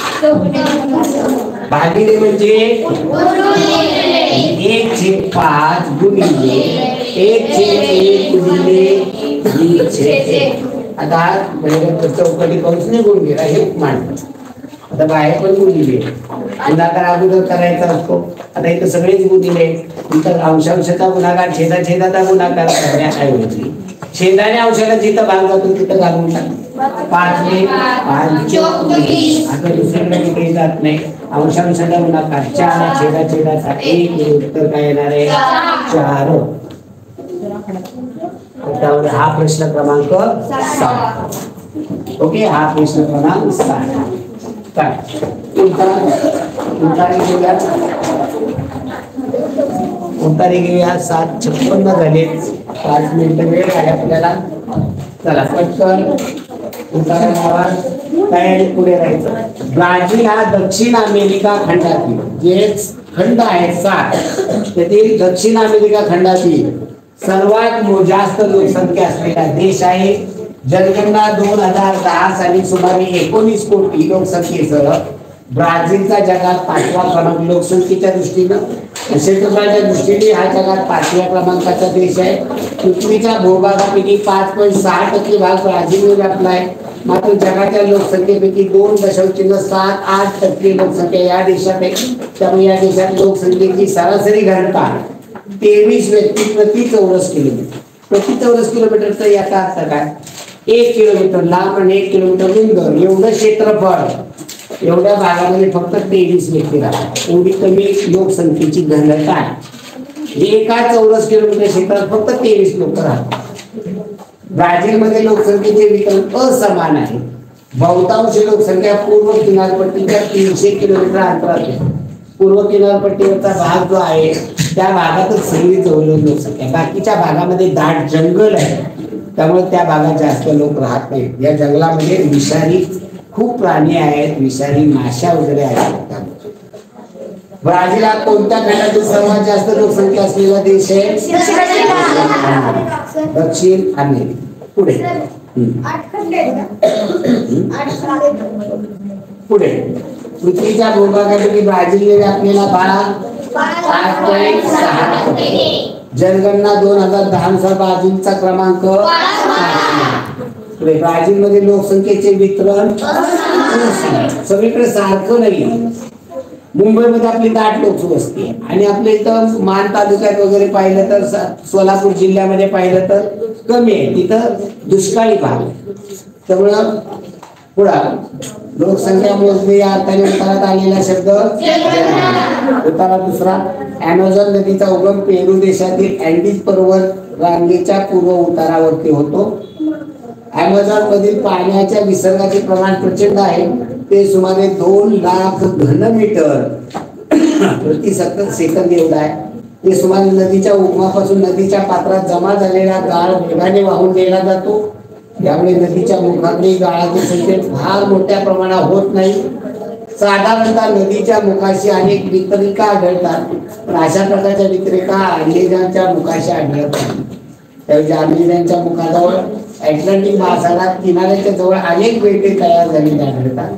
भागिले म्हणजे 1/5 गुणिले 1/1 गुणिले 20. आता चौकटी कंस निघून गेला हे मांडलं. आता बाहेर पण गुणिले गुणाकार अगोदर करायचा असतो. आता इथं सगळेच गुणिले नंतर अंशांशाचा गुणाकार छेदाचा गुणाकार करण्याऐवजी छेदाने अंशाला जिथं भाग जातो तिथं घालून टाक 5 ने 5 आता दुसरीकडे कुठेही जात नाही. अंशांशाचा गुणाकार 4 छेदाचा 1 उत्तर काय येणार आहे 4. त्यामुळे हा प्रश्न क्रमांक 7. ओके हा प्रश्न क्रमांक 7. काय उतारे घेऊया 7:56 झाले. 5 मिनिटं वेळ आहे आपल्याला. चला पटकन उतारा लावा. तयारी पुढे राहायचं. ब्राझील हा दक्षिण अमेरिका खंडातील जे खंड आहे 7 त्यातील दक्षिण अमेरिका खंडातील सर्वात जास्त लोकसंख्या असलेला देश आहे. जनगणना 2010 साली सुमारे 19 कोटी लोकसंख्येसह ब्राझीलचा जगात 5वा क्रमांक लोकसंख्येच्या दृष्टीनं क्षेत्रफळाच्या दृष्टीने हा जगात 5व्या क्रमांकाचा देश आहे. पृथ्वीच्या भूभागापैकी 5.6% भाग ब्राझीलने व्यापला आहे. मात्र जगाच्या लोकसंख्येपैकी 2.78% लोकसंख्या या देशात आहे. त्यामुळे या देशात लोकसंख्येची सरासरी घनता 23 व्यक्ती प्रति चौरस किलोमीटर. प्रति चौरस किलोमीटरचा याचा अर्थ काय 1 किलोमीटर लांब आणि 1 किलोमीटर रुंद एवढं क्षेत्रफळ एवढ्या भागामध्ये फक्त 23 व्यक्ती राहतात. एवढी कमी लोकसंख्येची घनता आहे. एका चौरस किलोमीटर क्षेत्रात फक्त 23 लोक राहतात. ब्राझीलमध्ये लोकसंख्येचे वितरण असमान आहे. बहुतांश लोकसंख्या पूर्व किनारपट्टीच्या 300 किलोमीटर अंतरावर आहे. पूर्व किनारपट्टीवरचा भाग जो आहे त्या भागातच सगळी जवळजवळ लोकसंख्या. बाकीच्या भागामध्ये दाट जंगल आहे त्यामुळे त्या भागात जास्त लोक राहत नाहीत. या जंगलामध्ये विषारी खूप प्राणी आहेत. विषारी माशा वगैरे आहेत. ब्राझील हा कोणत्या खंडातील सर्वात जास्त लोकसंख्या असलेला देश आहे दक्षिण अमेरिका. पुढे पुढे पृथ्वीच्या भूभागापैकी ब्राझीलने व्यापलेला भाग 5.6. जनगणना 2010 नुसार ब्राझीलचा क्रमांक. ब्राझील मध्ये लोकसंख्येचे वितरण सगळीकडे सारखं नाही. मुंबईमध्ये आपली दाट लोकवस्ती आहे आणि आपल्या इथं मान तालुक्यात वगैरे पाहिलं तर सोलापूर जिल्ह्यामध्ये पाहिलं तर कमी आहे. तिथं दुष्काळी भाग आहे. त्यामुळं पुढं लोकसंख्या मोजणी या अर्थाने उतारात आलेला शब्द उतारा. दुसरा अमेझॉन नदीचा उगम पेरू देशातील अँडीज पर्वत रांगेच्या पूर्व उतारावरती होतो. अमेझॉन मधील पाण्याच्या विसर्गाचे प्रमाण प्रचंड आहे. ते सुमारे 2 लाख घनमीटर प्रति सेकंद एवढा आहे. ते सुमारे नदीच्या उगमापासून नदीच्या पात्रात जमा झालेला गाळ वेगाने वाहून नेला जातो. त्यामुळे नदीच्या मुखाकडे गाळाची संख्या फार मोठ्या प्रमाणात होत नाही. साधारणतः नदीच्या मुखाशी अनेक वितरिका आढळतात पण अशा प्रकारच्या वितरिका अमेझॉनच्या मुखाशी आढळत नाही. त्यावेळी अमेझॉनच्या मुखाजवळ अटलांटिक महासागरात किनाऱ्याच्या जवळ अनेक बेटे तयार झालेली आढळतात.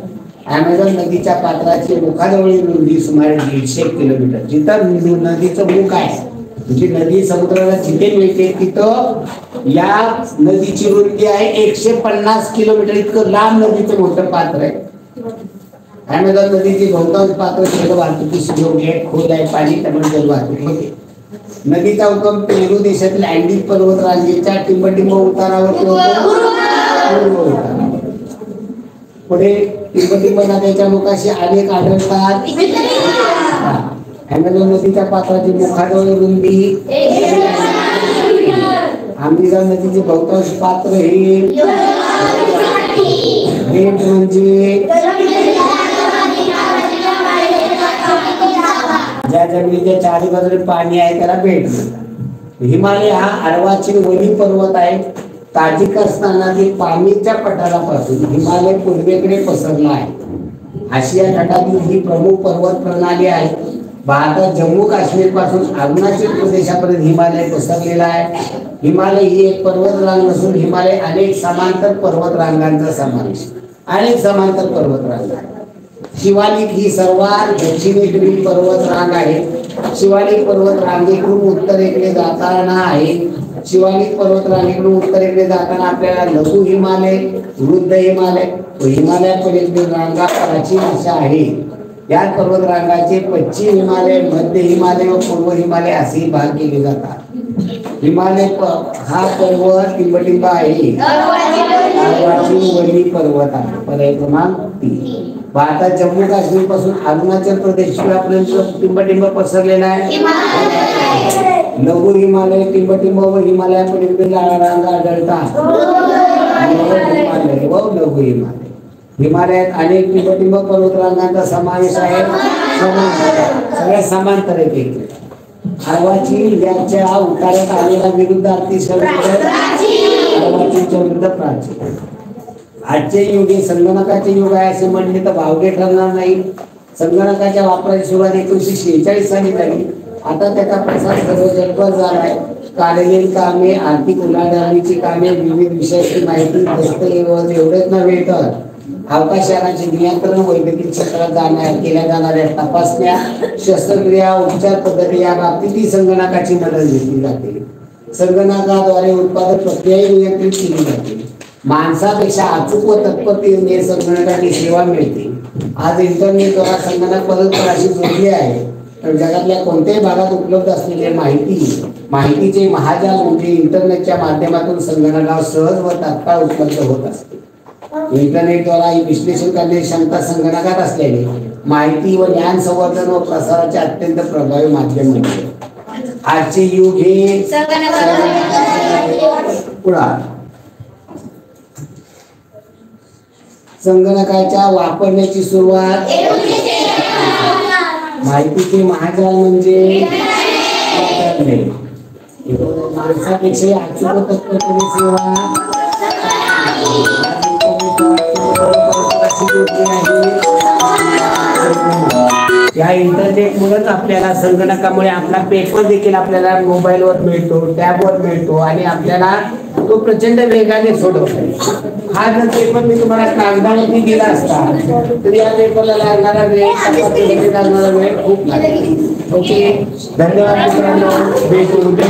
अमेझॉन नदीच्या पात्राची मुखाजवळील रुंदी सुमारे 150 किलोमीटर. जिथं नदीचं मुख आहे म्हणजे नदी समुद्राला जिथे मिळते तिथं या नदीची रुंदी आहे 150 किलोमीटर. इतकं लांब नदीचं मोठं पात्र आहे. अमेझॉन नदीची बहुतांश पात्र जल वाहतुकीशी जोडली आहे. खोल आहे पाणी त्यामुळे जल वाहतूक होते. नदीचा उगम पेरू देशातील अँडीज पर्वत रांगेच्या टिंबटिंब उतारावर होतो. पुढे टिंबटिंब नद्याच्या मुखाशी अनेक आढळतात. अमेझॉन नदीच्या पात्राची मुखाजवळ रुंदी. अमेझॉन नदीचे बहुतांश पात्र हे बेट म्हणजे ज्या जमिनीच्या चारी बाजूने पाणी आहे त्याला बेट म्हणतात. हिमालय हा अर्वाचीन वनी पर्वत आहे. ताजिकिस्तानातील पामीरच्या पठारापासून हिमालय पूर्वेकडे पसरला आहे. आशिया खंडातील ही प्रमुख पर्वत प्रणाली आहे. भारतात जम्मू काश्मीर पासून अरुणाचल प्रदेशापर्यंत हिमालय पसरलेला आहे. हिमालय ही एक पर्वत रांग नसून हिमालय अनेक समांतर पर्वत रांगांचा समावेश. अनेक समांतर पर्वत रांगा. शिवालिक ही सर्वात दक्षिणेकडील पर्वत रांग आहे. शिवालिक पर्वत रांगेकडून उत्तरेकडे जाताना आहे शिवालिक पर्वतरांगेकडून उत्तरेकडे जाताना आपल्याला लघु हिमालय, वृद्ध हिमालय व हिमालयापर्यंत रांगा प्राचीन अशा आहे. या पर्वतरांगाचे पश्चिम हिमालय, मध्य हिमालय व पूर्व हिमालय असे भाग केले जातात. हिमालय हा पर्वत टिंबटिंब आहे. वरी पर्वत आहे. पर्याय क्रमांक 3. भारतात जम्मू काश्मीर पासून अरुणाचल प्रदेश पर्यंत टिंबटिंब पसरलेला आहे. लघु हिमालय, टिंबटिंब व हिमालयापर्यंत रांगा आढळतात. हिमालय व लघु हिमालय. हिमालयात अनेक टिंबटिंब पर्वतरांगांचा समावेश आहे. सगळ्या समांतर आहेत. अर्वाचीन याच्या उतार्यात आलेला विरुद्ध अतिशय अर्वाचीनच्या विरुद्ध प्राचीन. आजचे युग हे संगणकाचे युग आहे असे म्हणले तर वावगे ठरणार नाही. संगणकाच्या वापराची सुरुवात 1946 साली झाली. आता त्याचा प्रसार सर्व जगभर झाला आहे. कार्यालयीन कामे, आर्थिक उलाढालीची कामे, विविध विषयाची माहिती, दस्तऐवज एवढेच नव्हे तर अवकाशयानाचे नियंत्रण, वैद्यकीय क्षेत्रात केल्या जाणाऱ्या तपासण्या, शस्त्रक्रिया, उपचार पद्धती या बाबतीतही संगणकाची मदत घेतली जाते. संगणकाद्वारे उत्पादन प्रक्रियाही नियंत्रित केली जाते. माणसापेक्षा अचूक व तत्परतेने संगणकाची सेवा मिळते. आज इंटरनेटद्वारा संगणक परस्पराशी जोडले आहे. तर जगातल्या कोणत्याही भागात उपलब्ध असलेली माहितीचे महाजाल म्हणजे इंटरनेटच्या माध्यमातून संगणकावर सहज व तात्काळ उपलब्ध होत असते. इंटरनेटद्वारा विश्लेषण करण्याची क्षमता संगणकात असल्याने माहिती व ज्ञान संवर्धन व प्रसाराचे अत्यंत प्रभावी माध्यम म्हणजे आजचे युग हे संगणकाच्या वापरण्याची सुरुवात. माहितीचे महाजाल म्हणजे माणसापेक्षा अचूक तत्परतेने सेवा या इंटरनेटमुळेच आपल्याला संगणकामुळे आपला पेपर देखील आपल्याला मोबाईलवर मिळतो, टॅबवर मिळतो आणि आपल्याला तो प्रचंड वेगाने सोडवतो. हा जर पेपर मी तुम्हाला कागदावरती दिला असता तर या पेपरला लागणारा वेळ खूप लागेल. ओके, धन्यवाद मित्रांनो. भेटू उद्या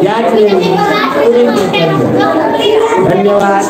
याच वेळी. धन्यवाद.